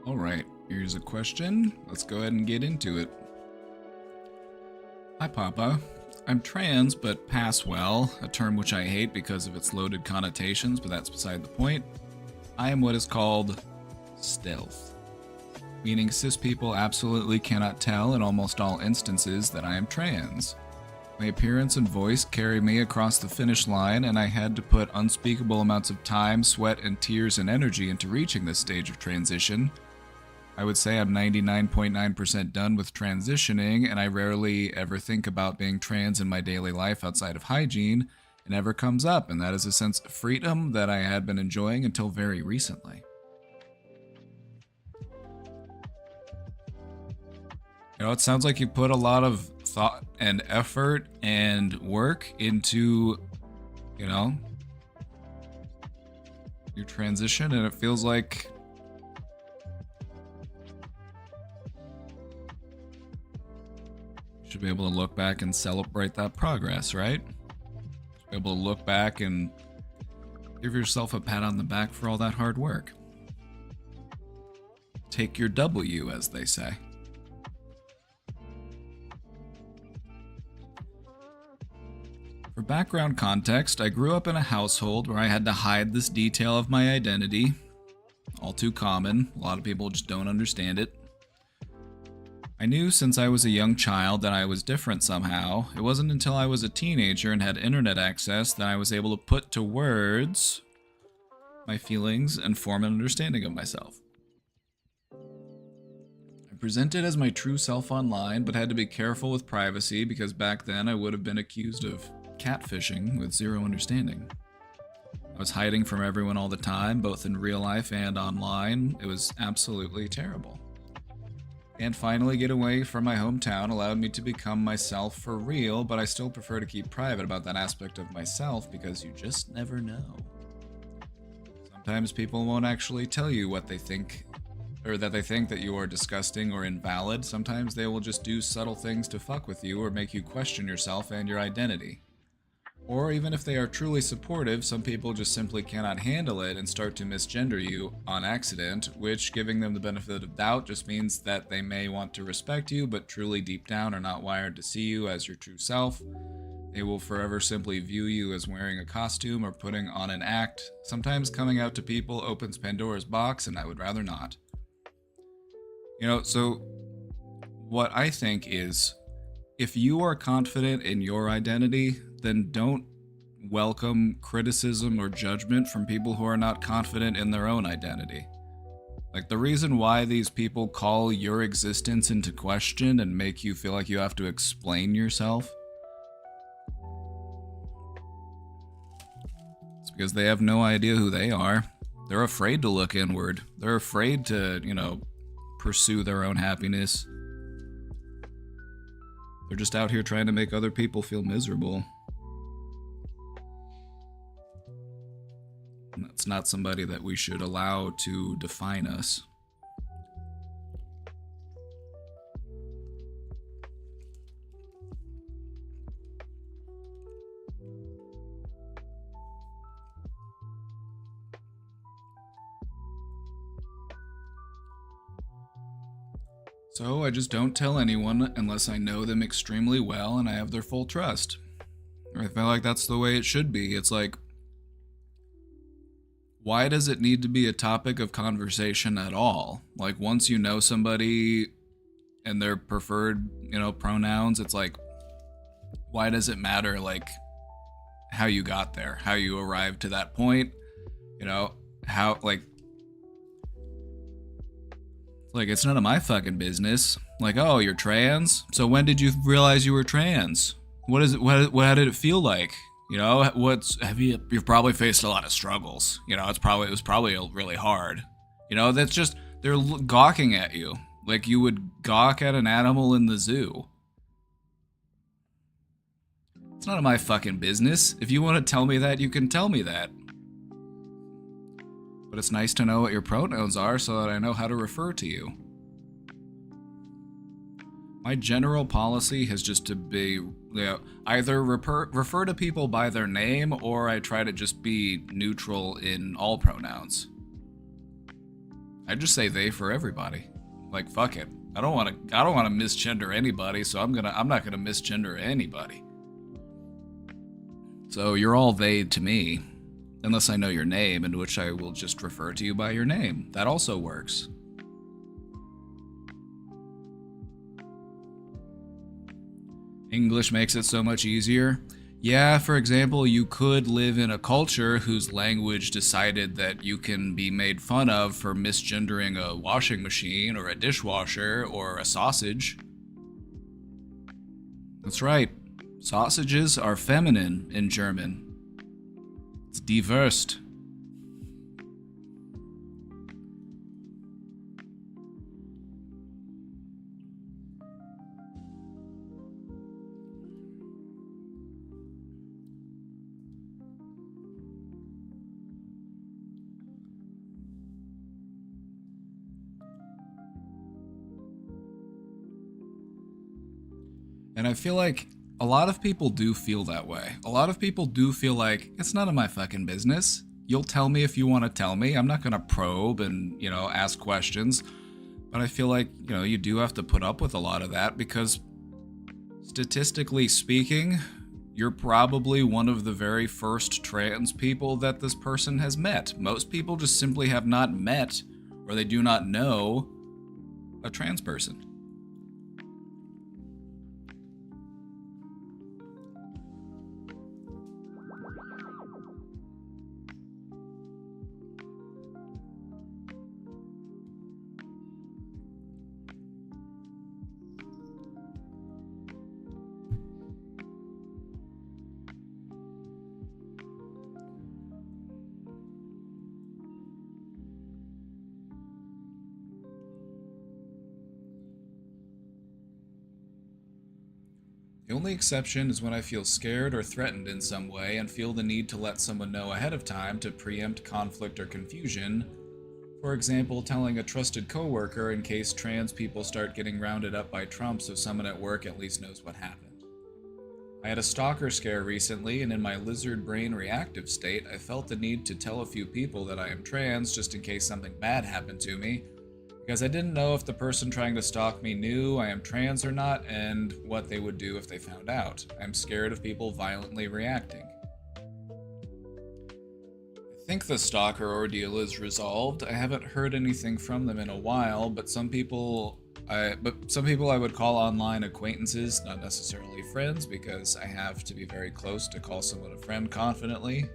Alright, here's a question. Let's go ahead and get into it. Hi, Papa. I'm trans, but pass well, a term which I hate because of its loaded connotations, but that's beside the point. I am what is called stealth, meaning cis people absolutely cannot tell in almost all instances that I am trans. My appearance and voice carry me across the finish line, and I had to put unspeakable amounts of time, sweat, and tears and energy into reaching this stage of transition. I would say I'm 99.9% done with transitioning, and I rarely ever think about being trans in my daily life outside of hygiene. It never comes up, and that is a sense of freedom that I had been enjoying until very recently. You know, it sounds like you put a lot of thought and effort and work into, you know, your transition, and it feels like you should be able to look back and celebrate that progress, right? Be able to look back and give yourself a pat on the back for all that hard work. Take your W, as they say. For background context, I grew up in a household where I had to hide this detail of my identity. All too common. A lot of people just don't understand it. I knew since I was a young child that I was different somehow. It wasn't until I was a teenager and had internet access that I was able to put to words my feelings and form an understanding of myself. I presented as my true self online, but had to be careful with privacy because back then I would have been accused of catfishing with zero understanding. I was hiding from everyone all the time, both in real life and online. It was absolutely terrible. And finally, get away from my hometown allowed me to become myself for real, but I still prefer to keep private about that aspect of myself because you just never know. Sometimes people won't actually tell you what they think, or that they think that you are disgusting or invalid. Sometimes they will just do subtle things to fuck with you or make you question yourself and your identity. Or even if they are truly supportive, some people just simply cannot handle it and start to misgender you on accident, which, giving them the benefit of doubt, just means that they may want to respect you, but truly deep down are not wired to see you as your true self. They will forever simply view you as wearing a costume or putting on an act. Sometimes coming out to people opens Pandora's box, and I would rather not. You know, so what I think is, if you are confident in your identity, then don't welcome criticism or judgment from people who are not confident in their own identity. Like, the reason why these people call your existence into question and make you feel like you have to explain yourself is because they have no idea who they are. They're afraid to look inward. They're afraid to, you know, pursue their own happiness. They're just out here trying to make other people feel miserable. And that's not somebody that we should allow to define us. So I just don't tell anyone unless I know them extremely well and I have their full trust. I feel like that's the way it should be. It's like, why does it need to be a topic of conversation at all? Like, once you know somebody and their preferred, you know, pronouns, it's like, why does it matter, like, how you got there, how you arrived to that point, you know, how, like, it's none of my fucking business. Like, oh, you're trans? So when did you realize you were trans? What is it? How did it feel like? You know, you've probably faced a lot of struggles. You know, it was probably really hard. You know, that's just, they're gawking at you. Like you would gawk at an animal in the zoo. It's none of my fucking business. If you want to tell me that, you can tell me that. But it's nice to know what your pronouns are so that I know how to refer to you. My general policy has just to be, you know, either refer to people by their name, or I try to just be neutral in all pronouns. I just say they for everybody. Like, fuck it. I don't want to misgender anybody, so I'm not gonna misgender anybody. So you're all they to me, unless I know your name, in which I will just refer to you by your name. That also works. English makes it so much easier. Yeah, for example, you could live in a culture whose language decided that you can be made fun of for misgendering a washing machine or a dishwasher or a sausage. That's right. Sausages are feminine in German. It's diversed. And I feel like a lot of people do feel that way. A lot of people do feel like, it's none of my fucking business. You'll tell me if you want to tell me. I'm not going to probe and, ask questions. But I feel like, you do have to put up with a lot of that because statistically speaking, you're probably one of the very first trans people that this person has met. Most people just simply have not met, or they do not know, a trans person. The only exception is when I feel scared or threatened in some way and feel the need to let someone know ahead of time to preempt conflict or confusion. For example, telling a trusted coworker in case trans people start getting rounded up by Trump so someone at work at least knows what happened. I had a stalker scare recently, and in my lizard brain reactive state, I felt the need to tell a few people that I am trans just in case something bad happened to me, because I didn't know if the person trying to stalk me knew I am trans or not, and what they would do if they found out. I'm scared of people violently reacting. I think the stalker ordeal is resolved. I haven't heard anything from them in a while, but some people I would call online acquaintances, not necessarily friends, because I have to be very close to call someone a friend confidently.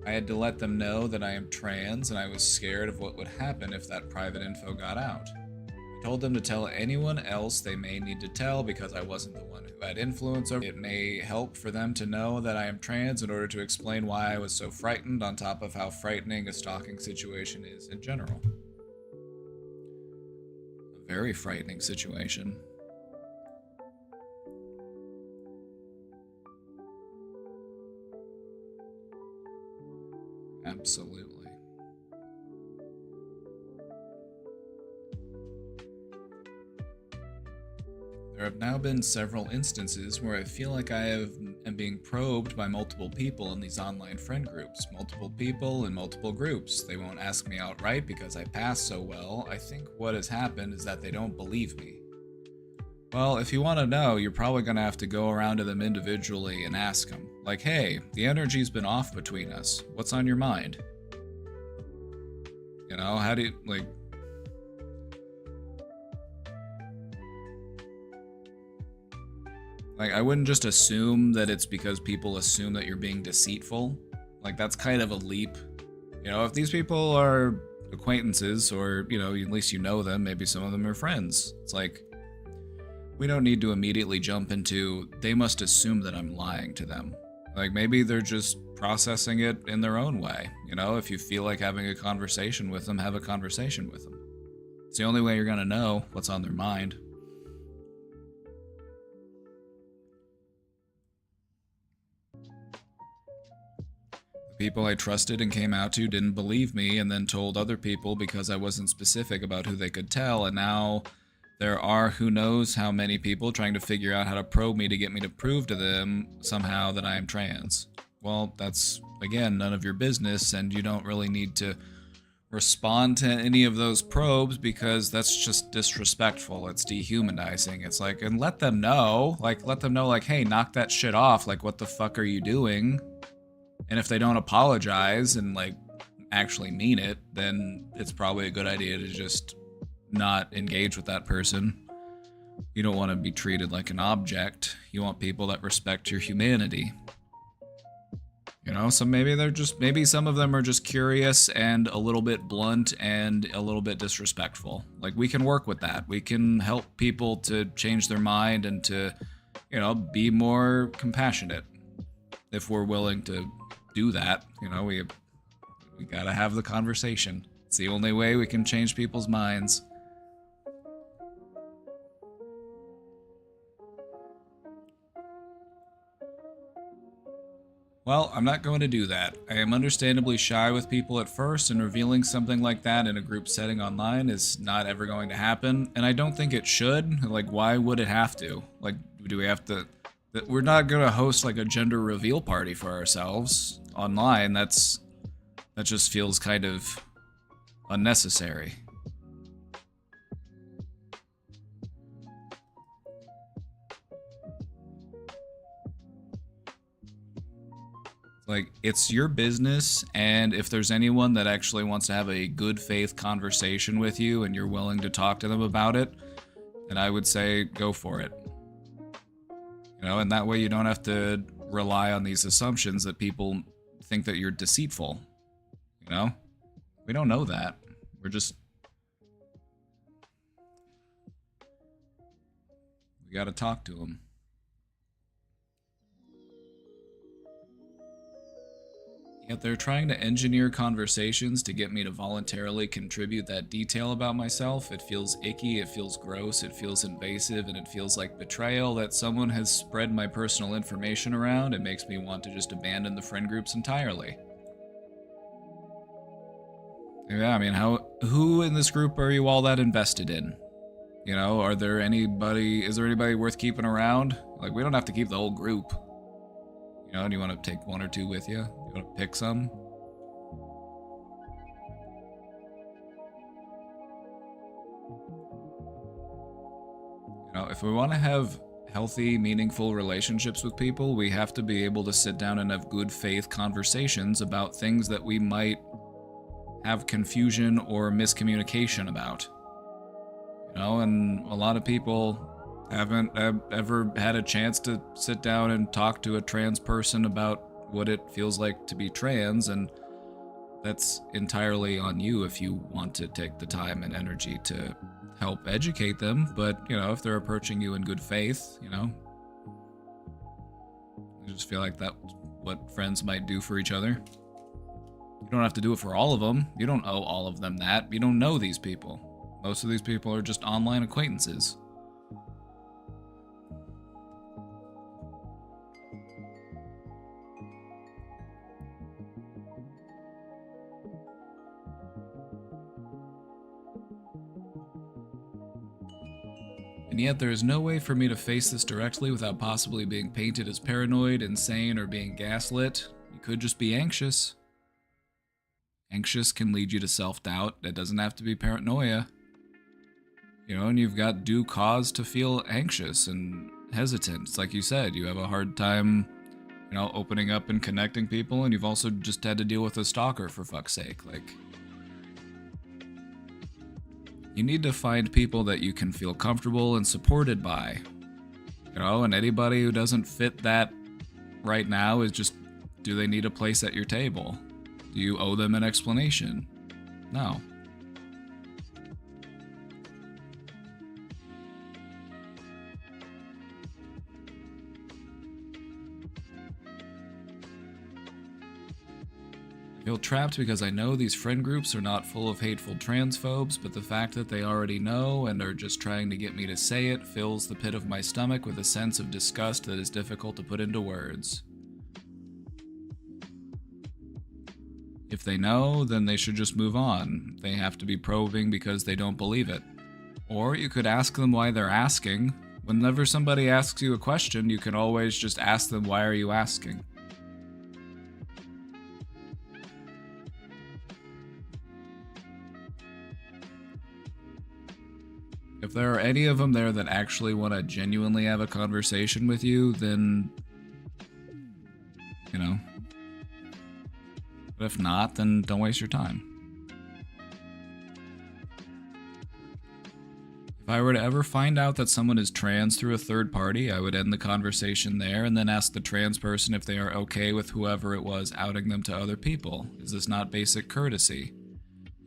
I had to let them know that I am trans, and I was scared of what would happen if that private info got out. I told them to tell anyone else they may need to tell because I wasn't the one who had influence over it. It may help for them to know that I am trans in order to explain why I was so frightened, on top of how frightening a stalking situation is in general. A very frightening situation. Absolutely. There have now been several instances where I feel like I am being probed by multiple people in these online friend groups. Multiple people in multiple groups. They won't ask me outright because I pass so well. I think what has happened is that they don't believe me. Well, if you want to know, you're probably going to have to go around to them individually and ask them. Like, hey, the energy's been off between us. What's on your mind? How do you, I wouldn't just assume that it's because people assume that you're being deceitful. That's kind of a leap. If these people are acquaintances or, at least you know them, maybe some of them are friends. It's we don't need to immediately jump into, they must assume that I'm lying to them. Maybe they're just processing it in their own way. If you feel like having a conversation with them, have a conversation with them. It's the only way you're gonna know what's on their mind. The people I trusted and came out to didn't believe me and then told other people because I wasn't specific about who they could tell, and now there are who knows how many people trying to figure out how to probe me to get me to prove to them somehow that I am trans. Well, that's, again, none of your business, and you don't really need to respond to any of those probes because that's just disrespectful. It's dehumanizing. It's like, and let them know, like, hey, knock that shit off. Like, what the fuck are you doing? And if they don't apologize and, like, actually mean it, then it's probably a good idea to just not engage with that person. You don't want to be treated like an object. You want people that respect your humanity. You know, so maybe some of them are just curious and a little bit blunt and a little bit disrespectful. Like, we can work with that. We can help people to change their mind and to, you know, be more compassionate if we're willing to do that. You know, we gotta have the conversation. It's the only way we can change people's minds. Well, I'm not going to do that. I am understandably shy with people at first, and revealing something like that in a group setting online is not ever going to happen, and I don't think it should. Like, why would it have to? Like, do we have to... We're not going to host, like, a gender reveal party for ourselves online. That just feels kind of unnecessary. Like, it's your business, and if there's anyone that actually wants to have a good faith conversation with you and you're willing to talk to them about it, then I would say go for it. You know, and that way you don't have to rely on these assumptions that people think that you're deceitful. You know? We don't know that. We're just... We gotta talk to them. Yet they're trying to engineer conversations to get me to voluntarily contribute that detail about myself. It feels icky, it feels gross, it feels invasive, and it feels like betrayal that someone has spread my personal information around. It makes me want to just abandon the friend groups entirely. Yeah, I mean, who in this group are you all that invested in? You know, is there anybody worth keeping around? Like, we don't have to keep the whole group. You know, do you want to take one or two with you? You want to pick some? You know, if we want to have healthy, meaningful relationships with people, we have to be able to sit down and have good faith conversations about things that we might have confusion or miscommunication about. You know, and a lot of people haven't ever had a chance to sit down and talk to a trans person about what it feels like to be trans, and that's entirely on you if you want to take the time and energy to help educate them. But, you know, if they're approaching you in good faith, you know, I just feel like that's what friends might do for each other. You don't have to do it for all of them. You don't owe all of them that. You don't know these people. Most of these people are just online acquaintances. And yet there is no way for me to face this directly without possibly being painted as paranoid, insane, or being gaslit. You could just be anxious. Anxious can lead you to self-doubt. It doesn't have to be paranoia. You know, and you've got due cause to feel anxious and hesitant. It's like you said, you have a hard time, you know, opening up and connecting people, and you've also just had to deal with a stalker, for fuck's sake. Like, you need to find people that you can feel comfortable and supported by. You know, and anybody who doesn't fit that right now is just, do they need a place at your table? Do you owe them an explanation? No. I feel trapped because I know these friend groups are not full of hateful transphobes, but the fact that they already know and are just trying to get me to say it fills the pit of my stomach with a sense of disgust that is difficult to put into words. If they know, then they should just move on. They have to be probing because they don't believe it. Or you could ask them why they're asking. Whenever somebody asks you a question, you can always just ask them, why are you asking? If there are any of them there that actually want to genuinely have a conversation with you, then, you know. But if not, then don't waste your time. If I were to ever find out that someone is trans through a third party, I would end the conversation there and then ask the trans person if they are okay with whoever it was outing them to other people. Is this not basic courtesy?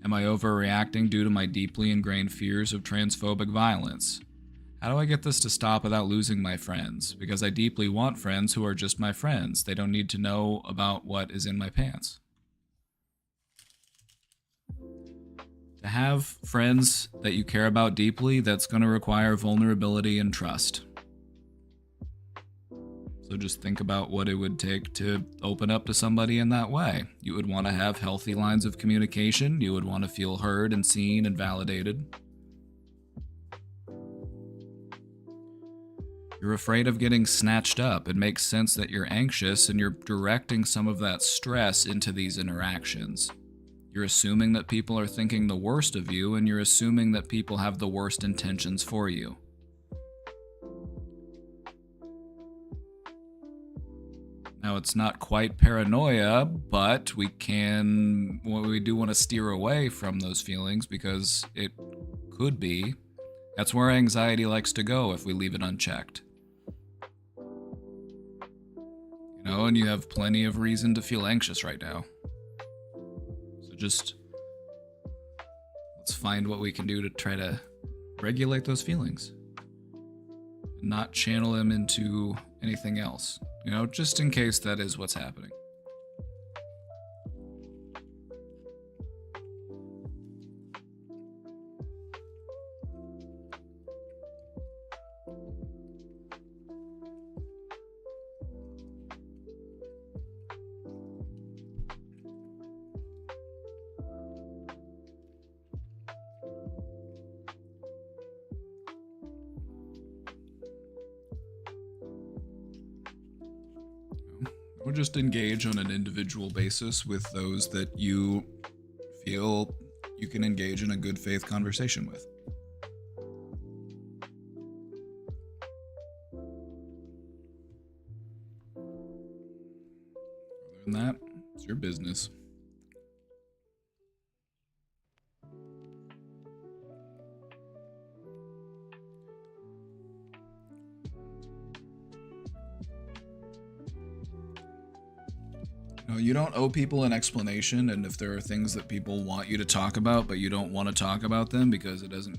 Am I overreacting due to my deeply ingrained fears of transphobic violence? How do I get this to stop without losing my friends? Because I deeply want friends who are just my friends. They don't need to know about what is in my pants. To have friends that you care about deeply, that's going to require vulnerability and trust. So just think about what it would take to open up to somebody in that way. You would want to have healthy lines of communication. You would want to feel heard and seen and validated. You're afraid of getting snatched up. It makes sense that you're anxious and you're directing some of that stress into these interactions. You're assuming that people are thinking the worst of you, and you're assuming that people have the worst intentions for you. Now, it's not quite paranoia, but we do want to steer away from those feelings because it could be. That's where anxiety likes to go if we leave it unchecked. You know, and you have plenty of reason to feel anxious right now. Just let's find what we can do to try to regulate those feelings and not channel them into anything else, you know, just in case that is what's happening. Or just engage on an individual basis with those that you feel you can engage in a good faith conversation with. Other than that, it's your business. No, you don't owe people an explanation, and if there are things that people want you to talk about, but you don't want to talk about them because you don't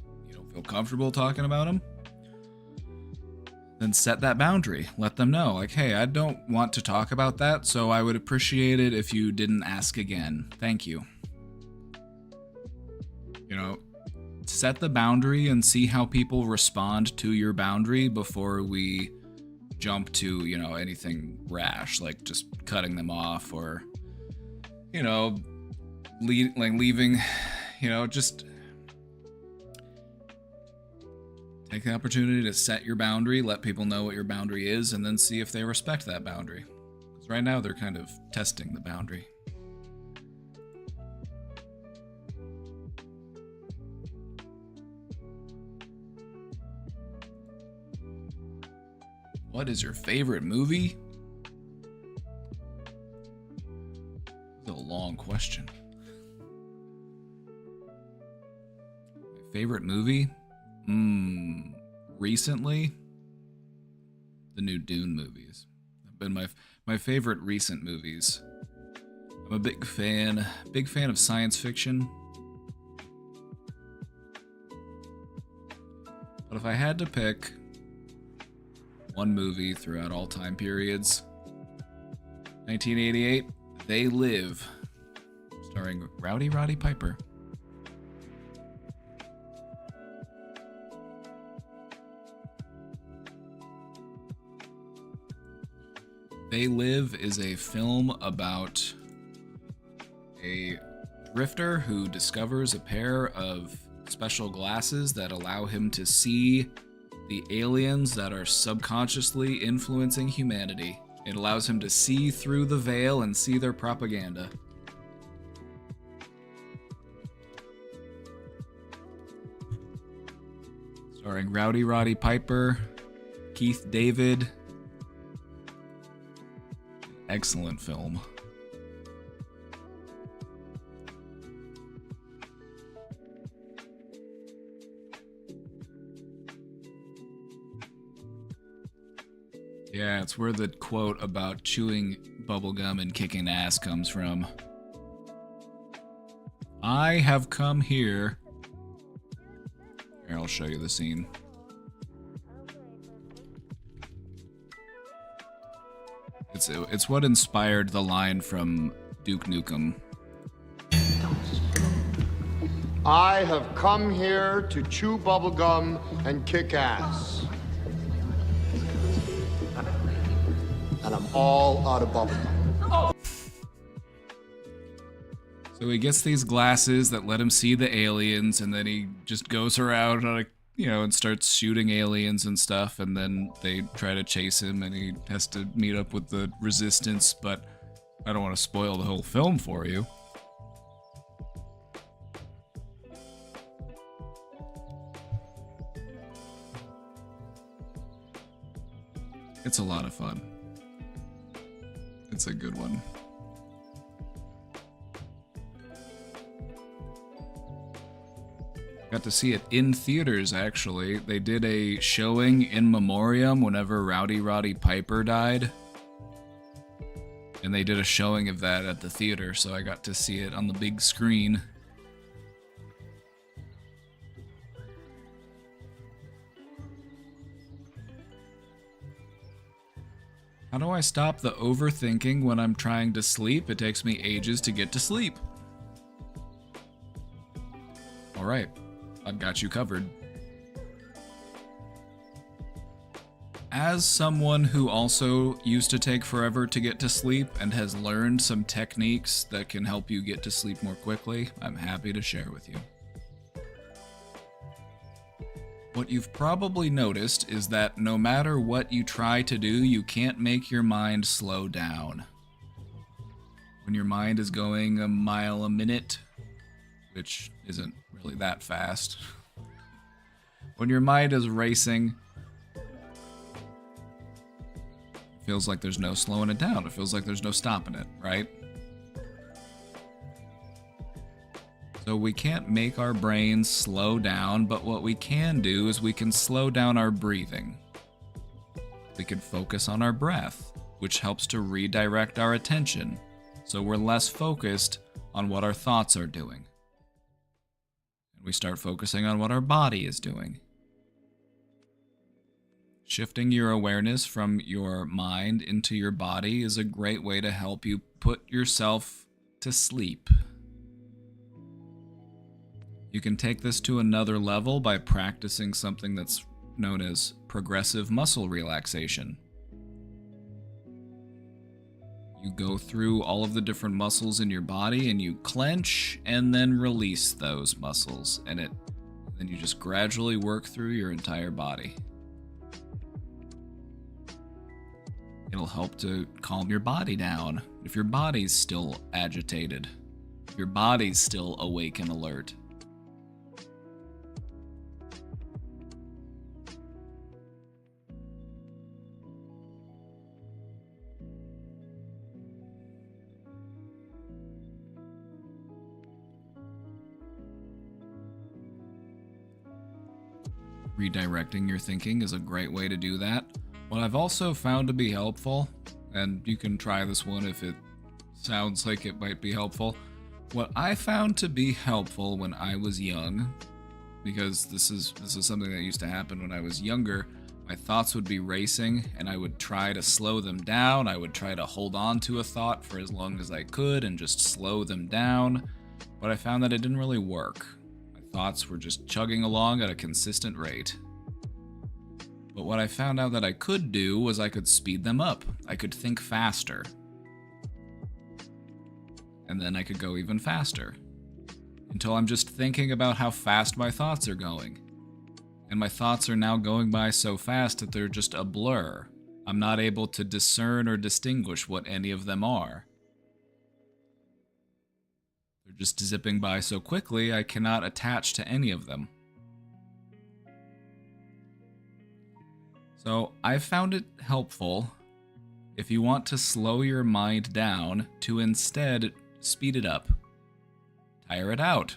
feel comfortable talking about them, then set that boundary. Let them know, like, hey, I don't want to talk about that, so I would appreciate it if you didn't ask again. Thank you. You know, set the boundary and see how people respond to your boundary before we jump to, you know, anything rash, like just cutting them off or, you know, leaving, you know, just take the opportunity to set your boundary, let people know what your boundary is, and then see if they respect that boundary. Because right now they're kind of testing the boundary. What is your favorite movie? That's a long question. My favorite movie? Recently? The new Dune movies have been my favorite recent movies. I'm a big fan of science fiction. But if I had to pick one movie throughout all time periods, 1988, They Live, starring Rowdy Roddy Piper. They Live is a film about a drifter who discovers a pair of special glasses that allow him to see the aliens that are subconsciously influencing humanity. It allows him to see through the veil and see their propaganda. starring Rowdy Roddy Piper, Keith David. Excellent film. Yeah, it's where the quote about chewing bubblegum and kicking ass comes from. I have come here. Here, I'll show you the scene. It's what inspired the line from Duke Nukem. I have come here to chew bubblegum and kick ass. And I'm all out of bubblegum. So he gets these glasses that let him see the aliens, and then he just goes around on and starts shooting aliens and stuff, and then they try to chase him, and he has to meet up with the resistance, but I don't want to spoil the whole film for you. It's a lot of fun. It's a good one. Got to see it in theaters, actually. They did a showing in memoriam whenever Rowdy Roddy Piper died. And they did a showing of that at the theater, so I got to see it on the big screen. How do I stop the overthinking when I'm trying to sleep? It takes me ages to get to sleep. Alright, I've got you covered. As someone who also used to take forever to get to sleep and has learned some techniques that can help you get to sleep more quickly, I'm happy to share with you. What you've probably noticed is that no matter what you try to do, you can't make your mind slow down. When your mind is going a mile a minute, which isn't really that fast, when your mind is racing, it feels like there's no slowing it down. It feels like there's no stopping it, right? So we can't make our brains slow down, but what we can do is we can slow down our breathing. We can focus on our breath, which helps to redirect our attention, so we're less focused on what our thoughts are doing. And we start focusing on what our body is doing. Shifting your awareness from your mind into your body is a great way to help you put yourself to sleep. You can take this to another level by practicing something that's known as progressive muscle relaxation. You go through all of the different muscles in your body and you clench and then release those muscles, and then you just gradually work through your entire body. It'll help to calm your body down if your body's still agitated, if your body's still awake and alert. Redirecting your thinking is a great way to do that. What I've also found to be helpful, and you can try this one if it sounds like it might be helpful, what I found to be helpful when I was young, because this is something that used to happen when I was younger, my thoughts would be racing and I would try to slow them down. I would try to hold on to a thought for as long as I could and just slow them down, but I found that it didn't really work. My thoughts were just chugging along at a consistent rate. But what I found out that I could do was I could speed them up. I could think faster. And then I could go even faster. Until I'm just thinking about how fast my thoughts are going. And my thoughts are now going by so fast that they're just a blur. I'm not able to discern or distinguish what any of them are. They're just zipping by so quickly I cannot attach to any of them. So I found it helpful if you want to slow your mind down to instead speed it up. Tire it out.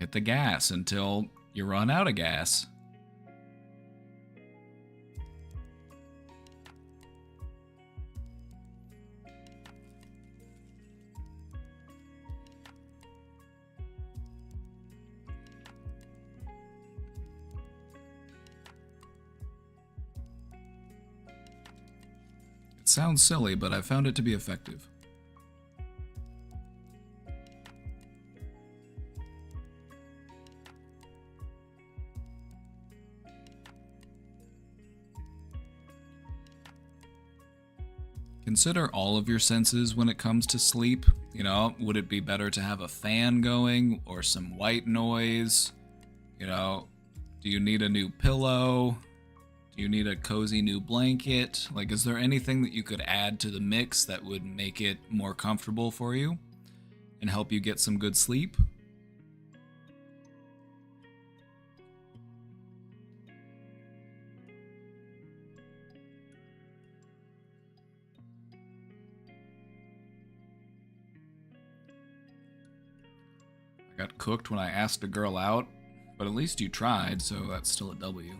Hit the gas until you run out of gas. It sounds silly, but I found it to be effective. Consider all of your senses when it comes to sleep. You know, would it be better to have a fan going or some white noise? You know, do you need a new pillow? Do you need a cozy new blanket? Like, is there anything that you could add to the mix that would make it more comfortable for you and help you get some good sleep? I got cooked when I asked a girl out, but at least you tried, so that's still a W.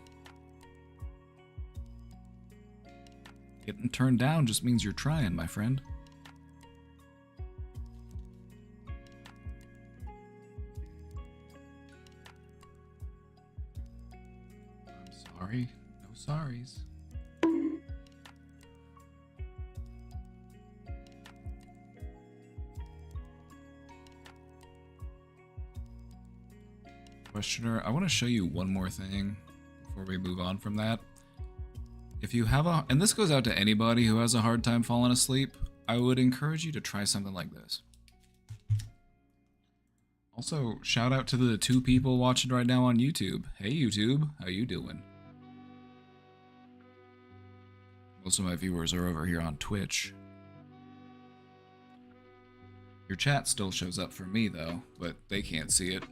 Getting turned down just means you're trying, my friend. I'm sorry. No sorries. Questioner, I want to show you one more thing before we move on from that. If you have and this goes out to anybody who has a hard time falling asleep, I would encourage you to try something like this. Also, shout out to the 2 people watching right now on YouTube. Hey YouTube, how you doing? Most of my viewers are over here on Twitch. Your chat still shows up for me though, but they can't see it.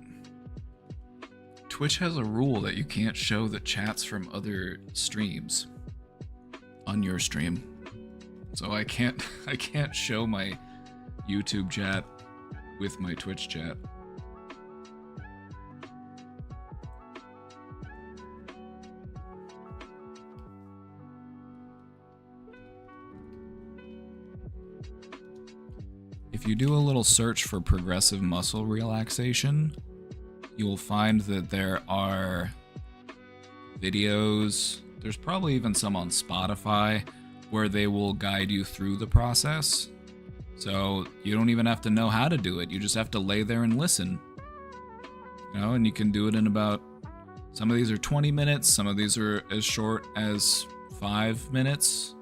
Twitch has a rule that you can't show the chats from other streams on your stream. So I can't show my YouTube chat with my Twitch chat. If you do a little search for progressive muscle relaxation, you will find that there are videos, there's probably even some on Spotify, where they will guide you through the process. So you don't even have to know how to do it, you just have to lay there and listen. You know, and you can do it in about, some of these are 20 minutes, some of these are as short as 5 minutes,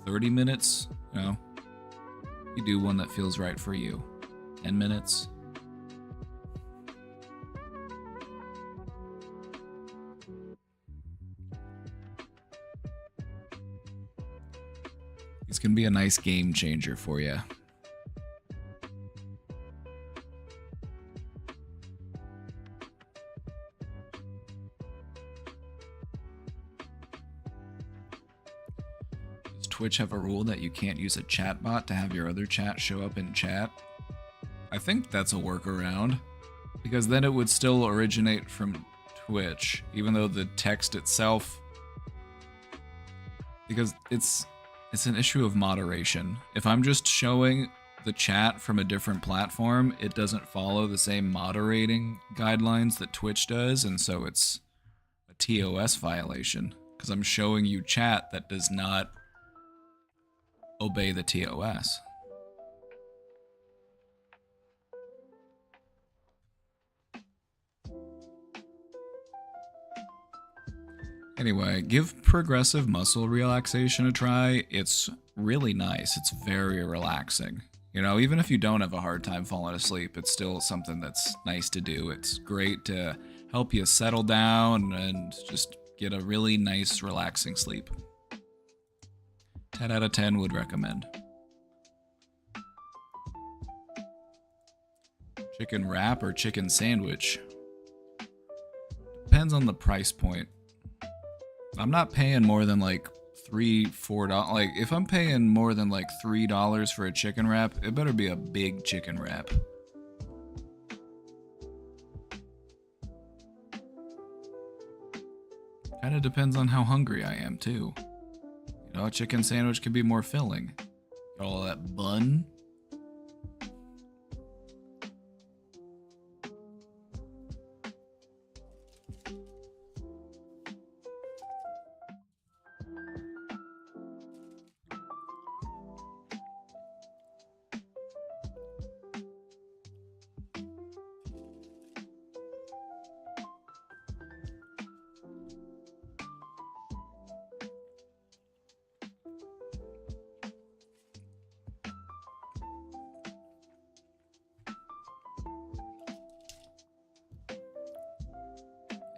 30 minutes, you know. You do one that feels right for you. 10 minutes. It's gonna be a nice game changer for you. Does Twitch have a rule that you can't use a chat bot to have your other chat show up in chat? I think that's a workaround, because then it would still originate from Twitch, even though the text itself, because it's an issue of moderation. If I'm just showing the chat from a different platform, it doesn't follow the same moderating guidelines that Twitch does, and so it's a TOS violation, because I'm showing you chat that does not obey the TOS. Anyway, give progressive muscle relaxation a try. It's really nice. It's very relaxing. You know, even if you don't have a hard time falling asleep, it's still something that's nice to do. It's great to help you settle down and just get a really nice, relaxing sleep. 10 out of 10 would recommend. Chicken wrap or chicken sandwich? depends on the price point. I'm not paying more than like $3-4. Like, if I'm paying more than like $3 for a chicken wrap, it better be a big chicken wrap. Kind of depends on how hungry I am too. You know, a chicken sandwich can be more filling. Got all that bun.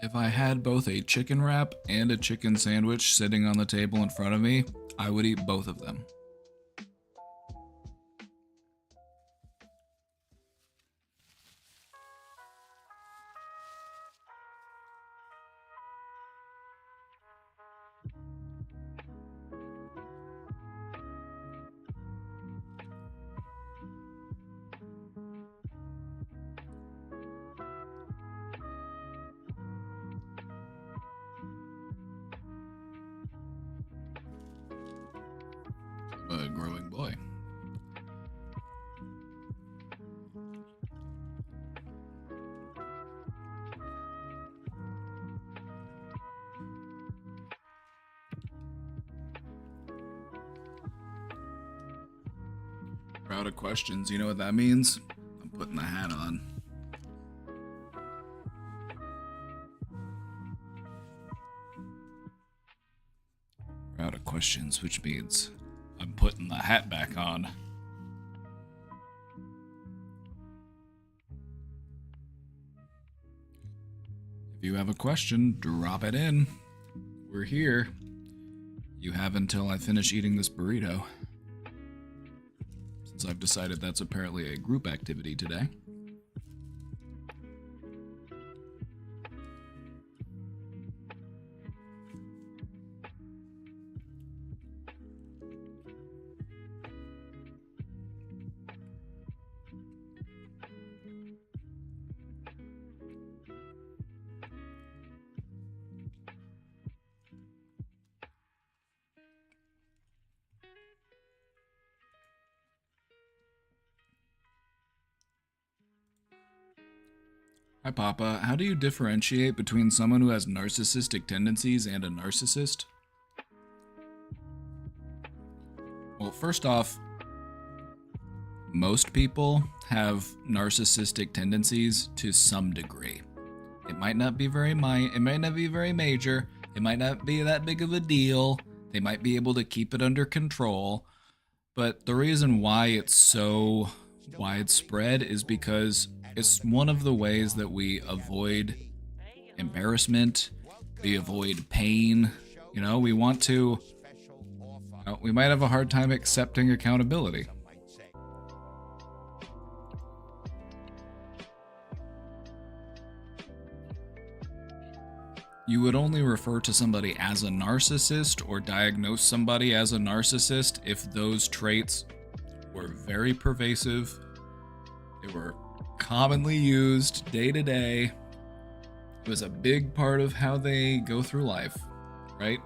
If I had both a chicken wrap and a chicken sandwich sitting on the table in front of me, I would eat both of them. A growing boy. We're out of questions. You know what that means? I'm putting the hat on. We're out of questions, which means I'm putting the hat back on. If you have a question, drop it in. We're here. You have until I finish eating this burrito. Since I've decided that's apparently a group activity today. Hi, Papa. How do you differentiate between someone who has narcissistic tendencies and a narcissist? Well, first off, most people have narcissistic tendencies to some degree. It might not be very major. It might not be that big of a deal. They might be able to keep it under control. But the reason why it's so widespread is because it's one of the ways that we avoid embarrassment, we avoid pain. You know, we want to, we might have a hard time accepting accountability. You would only refer to somebody as a narcissist or diagnose somebody as a narcissist if those traits were very pervasive, they were commonly used day to day. It was a big part of how they go through life, right?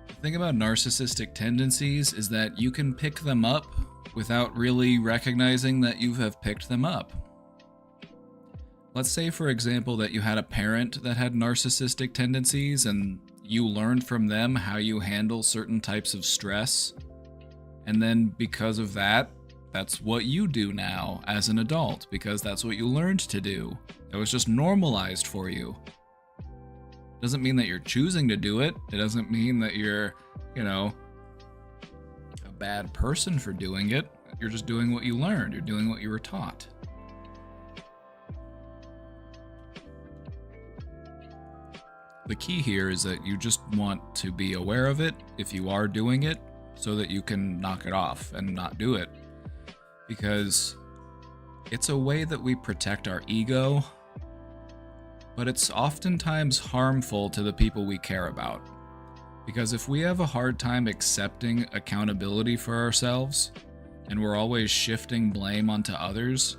The thing about narcissistic tendencies is that you can pick them up without really recognizing that you have picked them up. Let's say, for example, that you had a parent that had narcissistic tendencies and you learned from them how you handle certain types of stress. And then because of that, that's what you do now as an adult, because that's what you learned to do. It was just normalized for you. Doesn't mean that you're choosing to do it. It doesn't mean that you're, a bad person for doing it. You're just doing what you learned. You're doing what you were taught. The key here is that you just want to be aware of it if you are doing it, so that you can knock it off and not do it. Because It's a way that we protect our ego, but it's oftentimes harmful to the people we care about. Because if we have a hard time accepting accountability for ourselves, and we're always shifting blame onto others,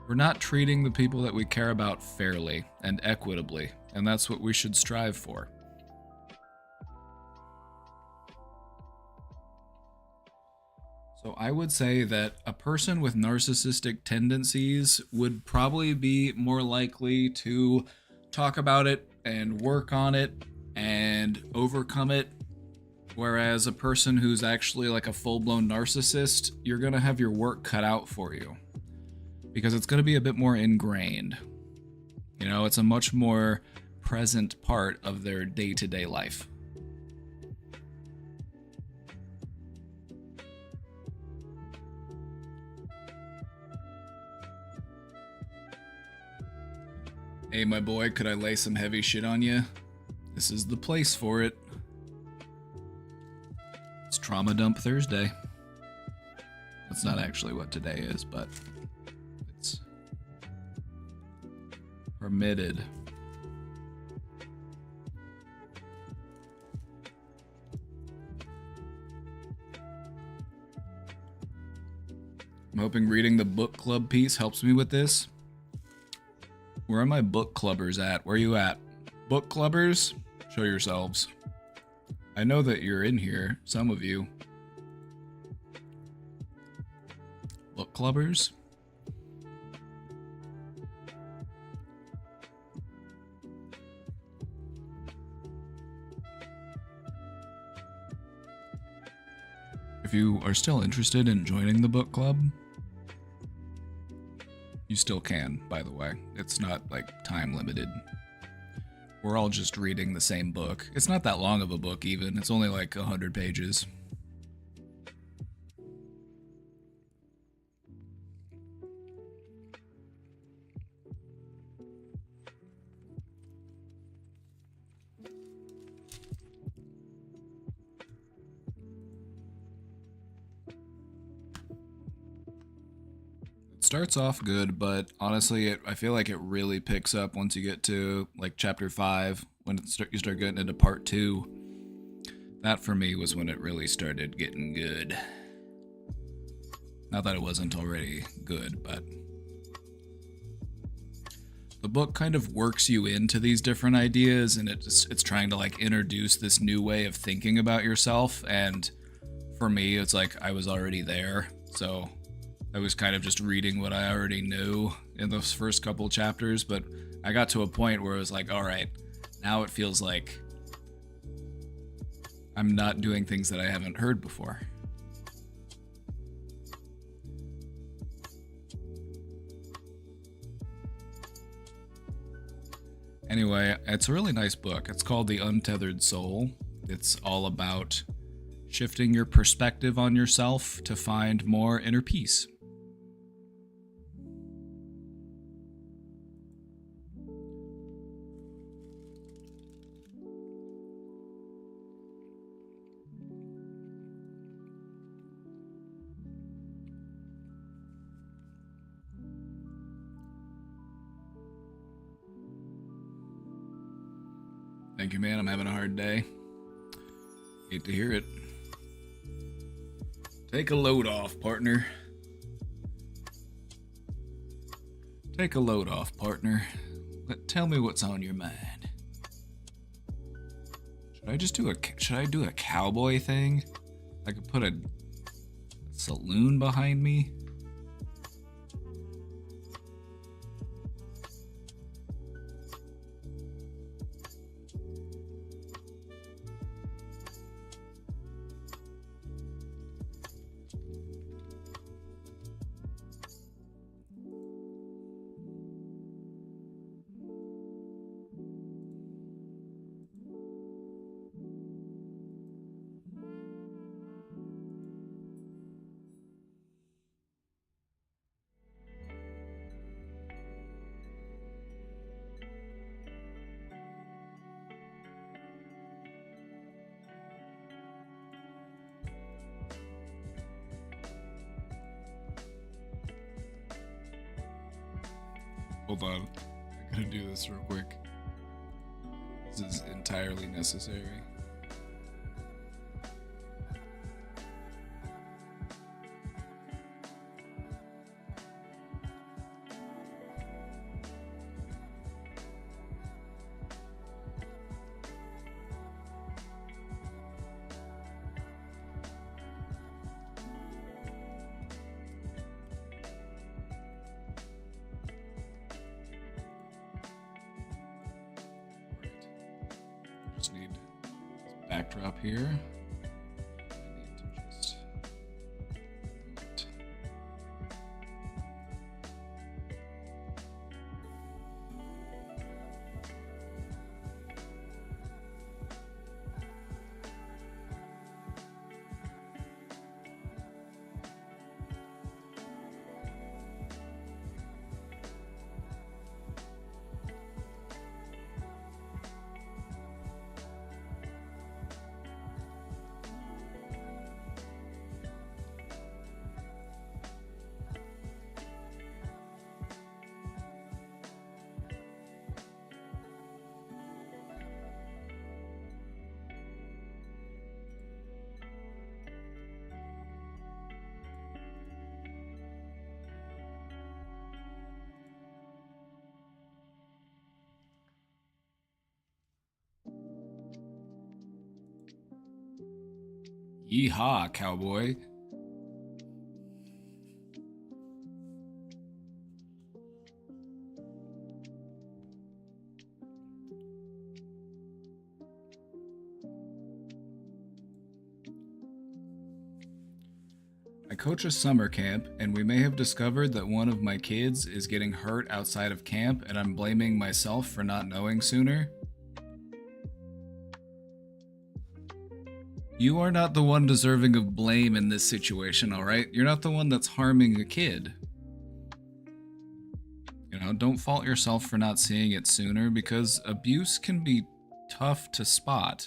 we're not treating the people that we care about fairly and equitably, and that's what we should strive for. So I would say that a person with narcissistic tendencies would probably be more likely to talk about it and work on it and overcome it. Whereas a person who's actually like a full-blown narcissist, you're going to have your work cut out for you. Because it's going to be a bit more ingrained. You know, it's a much more present part of their day-to-day life. Hey, my boy, could I lay some heavy shit on you? This is the place for it. It's Trauma Dump Thursday. That's not actually what today is, but it's permitted. I'm hoping reading the book club piece helps me with this. Where are my book clubbers at? Where are you at? Book clubbers? Show yourselves. I know that you're in here, some of you. Book clubbers? If you are still interested in joining the book club, you still can, by the way. It's not, like, time limited. We're all just reading the same book. It's not that long of a book, even. It's only, like, 100 pages. Starts off good, but honestly, I feel like it really picks up once you get to like chapter 5, when you start getting into part 2. That for me was when it really started getting good. Not that it wasn't already good, but the book kind of works you into these different ideas, and it's trying to like introduce this new way of thinking about yourself. And for me, it's like I was already there, so I was kind of just reading what I already knew in those first couple chapters, but I got to a point where it was like, all right, now it feels like I'm not doing things that I haven't heard before. Anyway, it's a really nice book. It's called The Untethered Soul. It's all about shifting your perspective on yourself to find more inner peace. Thank you, man. I'm having a hard day. Hate to hear it. Take a load off, partner. Take a load off, partner. Tell me what's on your mind. Should I do a cowboy thing? I could put a saloon behind me. Hold on. I gotta do this real quick. This is entirely necessary. Just need this backdrop here. I need to just move it. Yeehaw, cowboy. I coach a summer camp, and we may have discovered that one of my kids is getting hurt outside of camp, and I'm blaming myself for not knowing sooner. You are not the one deserving of blame in this situation, alright? You're not the one that's harming a kid. You know, don't fault yourself for not seeing it sooner, because abuse can be tough to spot.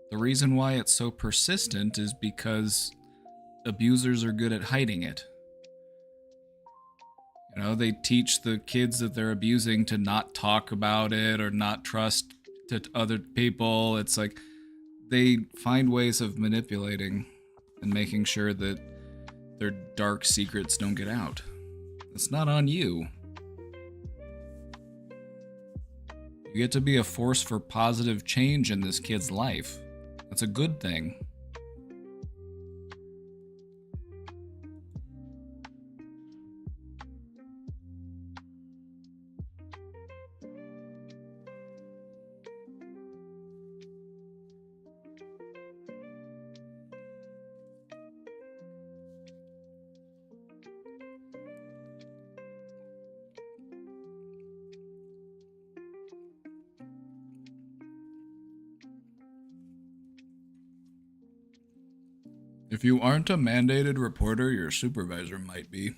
The reason why it's so persistent is because abusers are good at hiding it. You know, they teach the kids that they're abusing to not talk about it or not trust to other people. It's like they find ways of manipulating and making sure that their dark secrets don't get out. It's not on you. You get to be a force for positive change in this kid's life. That's a good thing. If you aren't a mandated reporter, your supervisor might be.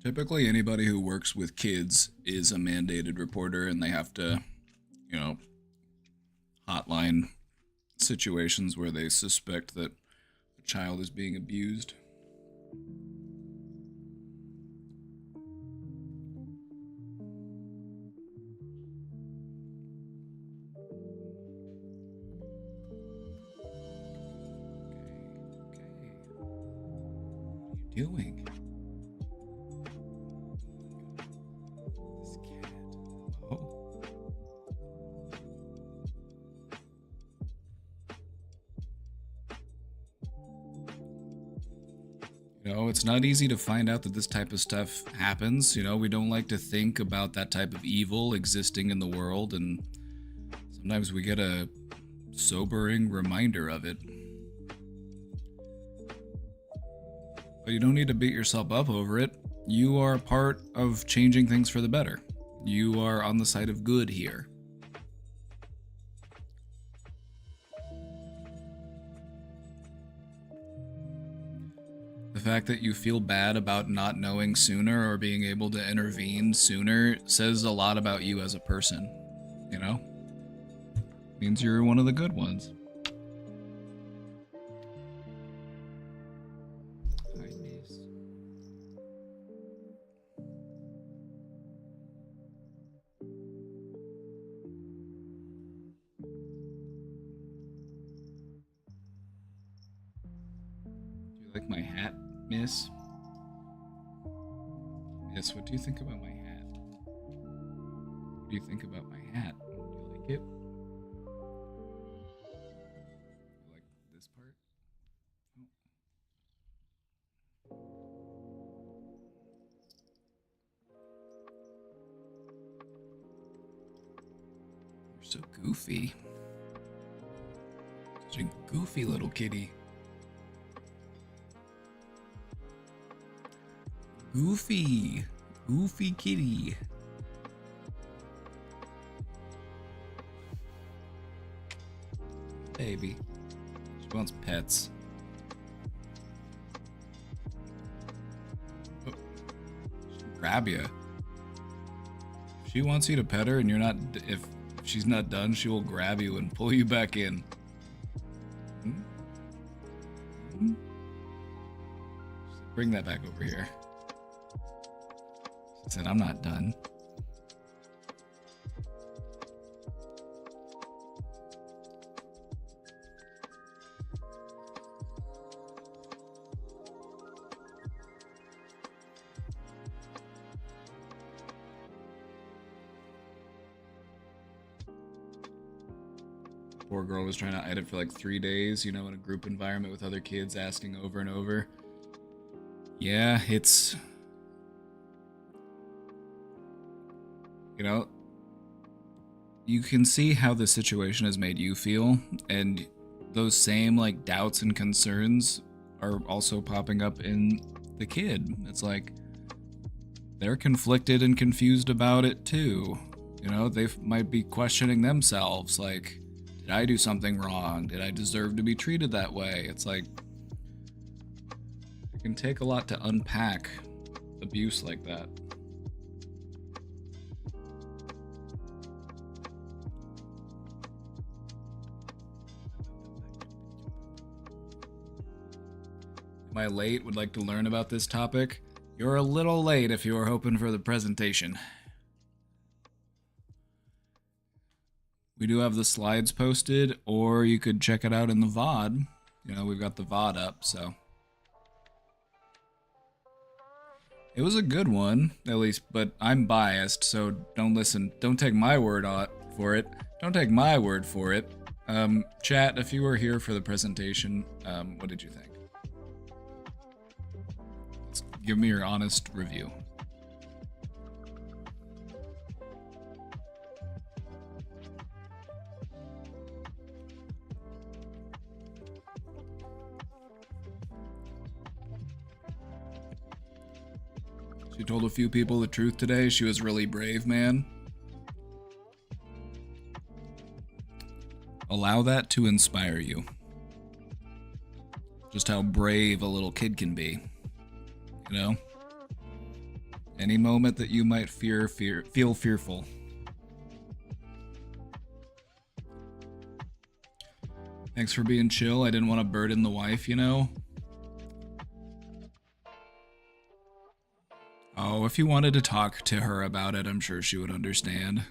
Typically, anybody who works with kids is a mandated reporter, and they have to, you know, hotline situations where they suspect that a child is being abused. Doing? This cat. Oh. You know, it's not easy to find out that this type of stuff happens. You know, we don't like to think about that type of evil existing in the world, and sometimes we get a sobering reminder of it. But you don't need to beat yourself up over it. You are part of changing things for the better. You are on the side of good here. The fact that you feel bad about not knowing sooner or being able to intervene sooner says a lot about you as a person, you know? Means you're one of the good ones. You like my hat, miss? Yes, what do you think about my hat? What do you think about my hat? Do you like it? You like this part? Oh. You're so goofy. Such a goofy little kitty. Goofy. Goofy kitty. Baby. She wants pets. Oh. She'll grab you. If she wants you to pet her and you're not, if she's not done, she will grab you and pull you back in. Hmm? Hmm? Bring that back over here. She said, I'm not done. Poor girl was trying to hide it for like 3 days, you know, in a group environment with other kids asking over and over. Yeah, it's... You know, you can see how the situation has made you feel, and those same, like, doubts and concerns are also popping up in the kid. It's like, they're conflicted and confused about it too. You know, they might be questioning themselves, like, did I do something wrong? Did I deserve to be treated that way? It's like, it can take a lot to unpack abuse like that. Am I late? Would like to learn about this topic? You're a little late if you were hoping for the presentation. We do have the slides posted, or you could check it out in the VOD. You know, we've got the VOD up, so. It was a good one, at least, but I'm biased, so don't listen. Don't take my word for it. Don't take my word for it. Chat, if you were here for the presentation, what did you think? Let's give me your honest review. She told a few people the truth today. She was really brave, man. Allow that to inspire you. Just how brave a little kid can be. You know? Any moment that you might feel fearful. Thanks for being chill. I didn't want to burden the wife, you know? Oh, if you wanted to talk to her about it, I'm sure she would understand.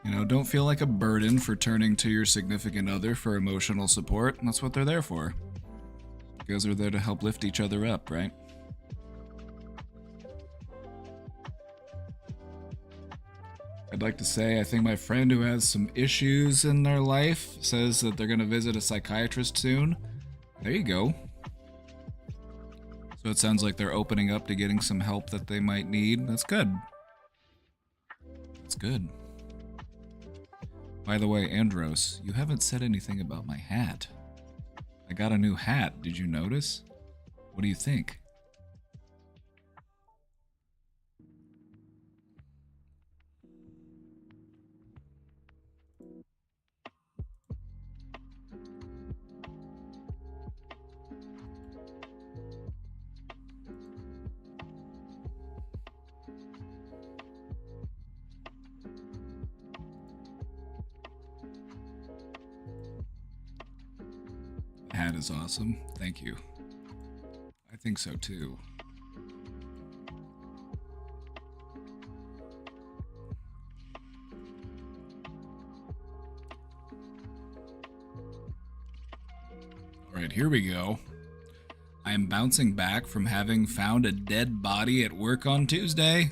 You know, don't feel like a burden for turning to your significant other for emotional support. That's what they're there for. You guys are there to help lift each other up, right? I'd like to say I think my friend who has some issues in their life says that they're going to visit a psychiatrist soon. There you go. So it sounds like they're opening up to getting some help that they might need. That's good. That's good. By the way, Andros, you haven't said anything about my hat. I got a new hat. Did you notice? What do you think? Hat is awesome. Thank you. I think so too. Alright, here we go. I am bouncing back from having found a dead body at work on Tuesday.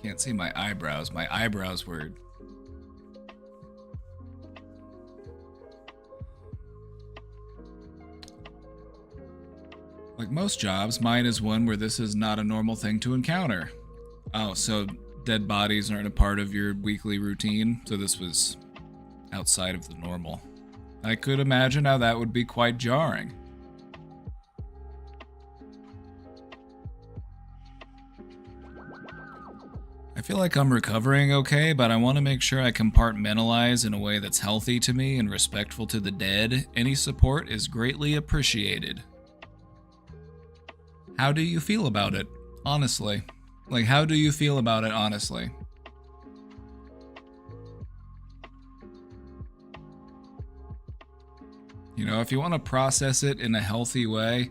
Can't see my eyebrows. My eyebrows were... Like most jobs, mine is one where this is not a normal thing to encounter. Oh, so dead bodies aren't a part of your weekly routine, so this was outside of the normal. I could imagine how that would be quite jarring. I feel like I'm recovering okay, but I want to make sure I compartmentalize in a way that's healthy to me and respectful to the dead. Any support is greatly appreciated. How do you feel about it, honestly? Like, how do you feel about it, honestly? You know, if you want to process it in a healthy way,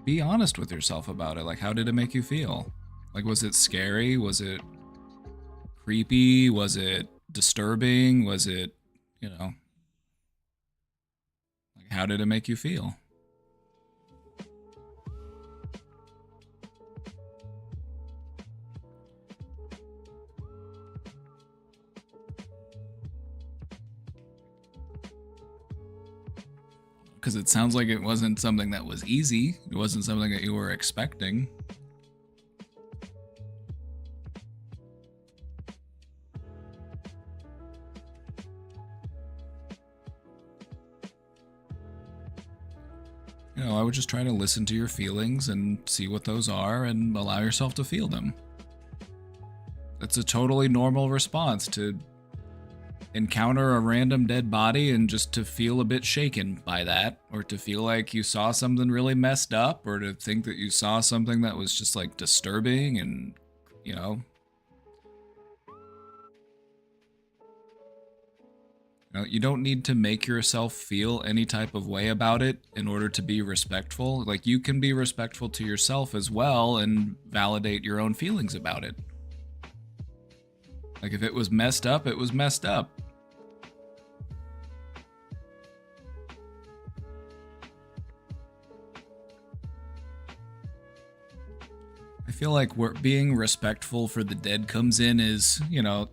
be honest with yourself about it. Like, how did it make you feel? Like, was it scary? Was it creepy? Was it disturbing? Was it, you know, like, how did it make you feel? Because it sounds like it wasn't something that was easy. It wasn't something that you were expecting. You know, I would just try to listen to your feelings and see what those are and allow yourself to feel them. It's a totally normal response to encounter a random dead body and just to feel a bit shaken by that, or to feel like you saw something really messed up, or to think that you saw something that was just like disturbing and, you know. You don't need to make yourself feel any type of way about it in order to be respectful. Like, you can be respectful to yourself as well and validate your own feelings about it. Like, if it was messed up, it was messed up. I feel like where being respectful for the dead comes in is, you know,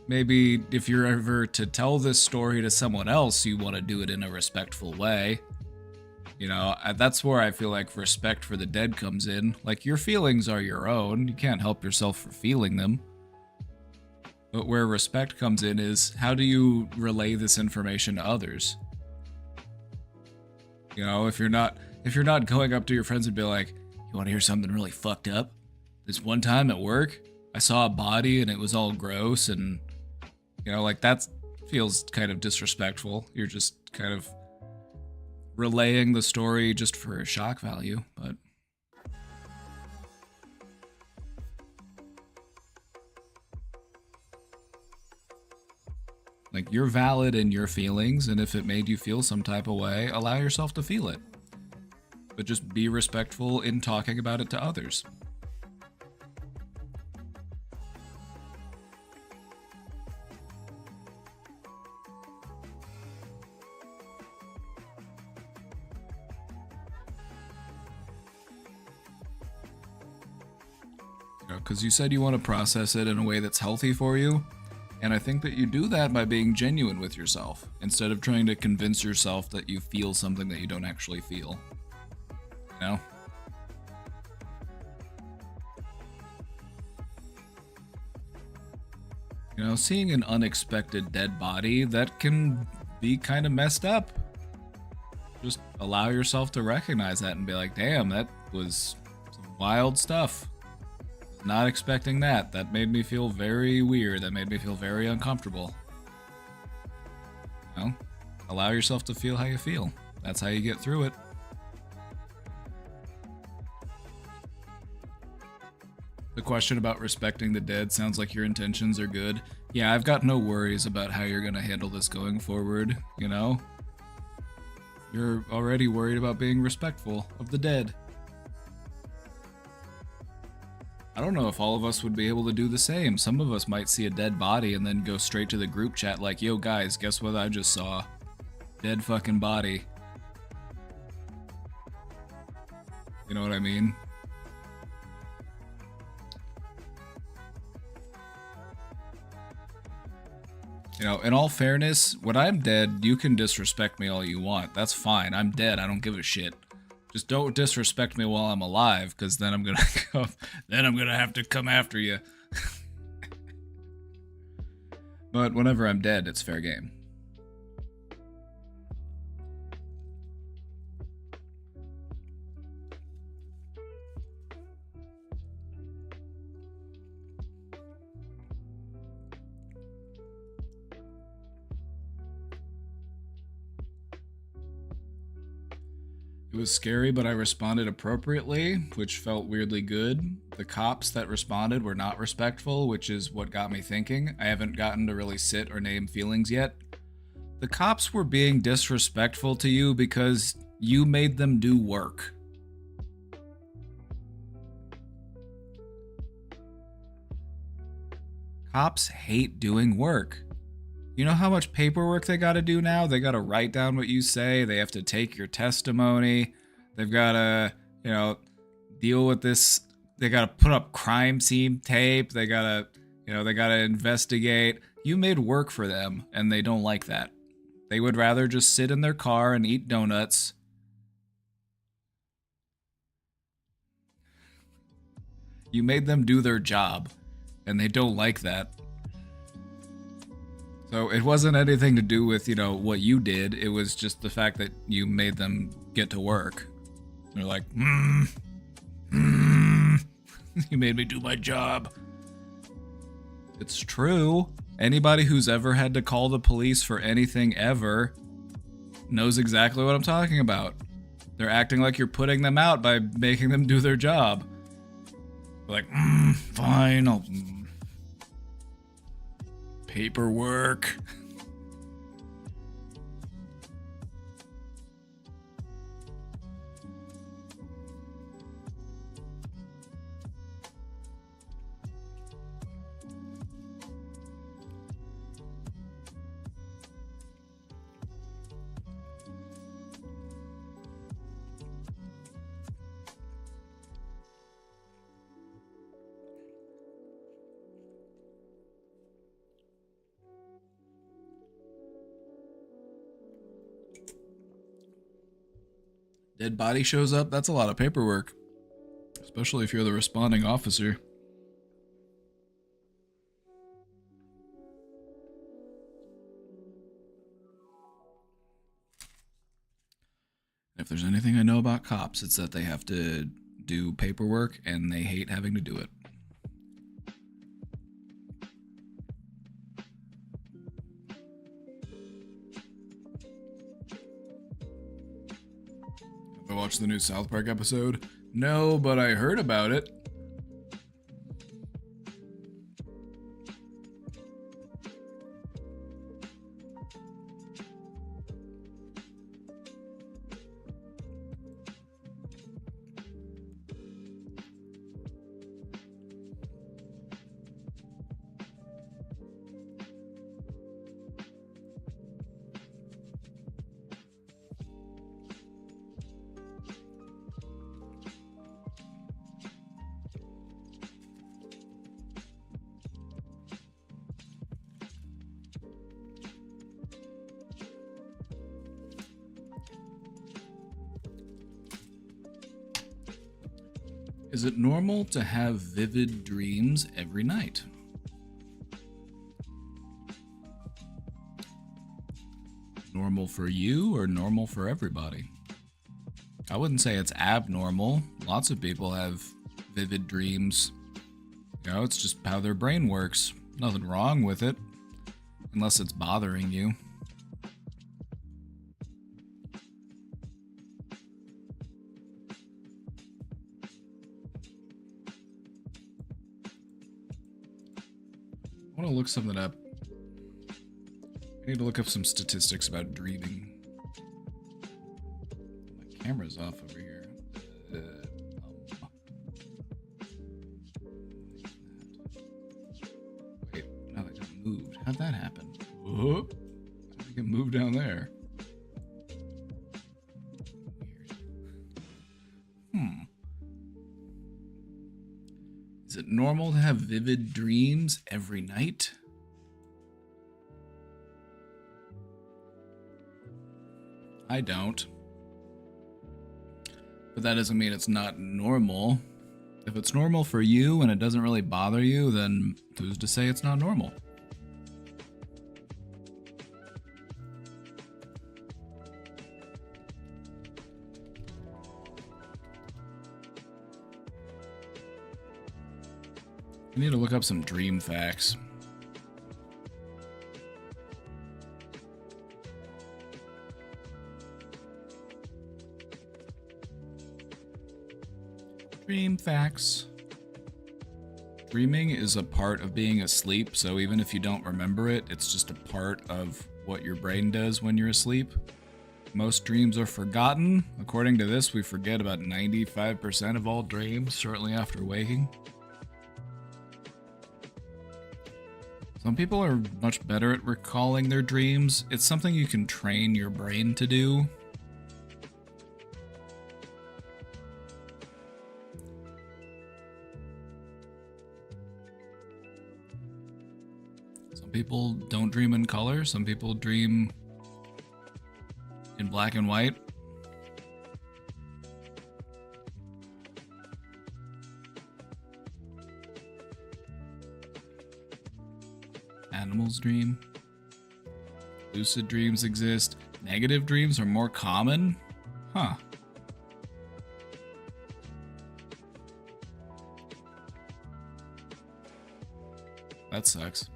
maybe if you're ever to tell this story to someone else, you want to do it in a respectful way. You know, that's where I feel like respect for the dead comes in. Like, your feelings are your own. You can't help yourself for feeling them. But where respect comes in is, how do you relay this information to others? You know, if you're not going up to your friends and be like, you want to hear something really fucked up? This one time at work, I saw a body and it was all gross, and, you know, like, that feels kind of disrespectful. You're just kind of relaying the story just for shock value, but... Like, you're valid in your feelings, and if it made you feel some type of way, allow yourself to feel it. But just be respectful in talking about it to others. You know, because you said you want to process it in a way that's healthy for you. And I think that you do that by being genuine with yourself, instead of trying to convince yourself that you feel something that you don't actually feel. You know? You know, seeing an unexpected dead body, that can be kind of messed up. Just allow yourself to recognize that and be like, damn, that was some wild stuff. Not expecting that. That made me feel very weird. That made me feel very uncomfortable. You know, allow yourself to feel how you feel. That's how you get through it. The question about respecting the dead sounds like your intentions are good. Yeah, I've got no worries about how you're gonna handle this going forward, you know? You're already worried about being respectful of the dead. I don't know if all of us would be able to do the same. Some of us might see a dead body and then go straight to the group chat like, yo guys, guess what I just saw? Dead fucking body. You know what I mean? You know, in all fairness, when I'm dead, you can disrespect me all you want. That's fine. I'm dead. I don't give a shit. Just don't disrespect me while I'm alive, because then I'm gonna have to come after you. But whenever I'm dead, it's fair game. It was scary, but I responded appropriately, which felt weirdly good. The cops that responded were not respectful, which is what got me thinking. I haven't gotten to really sit or name feelings yet. The cops were being disrespectful to you because you made them do work. Cops hate doing work. You know how much paperwork they gotta do now? They gotta write down what you say. They have to take your testimony. They've gotta, you know, deal with this. They gotta put up crime scene tape. They gotta, you know, they gotta investigate. You made work for them, and they don't like that. They would rather just sit in their car and eat donuts. You made them do their job, and they don't like that. So it wasn't anything to do with, you know, what you did. It was just the fact that you made them get to work. They're like, you made me do my job. It's true. Anybody who's ever had to call the police for anything ever knows exactly what I'm talking about. They're acting like you're putting them out by making them do their job. They're like, fine, I'll... Paperwork. Dead body shows up, that's a lot of paperwork. Especially if you're the responding officer. If there's anything I know about cops, it's that they have to do paperwork and they hate having to do it. Have I watched the new South Park episode? No, but I heard about it. Is it normal to have vivid dreams every night? Normal for you or normal for everybody? I wouldn't say it's abnormal. Lots of people have vivid dreams. You know, it's just how their brain works. Nothing wrong with it, unless it's bothering you. I want to look something up. I need to look up some statistics about dreaming. My camera's off over here. it normal to have vivid dreams every night? I don't. But that doesn't mean it's not normal. If it's normal for you and it doesn't really bother you, then who's to say it's not normal? I need to look up some dream facts. Dream facts. Dreaming is a part of being asleep, so even if you don't remember it, it's just a part of what your brain does when you're asleep. Most dreams are forgotten. According to this, we forget about 95% of all dreams shortly after waking. Some people are much better at recalling their dreams. It's something you can train your brain to do. Some people don't dream in color. Some people dream in black and white. Animals dream. Lucid dreams exist. Negative dreams are more common? Huh. That sucks.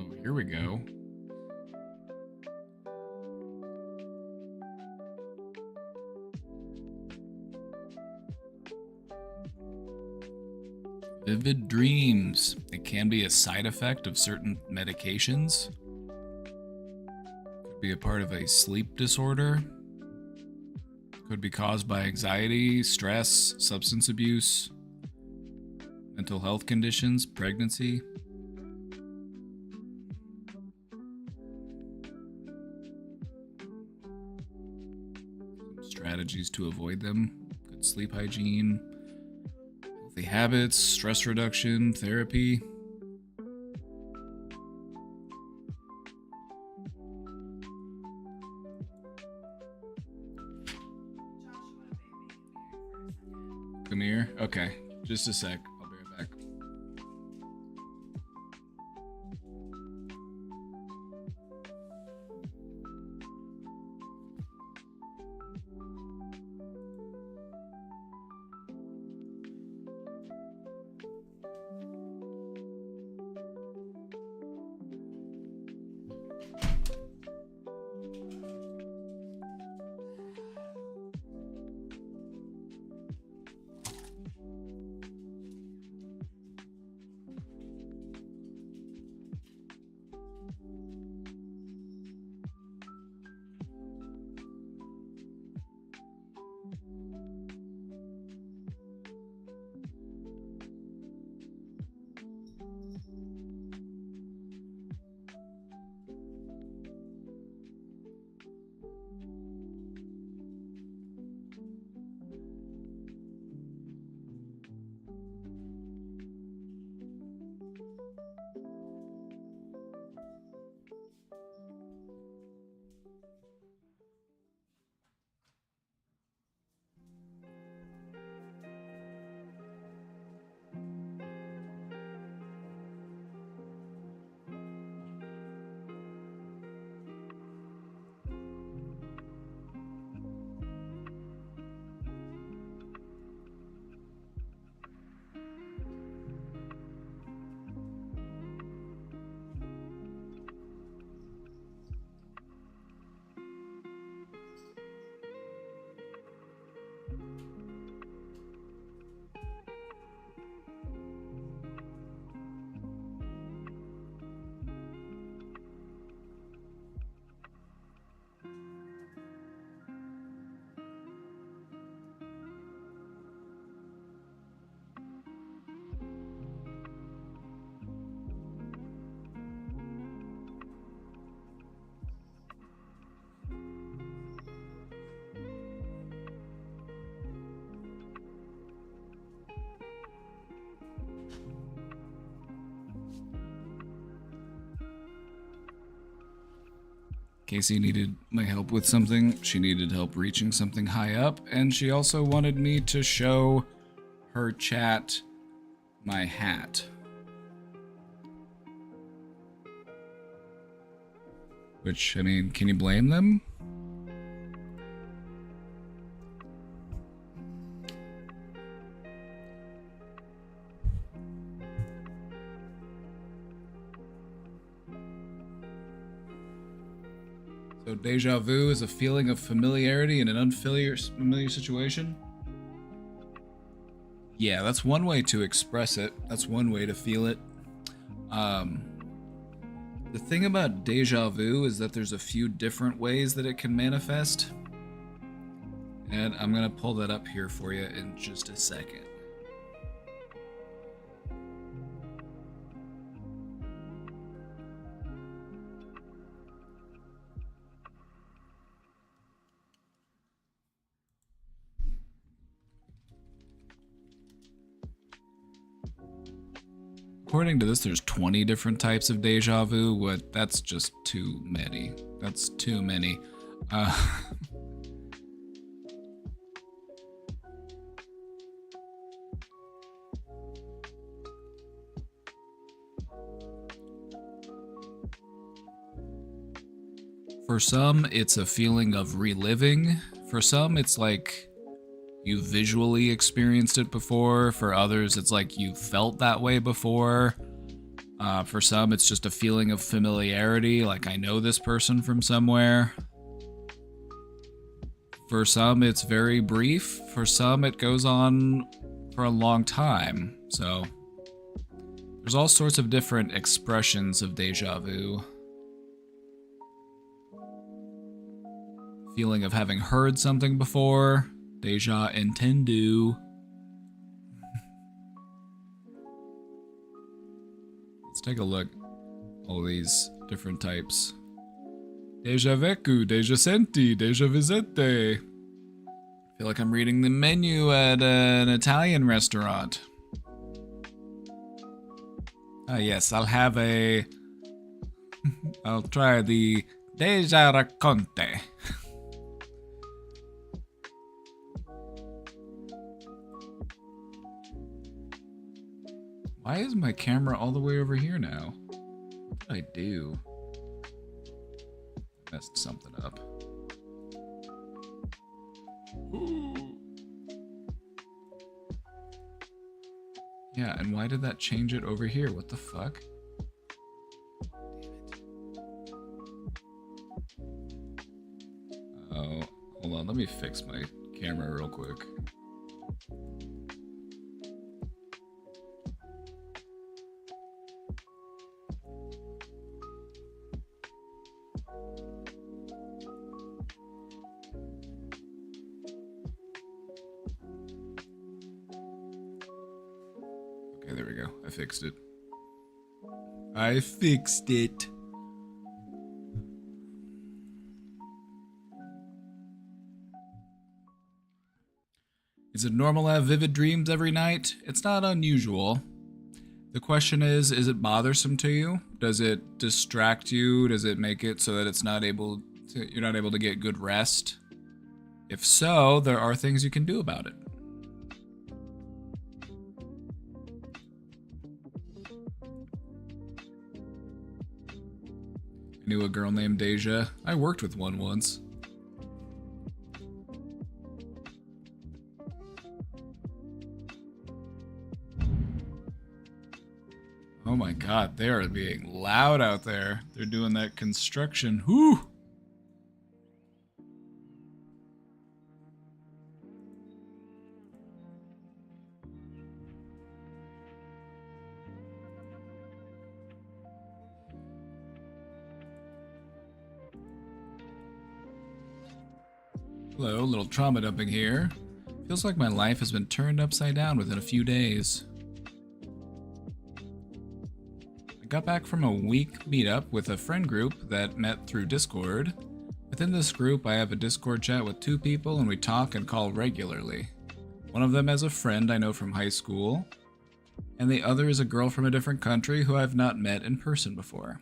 Oh, here we go. Vivid dreams. It can be a side effect of certain medications. Could be a part of a sleep disorder. Could be caused by anxiety, stress, substance abuse, mental health conditions, pregnancy. Strategies to avoid them. Good sleep hygiene, healthy habits, stress reduction, therapy. Come here. Okay, just a sec. I'll be right back. Casey needed my help with something. She needed help reaching something high up, and she also wanted me to show her chat my hat. Which, I mean, can you blame them? So deja vu is a feeling of familiarity in an unfamiliar situation? Yeah, that's one way to express it. That's one way to feel it. The thing about deja vu is that there's a few different ways that it can manifest. And I'm gonna pull that up here for you in just a second. According to this, there's 20 different types of deja vu. What? That's just too many. That's too many. For some, it's a feeling of reliving. For some, it's like you visually experienced it before. For others, it's like you felt that way before. For some, it's just a feeling of familiarity, like I know this person from somewhere. For some, it's very brief. For some, it goes on for a long time. So there's all sorts of different expressions of deja vu. Feeling of having heard something before. Deja entendu. Let's take a look. All these different types. Deja vecu, deja senti, deja visite. I feel like I'm reading the menu at an Italian restaurant. Ah, yes, I'll have a... I'll try the deja racconte. Why is my camera all the way over here now? What did I do? Messed something up. Yeah, and why did that change it over here? What the fuck? Oh, hold on, let me fix my camera real quick. Okay, there we go. I fixed it. I fixed it. Is it normal to have vivid dreams every night? It's not unusual. The question is it bothersome to you? Does it distract you? Does it make it so that you're not able to get good rest? If so, there are things you can do about it. I knew a girl named Deja. I worked with one once. Oh my god, they are being loud out there. They're doing that construction. Whoo! Hello, little trauma dumping here. Feels like my life has been turned upside down within a few days. I got back from a week meetup with a friend group that met through Discord. Within this group, I have a Discord chat with 2 people and we talk and call regularly. One of them is a friend I know from high school, and the other is a girl from a different country who I've not met in person before.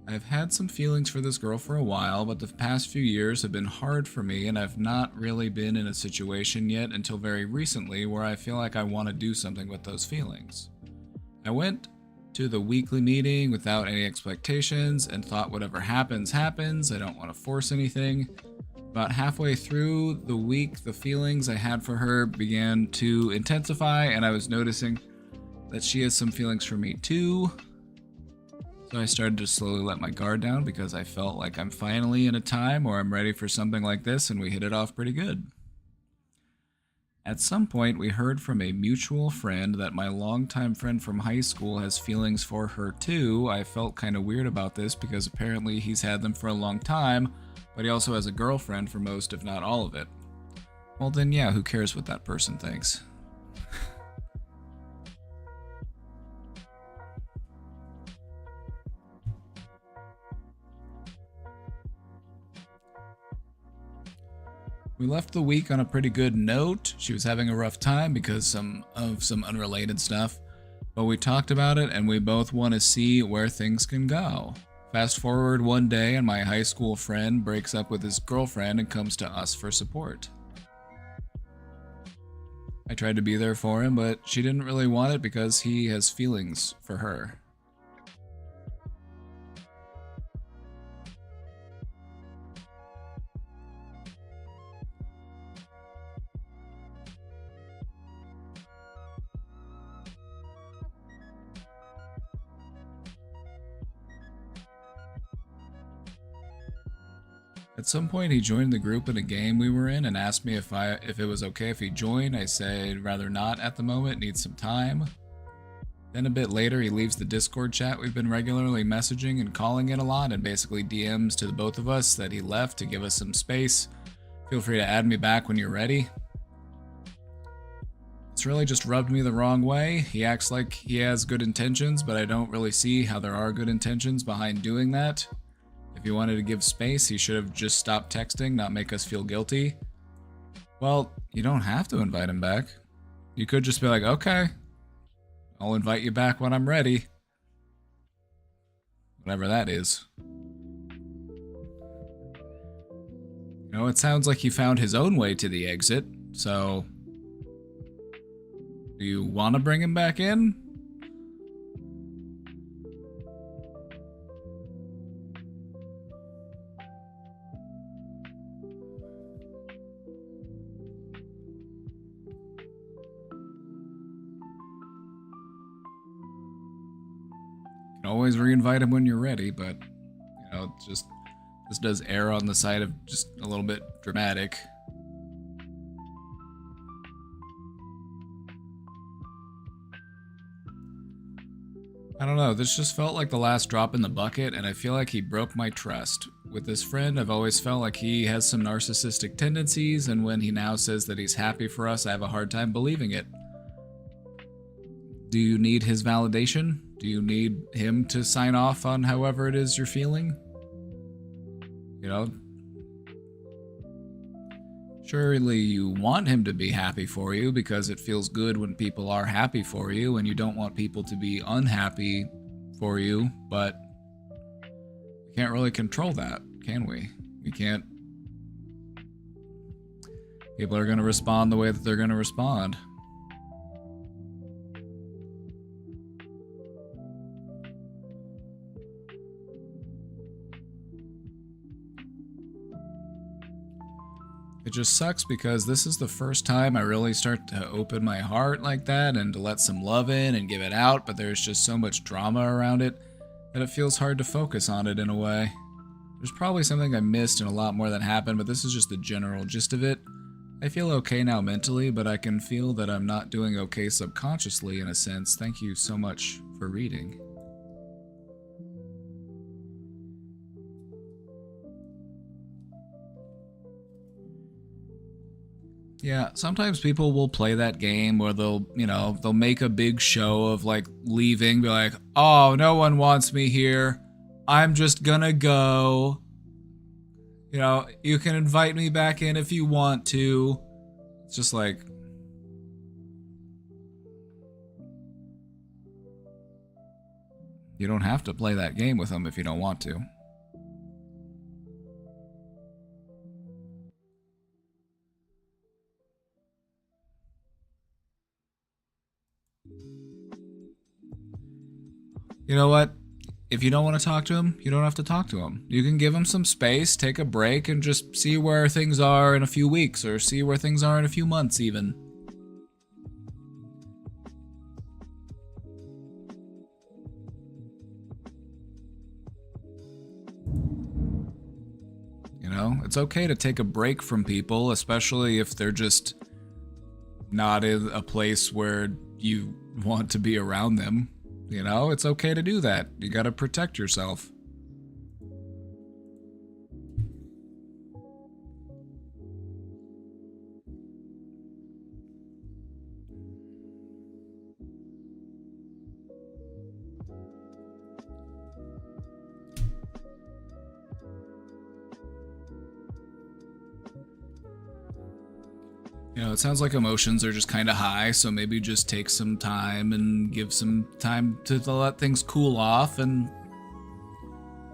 I've had some feelings for this girl for a while, but the past few years have been hard for me, and I've not really been in a situation yet until very recently where I feel like I want to do something with those feelings. I went to the weekly meeting without any expectations and thought whatever happens, happens. I don't want to force anything. About halfway through the week, the feelings I had for her began to intensify, and I was noticing that she has some feelings for me too. So I started to slowly let my guard down because I felt like I'm finally in a time where I'm ready for something like this, and we hit it off pretty good. At some point, we heard from a mutual friend that my longtime friend from high school has feelings for her too. I felt kind of weird about this because apparently he's had them for a long time, but he also has a girlfriend for most, if not all of it. Well then yeah, who cares what that person thinks? We left the week on a pretty good note. She was having a rough time because of some unrelated stuff, but we talked about it and we both want to see where things can go. Fast forward one day and my high school friend breaks up with his girlfriend and comes to us for support. I tried to be there for him, but she didn't really want it because he has feelings for her. At some point, he joined the group in a game we were in and asked me if it was okay if he joined. I said rather not at the moment, need some time. Then a bit later, he leaves the Discord chat we've been regularly messaging and calling it a lot, and basically DMs to the both of us that he left to give us some space. Feel free to add me back when you're ready. It's really just rubbed me the wrong way. He acts like he has good intentions, but I don't really see how there are good intentions behind doing that. If he wanted to give space, he should have just stopped texting, not make us feel guilty. Well, you don't have to invite him back. You could just be like, okay, I'll invite you back when I'm ready. Whatever that is. You know, it sounds like he found his own way to the exit, so do you want to bring him back in? Always reinvite him when you're ready, but you know, just this does err on the side of just a little bit dramatic. I don't know, this just felt like the last drop in the bucket, and I feel like he broke my trust. With this friend, I've always felt like he has some narcissistic tendencies, and when he now says that he's happy for us, I have a hard time believing it. Do you need his validation? Do you need him to sign off on however it is you're feeling? You know? Surely you want him to be happy for you because it feels good when people are happy for you, and you don't want people to be unhappy for you, but we can't really control that, can we? We can't. People are going to respond the way that they're going to respond. It just sucks because this is the first time I really start to open my heart like that and to let some love in and give it out, but there's just so much drama around it that it feels hard to focus on it in a way. There's probably something I missed and a lot more that happened, but this is just the general gist of it. I feel okay now mentally, but I can feel that I'm not doing okay subconsciously in a sense. Thank you so much for reading. Yeah, sometimes people will play that game where they'll make a big show of like leaving, be like, oh, no one wants me here. I'm just gonna go. You know, you can invite me back in if you want to. It's just like, You don't have to play that game with them if you don't want to. You know what? If you don't want to talk to him, you don't have to talk to him. You can give him some space, take a break, and just see where things are in a few weeks, or see where things are in a few months even. You know, it's okay to take a break from people, especially if they're just not in a place where you want to be around them. You know, it's okay to do that. You gotta protect yourself. You know, it sounds like emotions are just kind of high, so maybe just take some time and give some time to let things cool off and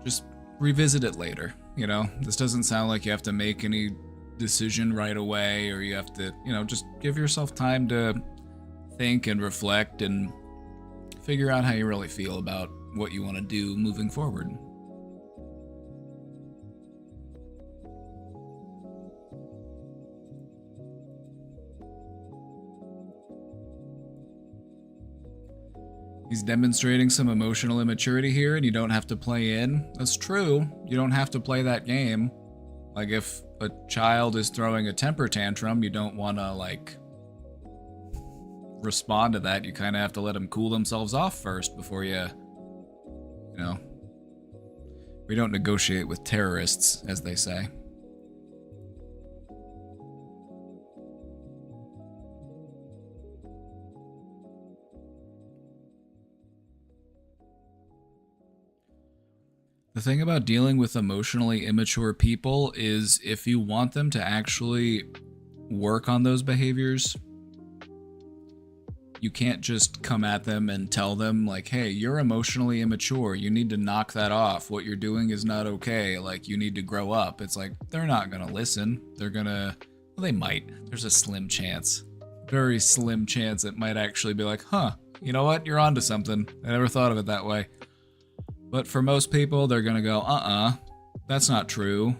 just revisit it later. You know, this doesn't sound like you have to make any decision right away, or you have to, you know, just give yourself time to think and reflect and figure out how you really feel about what you want to do moving forward. He's demonstrating some emotional immaturity here, and you don't have to play in. That's true. You don't have to play that game. Like, if a child is throwing a temper tantrum, you don't want to, like, respond to that. You kind of have to let them cool themselves off first before you know. We don't negotiate with terrorists, as they say. The thing about dealing with emotionally immature people is if you want them to actually work on those behaviors, you can't just come at them and tell them, like, hey, you're emotionally immature. You need to knock that off. What you're doing is not okay. Like, you need to grow up. It's like, they're not going to listen. They're going to, well, they might. There's a slim chance. Very slim chance it might actually be like, huh, you know what? You're onto something. I never thought of it that way. But for most people, they're gonna go, that's not true.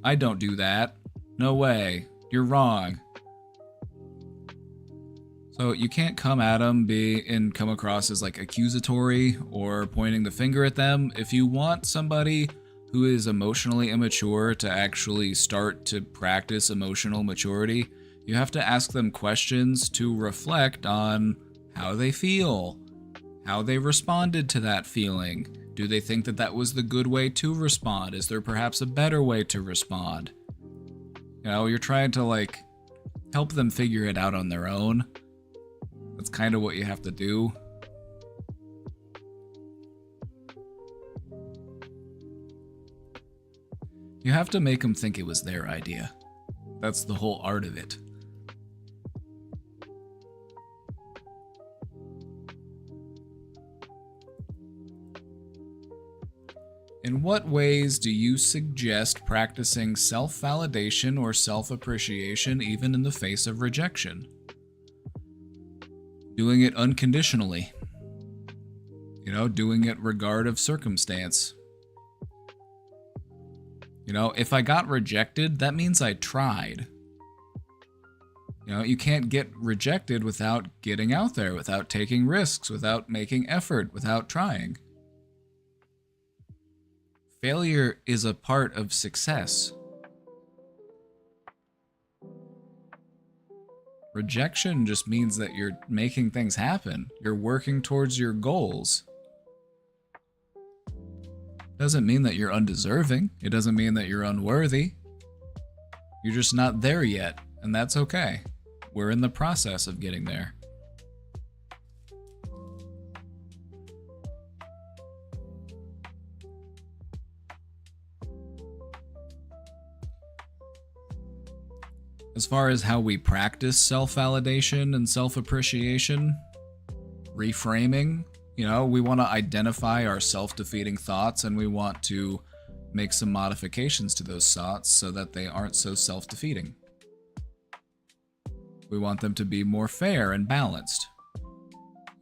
I don't do that. No way. You're wrong. So you can't come at them and come across as like accusatory or pointing the finger at them. If you want somebody who is emotionally immature to actually start to practice emotional maturity, you have to ask them questions to reflect on how they feel, how they responded to that feeling. Do they think that that was the good way to respond? Is there perhaps a better way to respond? You know, you're trying to, like, help them figure it out on their own. That's kind of what you have to do. You have to make them think it was their idea. That's the whole art of it. In what ways do you suggest practicing self-validation or self-appreciation even in the face of rejection? Doing it unconditionally. You know, doing it regard of circumstance. You know, if I got rejected, that means I tried. You know, you can't get rejected without getting out there, without taking risks, without making effort, without trying. Failure is a part of success. Rejection just means that you're making things happen. You're working towards your goals. Doesn't mean that you're undeserving. It doesn't mean that you're unworthy. You're just not there yet, and that's okay. We're in the process of getting there. As far as how we practice self-validation and self-appreciation, reframing, You know, we want to identify our self-defeating thoughts, and we want to make some modifications to those thoughts so that they aren't so self-defeating. We want them to be more fair and balanced.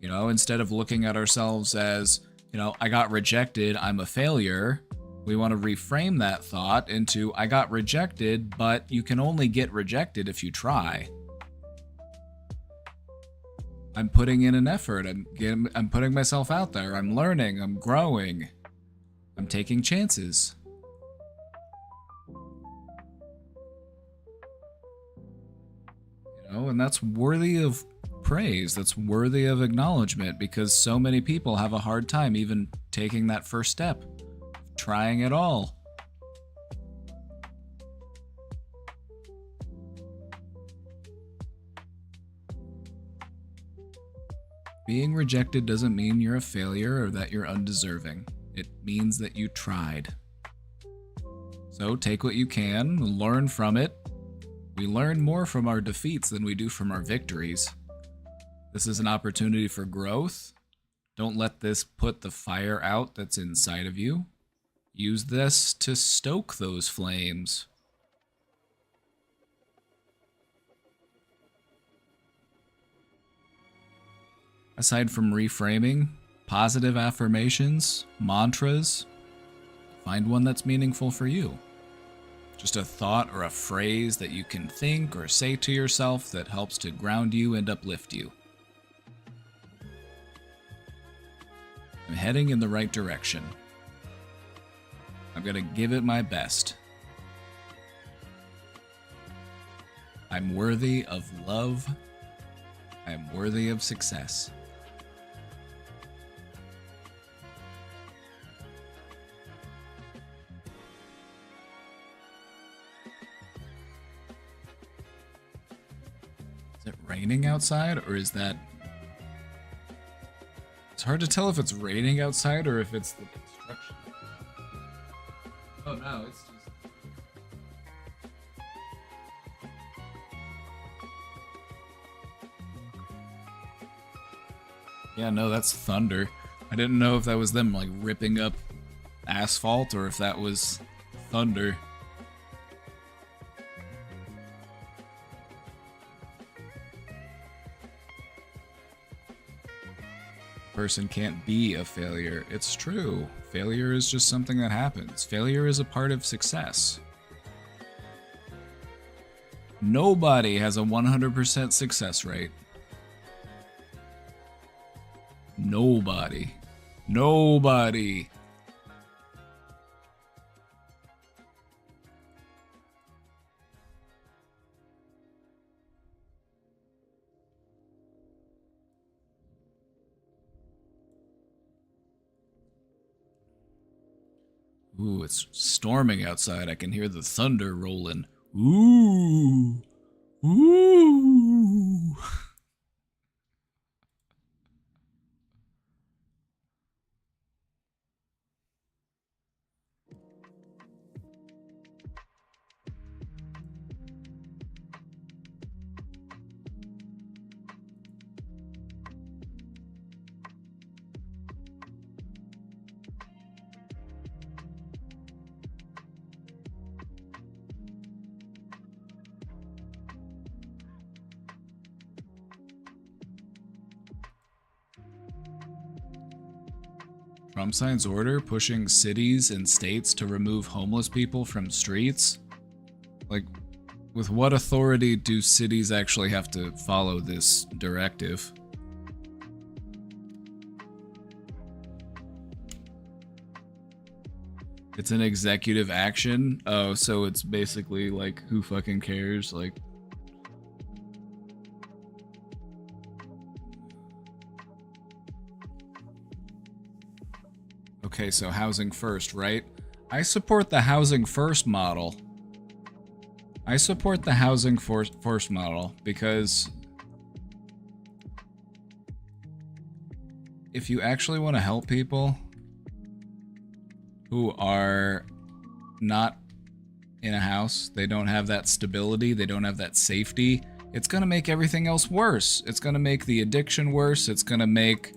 You know, instead of looking at ourselves as, you know, I got rejected, I'm a failure, we want to reframe that thought into, I got rejected, but you can only get rejected if you try. I'm putting in an effort, I'm putting myself out there, I'm learning, I'm growing, I'm taking chances. You know, and that's worthy of praise, that's worthy of acknowledgement, because so many people have a hard time even taking that first step, trying it all. Being rejected doesn't mean you're a failure or that you're undeserving. It means that you tried. So take what you can, learn from it. We learn more from our defeats than we do from our victories. This is an opportunity for growth. Don't let this put the fire out that's inside of you. Use this to stoke those flames. Aside from reframing, positive affirmations, mantras, find one that's meaningful for you. Just a thought or a phrase that you can think or say to yourself that helps to ground you and uplift you. I'm heading in the right direction. I'm gonna give it my best. I'm worthy of love. I'm worthy of success. Is it raining outside, or is that... It's hard to tell if it's raining outside or if it's the construction. Oh no, it's just... Yeah, no, that's thunder. I didn't know if that was them, like, ripping up asphalt or if that was thunder. Person can't be a failure. It's true. Failure is just something that happens. Failure is a part of success. Nobody has a 100% success rate. Nobody. Nobody. Ooh, it's storming outside. I can hear the thunder rolling. Ooh. Ooh. Trump signs order pushing cities and states to remove homeless people from streets? Like, with what authority do cities actually have to follow this directive? It's an executive action? Oh, so it's basically like, who fucking cares? Like... Okay, so housing first, right? I support the housing first model. I support the housing first model because if you actually want to help people who are not in a house, they don't have that stability, they don't have that safety, it's going to make everything else worse. It's going to make the addiction worse. It's going to make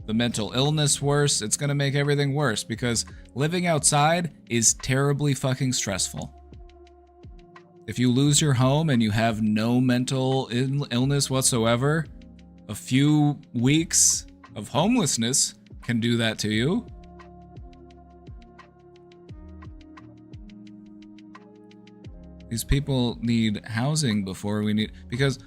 the mental illness worse. It's going to make everything worse because living outside is terribly fucking stressful. If you lose your home and you have no mental illness whatsoever, a few weeks of homelessness can do that to you. These people need housing before we need, because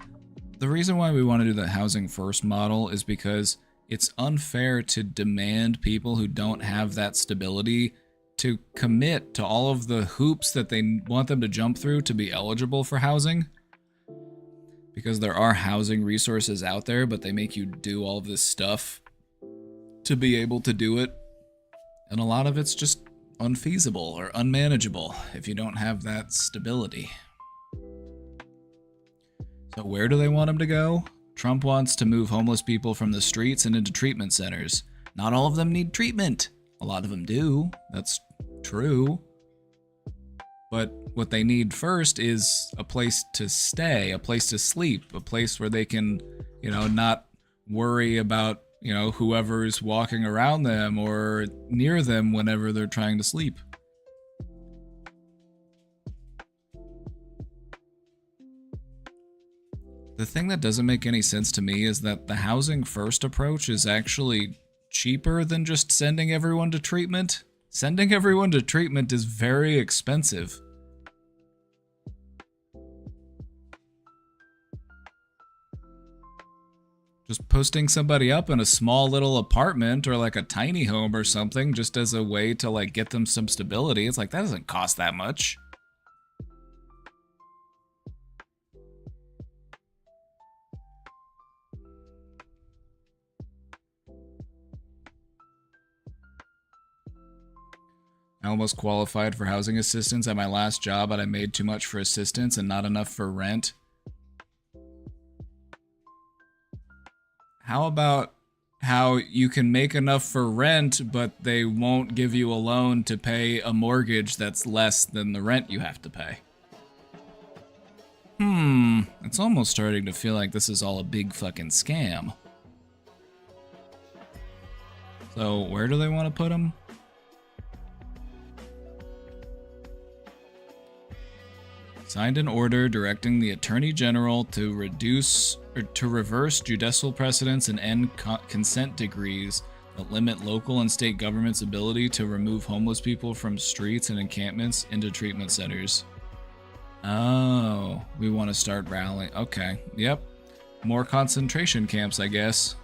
the reason why we want to do the housing first model is because it's unfair to demand people who don't have that stability to commit to all of the hoops that they want them to jump through to be eligible for housing. Because there are housing resources out there, but they make you do all of this stuff to be able to do it. And a lot of it's just unfeasible or unmanageable if you don't have that stability. So where do they want them to go? Trump wants to move homeless people from the streets and into treatment centers. Not all of them need treatment. A lot of them do. That's true. But what they need first is a place to stay, a place to sleep, a place where they can, not worry about, whoever's walking around them or near them whenever they're trying to sleep. The thing that doesn't make any sense to me is that the housing first approach is actually cheaper than just sending everyone to treatment. Sending everyone to treatment is very expensive. Just posting somebody up in a small little apartment or like a tiny home or something just as a way to like get them some stability. It's like, that doesn't cost that much. I almost qualified for housing assistance at my last job, but I made too much for assistance and not enough for rent. How about how you can make enough for rent, but they won't give you a loan to pay a mortgage that's less than the rent you have to pay? It's almost starting to feel like this is all a big fucking scam. So where do they want to put them? Signed an order directing the Attorney General to reverse judicial precedents and end consent decrees that limit local and state governments' ability to remove homeless people from streets and encampments into treatment centers. Oh, we want to start rallying. Okay, yep. More concentration camps, I guess.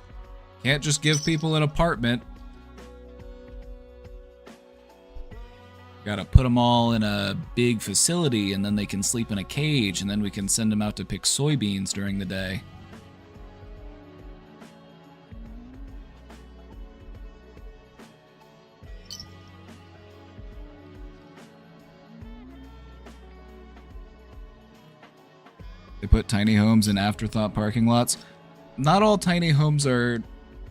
Can't just give people an apartment. Gotta put them all in a big facility and then they can sleep in a cage and then we can send them out to pick soybeans during the day. They put tiny homes in afterthought parking lots. Not all tiny homes are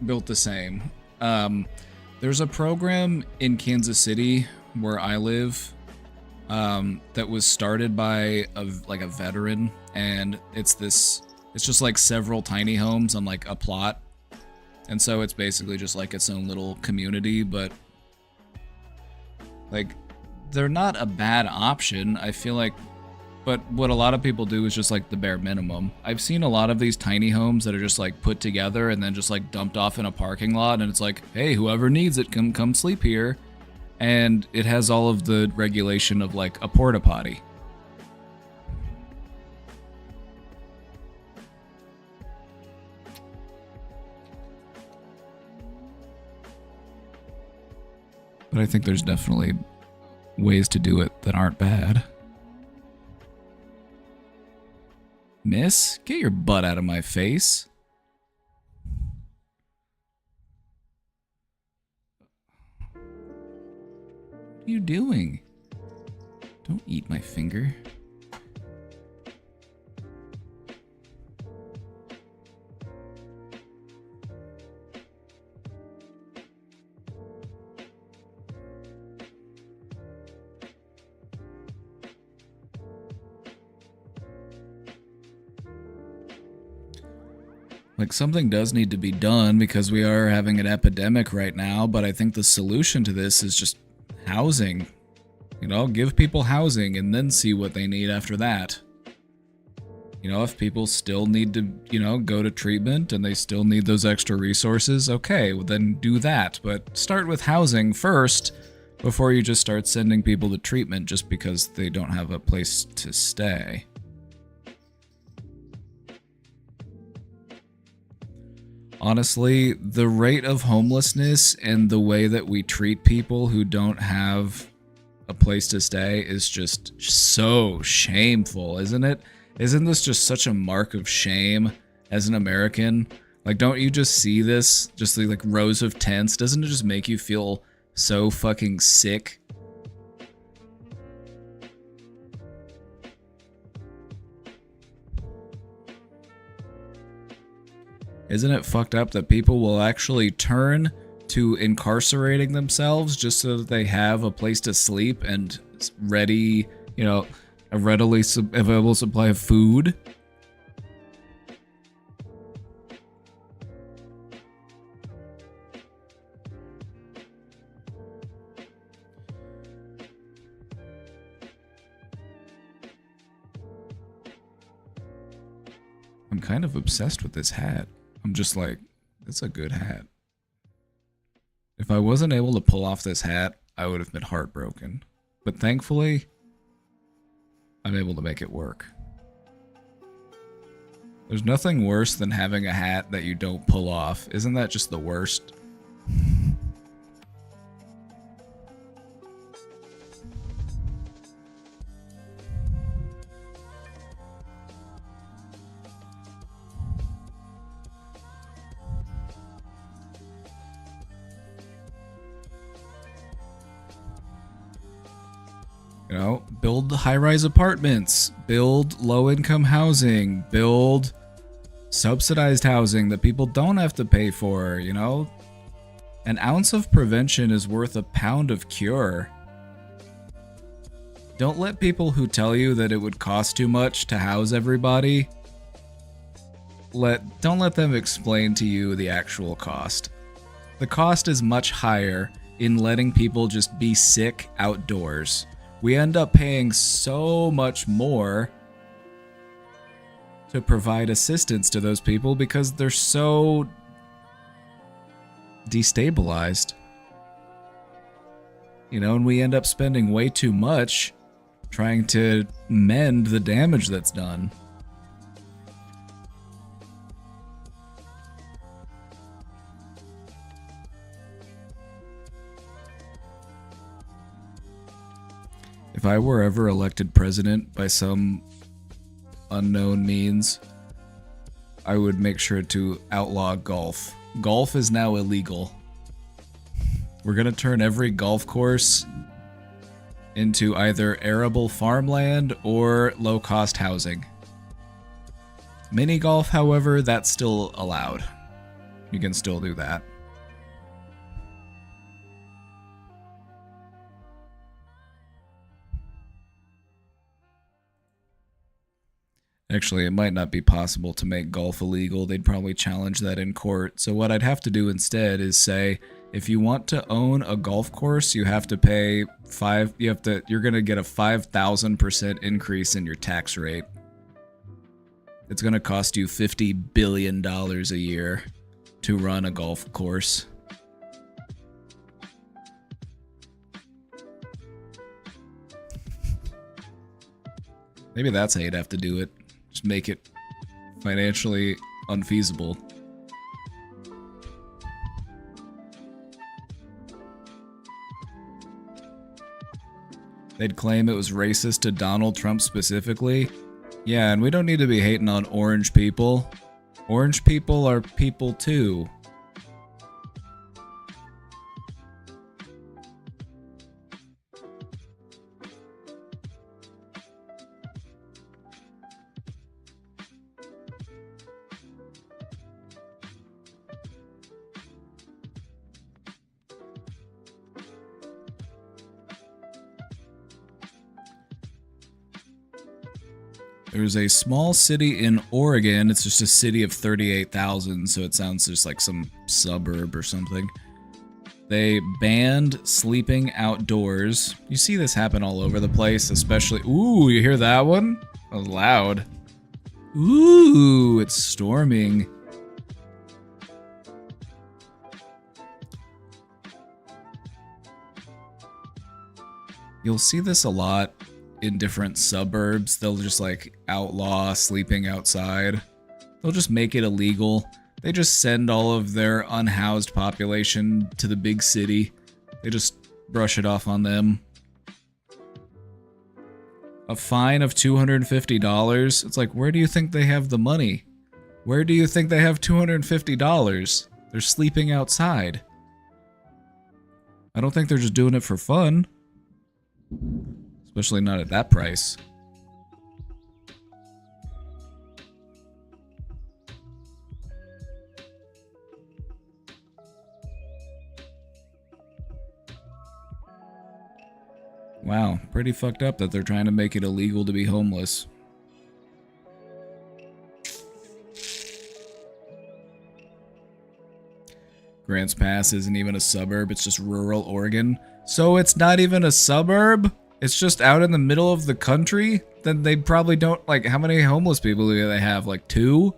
built the same. There's a program in Kansas City where I live that was started by a veteran, and it's just like several tiny homes on like a plot, and so it's basically just like its own little community, but like they're not a bad option, I feel like. But what a lot of people do is just like the bare minimum. I've seen a lot of these tiny homes that are just like put together and then just like dumped off in a parking lot, and it's like, hey, whoever needs it, come sleep here. And it has all of the regulation of like a porta potty. But I think there's definitely ways to do it that aren't bad. Miss, get your butt out of my face. What are you doing? Don't eat my finger. Like, something does need to be done because we are having an epidemic right now, but I think the solution to this is just housing. You know, give people housing and then see what they need after that. You know, if people still need to, you know, go to treatment and they still need those extra resources, okay, well then do that. But start with housing first before you just start sending people to treatment just because they don't have a place to stay. Honestly, the rate of homelessness and the way that we treat people who don't have a place to stay is just so shameful, isn't it? Isn't this just such a mark of shame as an American? Like, don't you just see this? Just like rows of tents? Doesn't it just make you feel so fucking sick? Isn't it fucked up that people will actually turn to incarcerating themselves just so that they have a place to sleep and ready, you know, a readily available supply of food? I'm kind of obsessed with this hat. I'm just like, it's a good hat. If I wasn't able to pull off this hat, I would have been heartbroken. But thankfully, I'm able to make it work. There's nothing worse than having a hat that you don't pull off. Isn't that just the worst? You know, build high-rise apartments, build low-income housing, build subsidized housing that people don't have to pay for, you know? An ounce of prevention is worth a pound of cure. Don't let people who tell you that it would cost too much to house everybody, don't let them explain to you the actual cost. The cost is much higher in letting people just be sick outdoors. We end up paying so much more to provide assistance to those people because they're so destabilized. You know, and we end up spending way too much trying to mend the damage that's done. If I were ever elected president by some unknown means, I would make sure to outlaw golf. Golf is now illegal. We're gonna turn every golf course into either arable farmland or low-cost housing. Mini golf, however, that's still allowed. You can still do that. Actually, it might not be possible to make golf illegal. They'd probably challenge that in court. So what I'd have to do instead is say, if you want to own a golf course, you have to pay you're going to get a 5,000% increase in your tax rate. It's going to cost you $50 billion a year to run a golf course. Maybe that's how you'd have to do it. Just make it financially unfeasible. They'd claim it was racist to Donald Trump specifically. Yeah, and we don't need to be hating on orange people. Orange people are people too. There's a small city in Oregon. It's just a city of 38,000, so it sounds just like some suburb or something. They banned sleeping outdoors. You see this happen all over the place, especially... Ooh, you hear that one? That was loud. Ooh, it's storming. You'll see this a lot in different suburbs. They'll just like outlaw sleeping outside. They'll just make it illegal. They just send all of their unhoused population to the big city. They just brush it off on them. A fine of $250? It's like, where do you think they have the money? Where do you think they have $250? They're sleeping outside. I don't think they're just doing it for fun. Especially not at that price. Wow, pretty fucked up that they're trying to make it illegal to be homeless. Grants Pass isn't even a suburb, it's just rural Oregon. So it's not even a suburb? It's just out in the middle of the country? Then they probably don't, like, how many homeless people do they have? Like 2?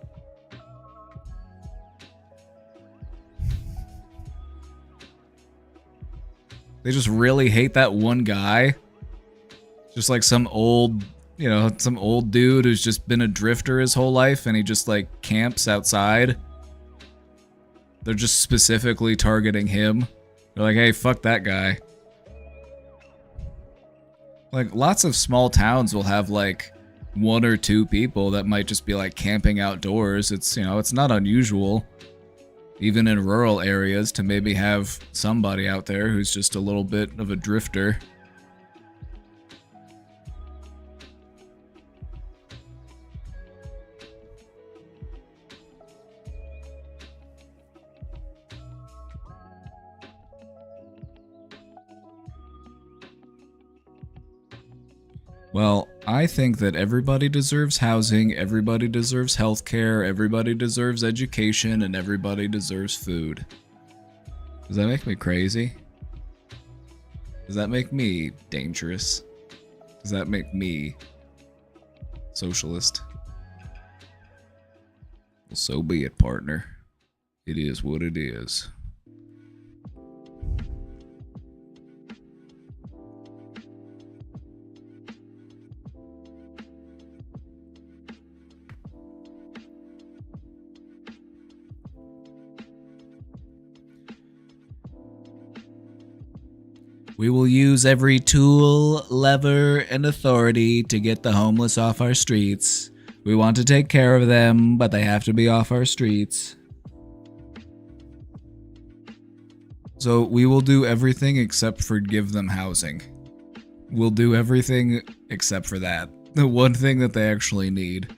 They just really hate that one guy. Just like some old, you know, some old dude who's just been a drifter his whole life and he just like camps outside. They're just specifically targeting him. They're like, hey, fuck that guy. Like, lots of small towns will have like 1 or 2 people that might just be like camping outdoors. It's, you know, it's not unusual. Even in rural areas, to maybe have somebody out there who's just a little bit of a drifter. Well, I think that everybody deserves housing, everybody deserves healthcare, everybody deserves education, and everybody deserves food. Does that make me crazy? Does that make me dangerous? Does that make me socialist? Well, so be it, partner. It is what it is. We will use every tool, lever, and authority to get the homeless off our streets. We want to take care of them, but they have to be off our streets. So we will do everything except for give them housing. We'll do everything except for that. The one thing that they actually need.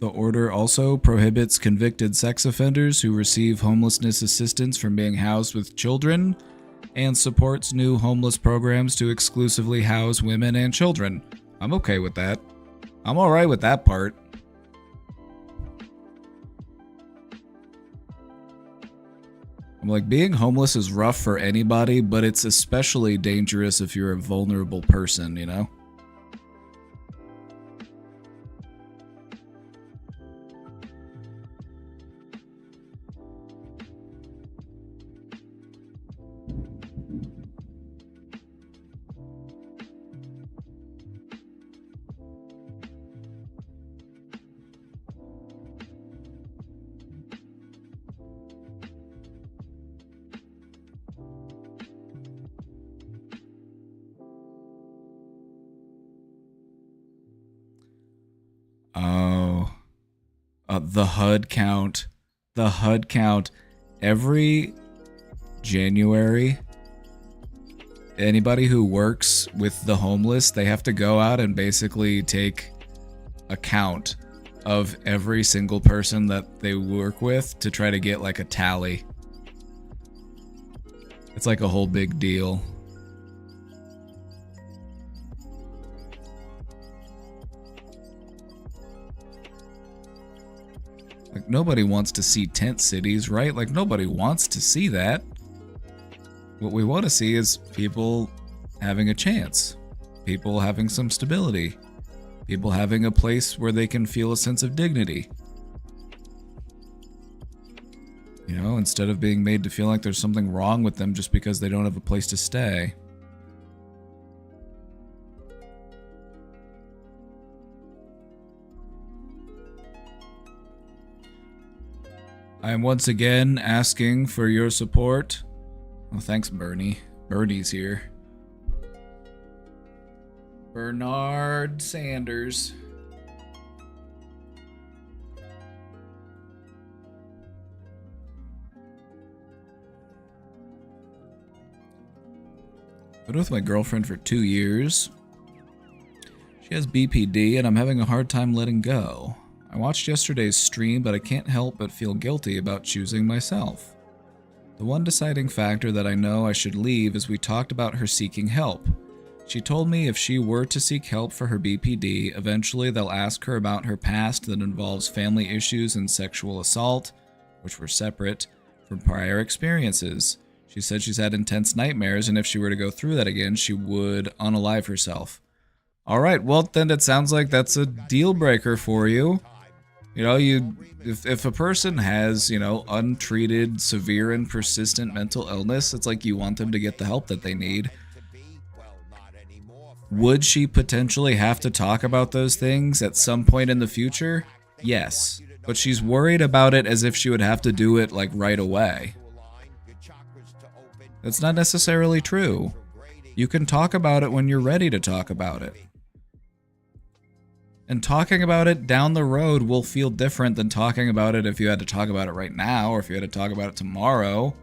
The order also prohibits convicted sex offenders who receive homelessness assistance from being housed with children, and supports new homeless programs to exclusively house women and children. I'm okay with that. I'm alright with that part. I'm like, being homeless is rough for anybody, but it's especially dangerous if you're a vulnerable person, you know? The HUD count. The HUD count. Every January, anybody who works with the homeless, they have to go out and basically take a count of every single person that they work with to try to get like a tally. It's like a whole big deal. Like, nobody wants to see tent cities, right? Like, nobody wants to see that. What we want to see is people having a chance. People having some stability. People having a place where they can feel a sense of dignity. You know, instead of being made to feel like there's something wrong with them just because they don't have a place to stay. I am once again asking for your support. Oh, thanks, Bernie. Bernie's here. Bernard Sanders. Been with my girlfriend for 2 years. She has BPD and I'm having a hard time letting go. I watched yesterday's stream, but I can't help but feel guilty about choosing myself. The one deciding factor that I know I should leave is we talked about her seeking help. She told me if she were to seek help for her BPD, eventually they'll ask her about her past that involves family issues and sexual assault, which were separate from prior experiences. She said she's had intense nightmares, and if she were to go through that again, she would unalive herself. Alright, well then it sounds like that's a deal breaker for you. You know, if a person has, you know, untreated, severe and persistent mental illness, it's like you want them to get the help that they need. Would she potentially have to talk about those things at some point in the future? Yes. But she's worried about it as if she would have to do it, like, right away. That's not necessarily true. You can talk about it when you're ready to talk about it. And talking about it down the road will feel different than talking about it if you had to talk about it right now or if you had to talk about it tomorrow.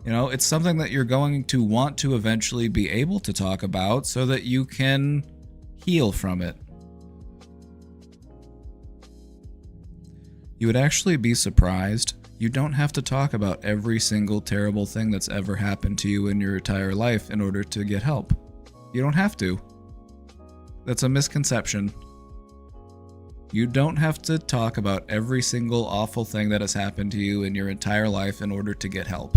You know, it's something that you're going to want to eventually be able to talk about so that you can heal from it. You would actually be surprised. You don't have to talk about every single terrible thing that's ever happened to you in your entire life in order to get help. You don't have to. That's a misconception. You don't have to talk about every single awful thing that has happened to you in your entire life in order to get help.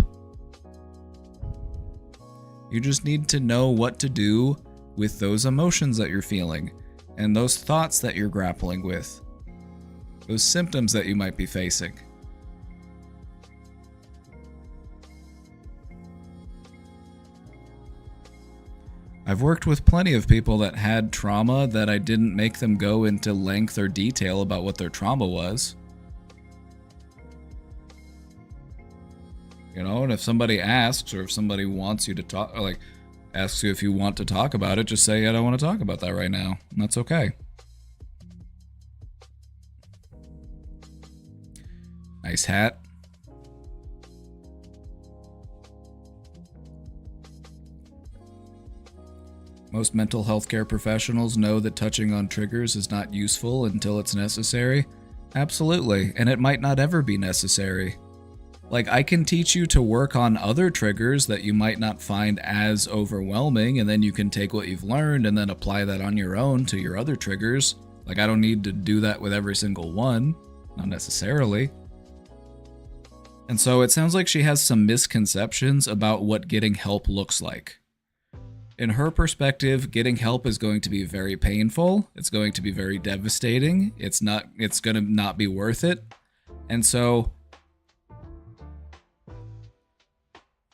You just need to know what to do with those emotions that you're feeling and those thoughts that you're grappling with, those symptoms that you might be facing. I've worked with plenty of people that had trauma that I didn't make them go into length or detail about what their trauma was. You know, and if somebody asks or if somebody wants you to talk, or like asks you if you want to talk about it, just say, I don't want to talk about that right now. And that's okay. Nice hat. Most mental health care professionals know that touching on triggers is not useful until it's necessary. Absolutely, and it might not ever be necessary. Like, I can teach you to work on other triggers that you might not find as overwhelming, and then you can take what you've learned and then apply that on your own to your other triggers. Like, I don't need to do that with every single one. Not necessarily. And so it sounds like she has some misconceptions about what getting help looks like. In her perspective, getting help is going to be very painful. It's going to be very devastating. It's going to not be worth it. And so,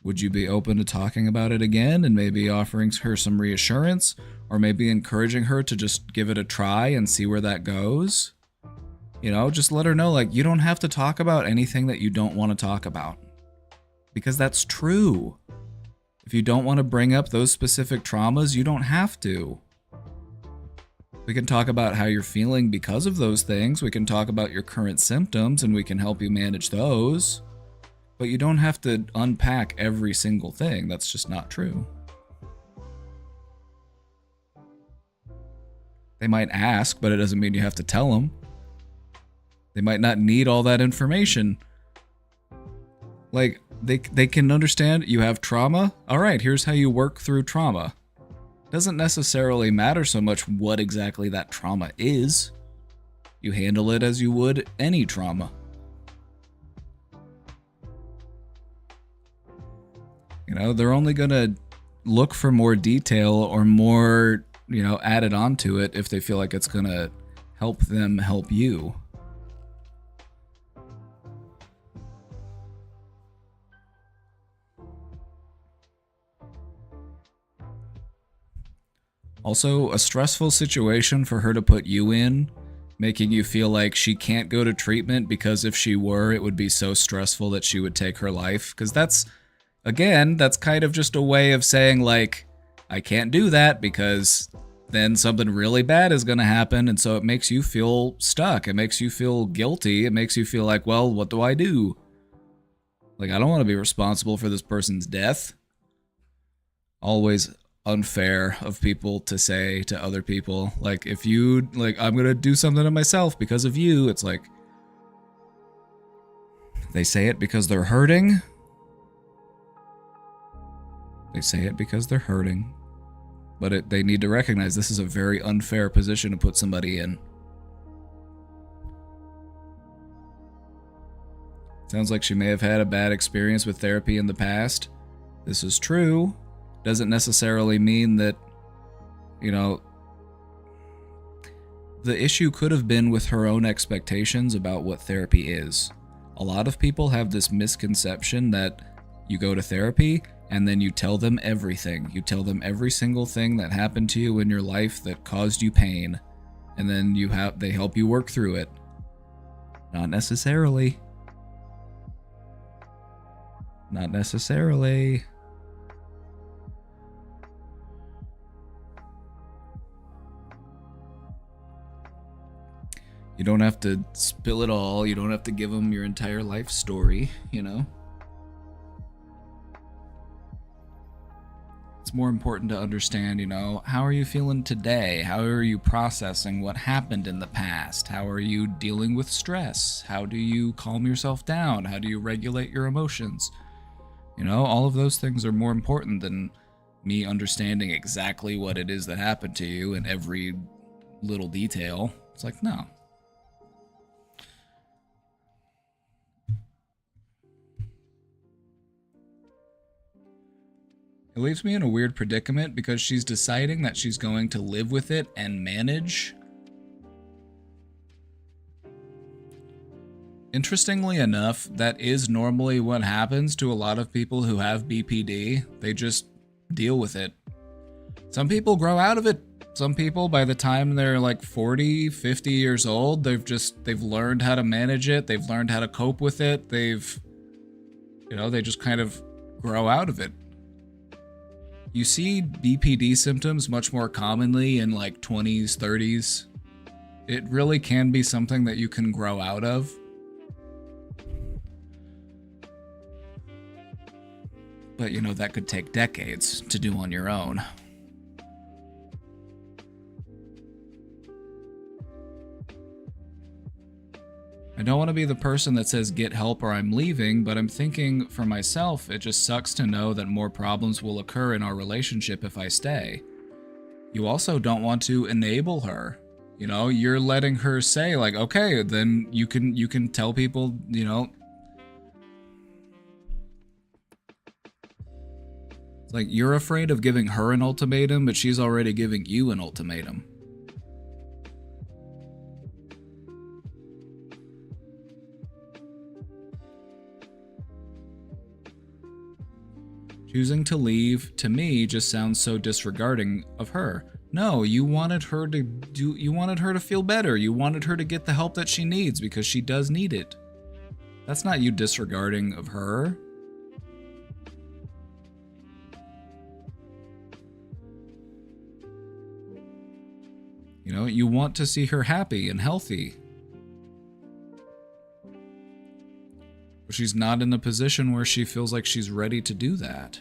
would you be open to talking about it again and maybe offering her some reassurance, or maybe encouraging her to just give it a try and see where that goes? You know, just let her know, like, you don't have to talk about anything that you don't want to talk about. Because that's true. If you don't want to bring up those specific traumas, you don't have to. We can talk about how you're feeling because of those things. We can talk about your current symptoms and we can help you manage those. But you don't have to unpack every single thing. That's just not true. They might ask, but it doesn't mean you have to tell them. They might not need all that information. Like, they can understand you have trauma. All right, here's how you work through trauma. Doesn't necessarily matter so much what exactly that trauma is. You handle it as you would any trauma. You know, they're only going to look for more detail or more, you know, added onto it if they feel like it's going to help them help you. Also, a stressful situation for her to put you in, making you feel like she can't go to treatment because if she were, it would be so stressful that she would take her life. Because that's, again, that's kind of just a way of saying, like, I can't do that because then something really bad is going to happen. And so it makes you feel stuck. It makes you feel guilty. It makes you feel like, well, what do I do? Like, I don't want to be responsible for this person's death. Always unfair of people to say to other people, like, if you, like, I'm gonna do something to myself because of you. It's like, they say it because they're hurting. They say it because they're hurting. But they need to recognize this is a very unfair position to put somebody in. Sounds like she may have had a bad experience with therapy in the past. This is true. Doesn't necessarily mean that, you know, the issue could have been with her own expectations about what therapy is. A lot of people have this misconception that you go to therapy and then you tell them everything. You tell them every single thing that happened to you in your life that caused you pain, and then they help you work through it. Not necessarily. Not necessarily. You don't have to spill it all. You don't have to give them your entire life story, you know? It's more important to understand, you know, how are you feeling today? How are you processing what happened in the past? How are you dealing with stress? How do you calm yourself down? How do you regulate your emotions? You know, all of those things are more important than me understanding exactly what it is that happened to you in every little detail. It's like, no. It leaves me in a weird predicament because she's deciding that she's going to live with it and manage. Interestingly enough, that is normally what happens to a lot of people who have BPD. They just deal with it. Some people grow out of it. Some people, by the time they're like 40, 50 years old, they've learned how to manage it. They've learned how to cope with it. They just kind of grow out of it. You see BPD symptoms much more commonly in like 20s, 30s. It really can be something that you can grow out of. But, you know, that could take decades to do on your own. I don't want to be the person that says get help or I'm leaving, but I'm thinking for myself, it just sucks to know that more problems will occur in our relationship if I stay. You also don't want to enable her. You know, you're letting her say like, okay, then you can tell people, you know, it's like you're afraid of giving her an ultimatum, but she's already giving you an ultimatum. Choosing to leave, to me, just sounds so disregarding of her. No, you wanted her to feel better. You wanted her to get the help that she needs because she does need it. That's not you disregarding of her. You know, you want to see her happy and healthy. But she's not in a position where she feels like she's ready to do that.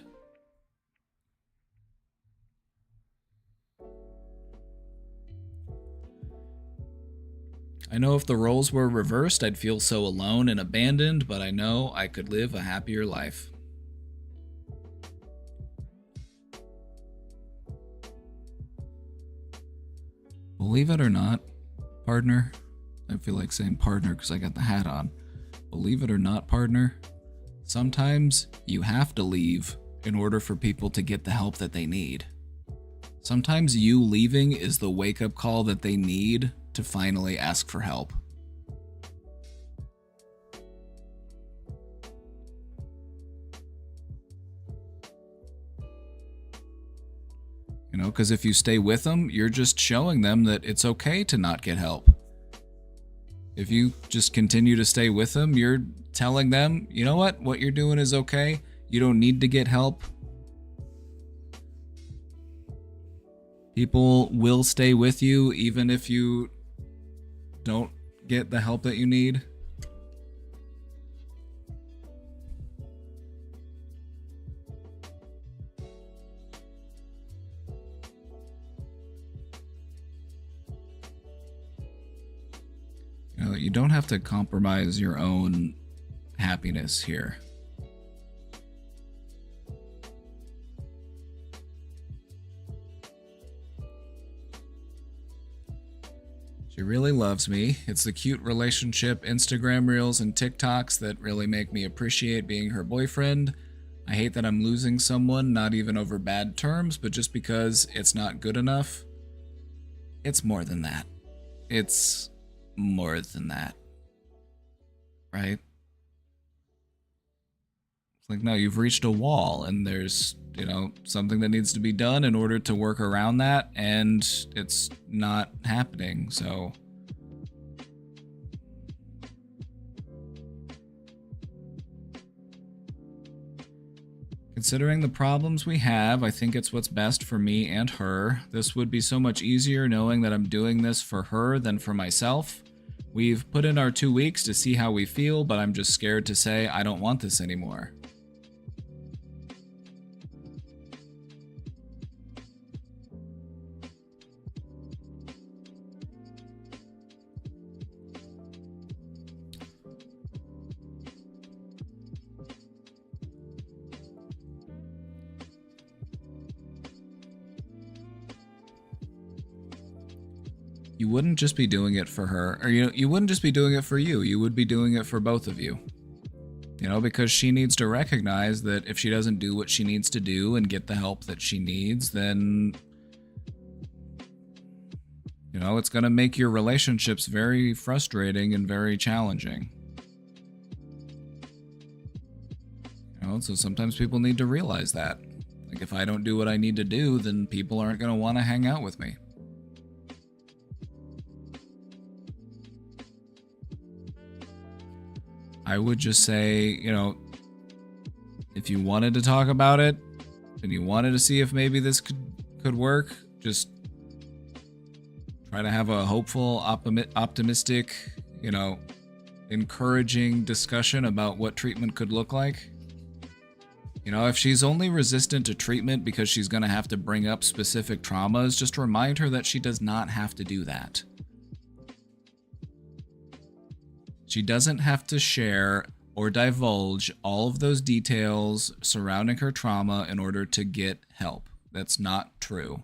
I know if the roles were reversed, I'd feel so alone and abandoned, but I know I could live a happier life. Believe it or not, partner, I feel like saying partner because I got the hat on. Believe it or not, partner, sometimes you have to leave in order for people to get the help that they need. Sometimes you leaving is the wake-up call that they need to finally ask for help. You know, because if you stay with them, you're just showing them that it's okay to not get help. If you just continue to stay with them, you're telling them, you know what you're doing is okay. You don't need to get help. People will stay with you even if you don't get the help that you need. You know, you don't have to compromise your own happiness here. She really loves me. It's the cute relationship, Instagram reels, and TikToks that really make me appreciate being her boyfriend. I hate that I'm losing someone, not even over bad terms, but just because it's not good enough. It's more than that. It's more than that. Right? It's like, no, you've reached a wall, and there's, you know, something that needs to be done in order to work around that, and it's not happening, so. Considering the problems we have, I think it's what's best for me and her. This would be so much easier knowing that I'm doing this for her than for myself. We've put in our 2 weeks to see how we feel, but I'm just scared to say I don't want this anymore. You wouldn't just be doing it for her, or you wouldn't just be doing it for you. You would be doing it for both of you. You know, because she needs to recognize that if she doesn't do what she needs to do and get the help that she needs, then, you know, it's going to make your relationships very frustrating and very challenging. You know, so sometimes people need to realize that. Like, if I don't do what I need to do, then people aren't going to want to hang out with me. I would just say, you know, if you wanted to talk about it and you wanted to see if maybe this could work, just try to have a hopeful, optimistic, you know, encouraging discussion about what treatment could look like. You know, if she's only resistant to treatment because she's going to have to bring up specific traumas, just remind her that she does not have to do that. She doesn't have to share or divulge all of those details surrounding her trauma in order to get help. That's not true.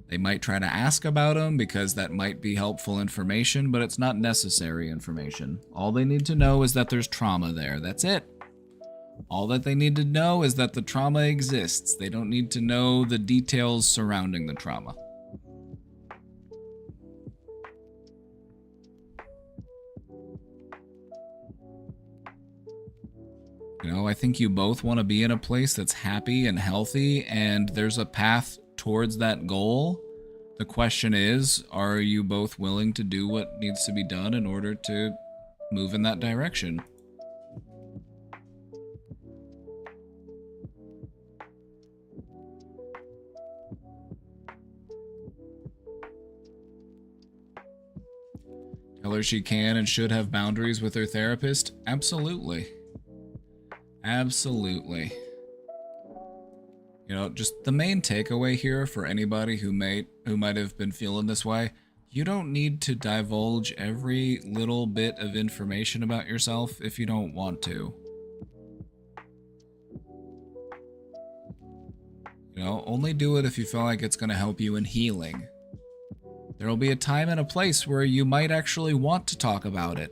They might try to ask about them because that might be helpful information, but it's not necessary information. All they need to know is that there's trauma there. That's it. All that they need to know is that the trauma exists. They don't need to know the details surrounding the trauma. You know, I think you both want to be in a place that's happy and healthy, and there's a path towards that goal. The question is, are you both willing to do what needs to be done in order to move in that direction? Tell her she can and should have boundaries with her therapist? Absolutely. Absolutely. You know, just the main takeaway here for anybody who might have been feeling this way, you don't need to divulge every little bit of information about yourself if you don't want to. You know, only do it if you feel like it's going to help you in healing. There will be a time and a place where you might actually want to talk about it.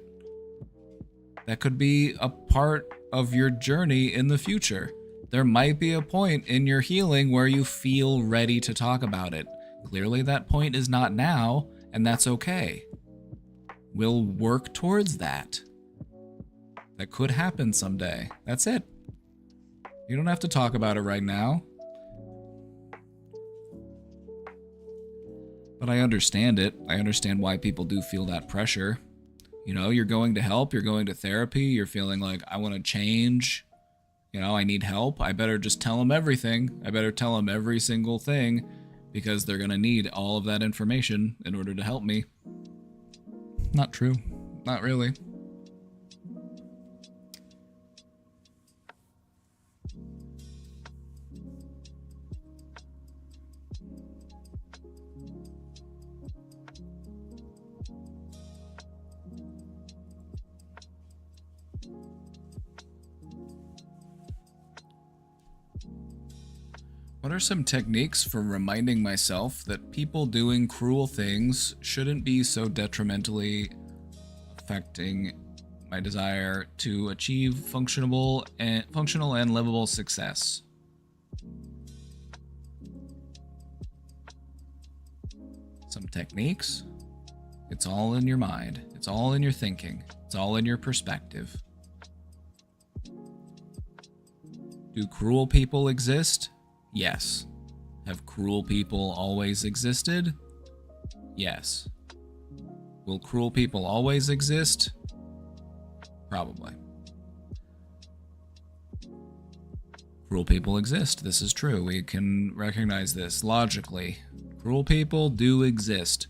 That could be a part of your journey in the future. There might be a point in your healing where you feel ready to talk about it. Clearly that point is not now, and that's okay. We'll work towards that. That could happen someday. That's it. You don't have to talk about it right now. But I understand it. I understand why people do feel that pressure. You know, you're going to help, you're going to therapy, you're feeling like, I want to change. You know, I need help. I better just tell them everything. I better tell them every single thing because they're going to need all of that information in order to help me. Not true. Not really. What are some techniques for reminding myself that people doing cruel things shouldn't be so detrimentally affecting my desire to achieve functional and livable success? Some techniques? It's all in your mind. It's all in your thinking. It's all in your perspective. Do cruel people exist? Yes. Have cruel people always existed? Yes. Will cruel people always exist? Probably. Cruel people exist. This is true. We can recognize this logically. Cruel people do exist.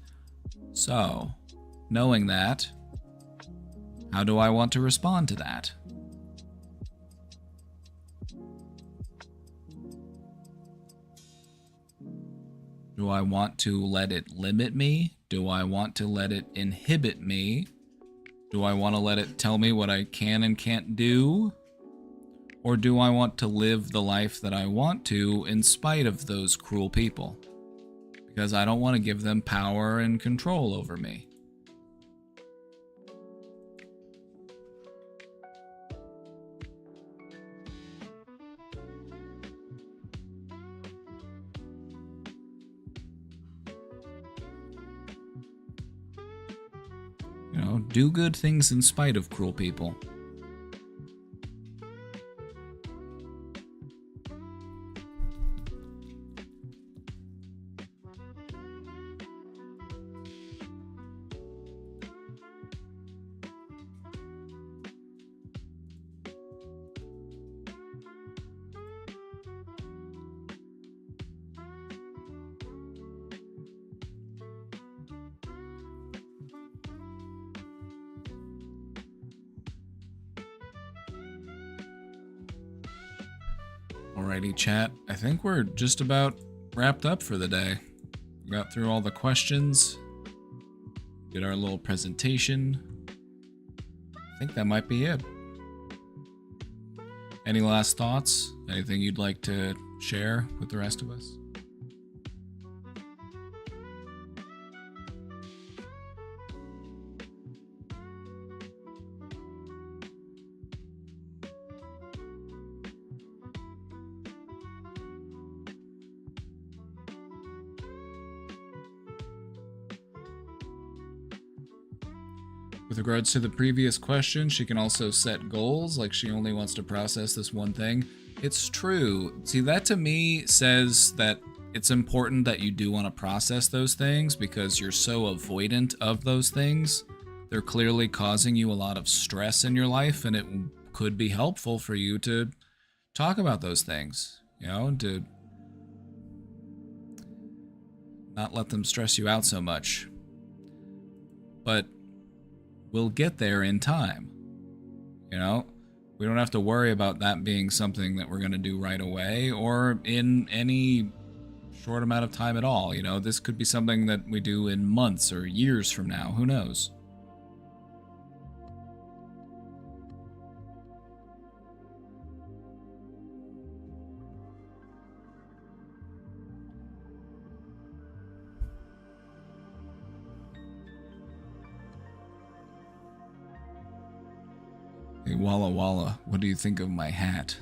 So, knowing that, how do I want to respond to that? Do I want to let it limit me? Do I want to let it inhibit me? Do I want to let it tell me what I can and can't do? Or do I want to live the life that I want to in spite of those cruel people? Because I don't want to give them power and control over me. You know, do good things in spite of cruel people. Alrighty, chat. I think we're just about wrapped up for the day. We got through all the questions. Did our little presentation. I think that might be it. Any last thoughts? Anything you'd like to share with the rest of us? With regards to the previous question, she can also set goals, like she only wants to process this one thing. It's true. See, that to me says that it's important that you do want to process those things because you're so avoidant of those things. They're clearly causing you a lot of stress in your life, and it could be helpful for you to talk about those things, you know, to not let them stress you out so much. But we'll get there in time. You know, we don't have to worry about that being something that we're going to do right away or in any short amount of time at all. You know, this could be something that we do in months or years from now. Who knows? Hey, Walla Walla, what do you think of my hat?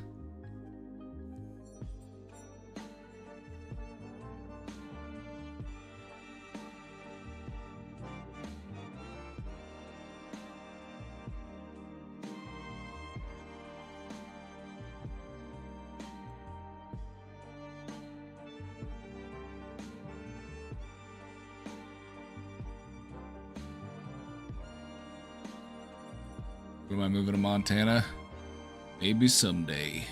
When am I moving to Montana? Maybe someday.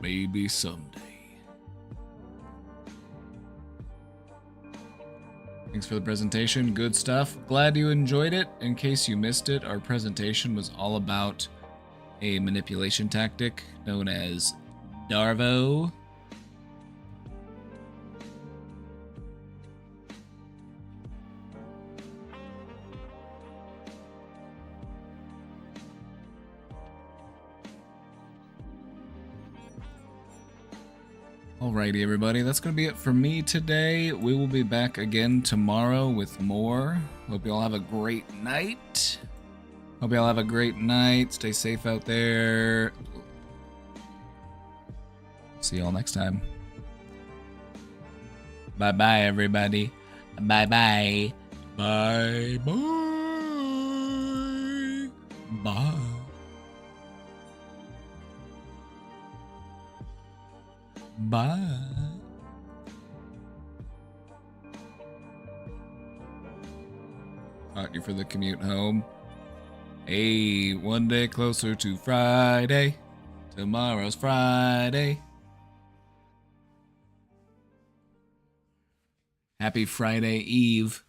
Maybe someday. Thanks for the presentation. Good stuff. Glad you enjoyed it. In case you missed it, our presentation was all about a manipulation tactic known as DARVO. Alrighty, everybody, that's going to be it for me today. We will be back again tomorrow with more. Hope you all have a great night. Hope you all have a great night. Stay safe out there. See you all next time. Bye-bye, everybody. Bye-bye. Bye-bye. Bye. Bye. Caught you for the commute home. Hey, one day closer to Friday. Tomorrow's Friday. Happy Friday Eve.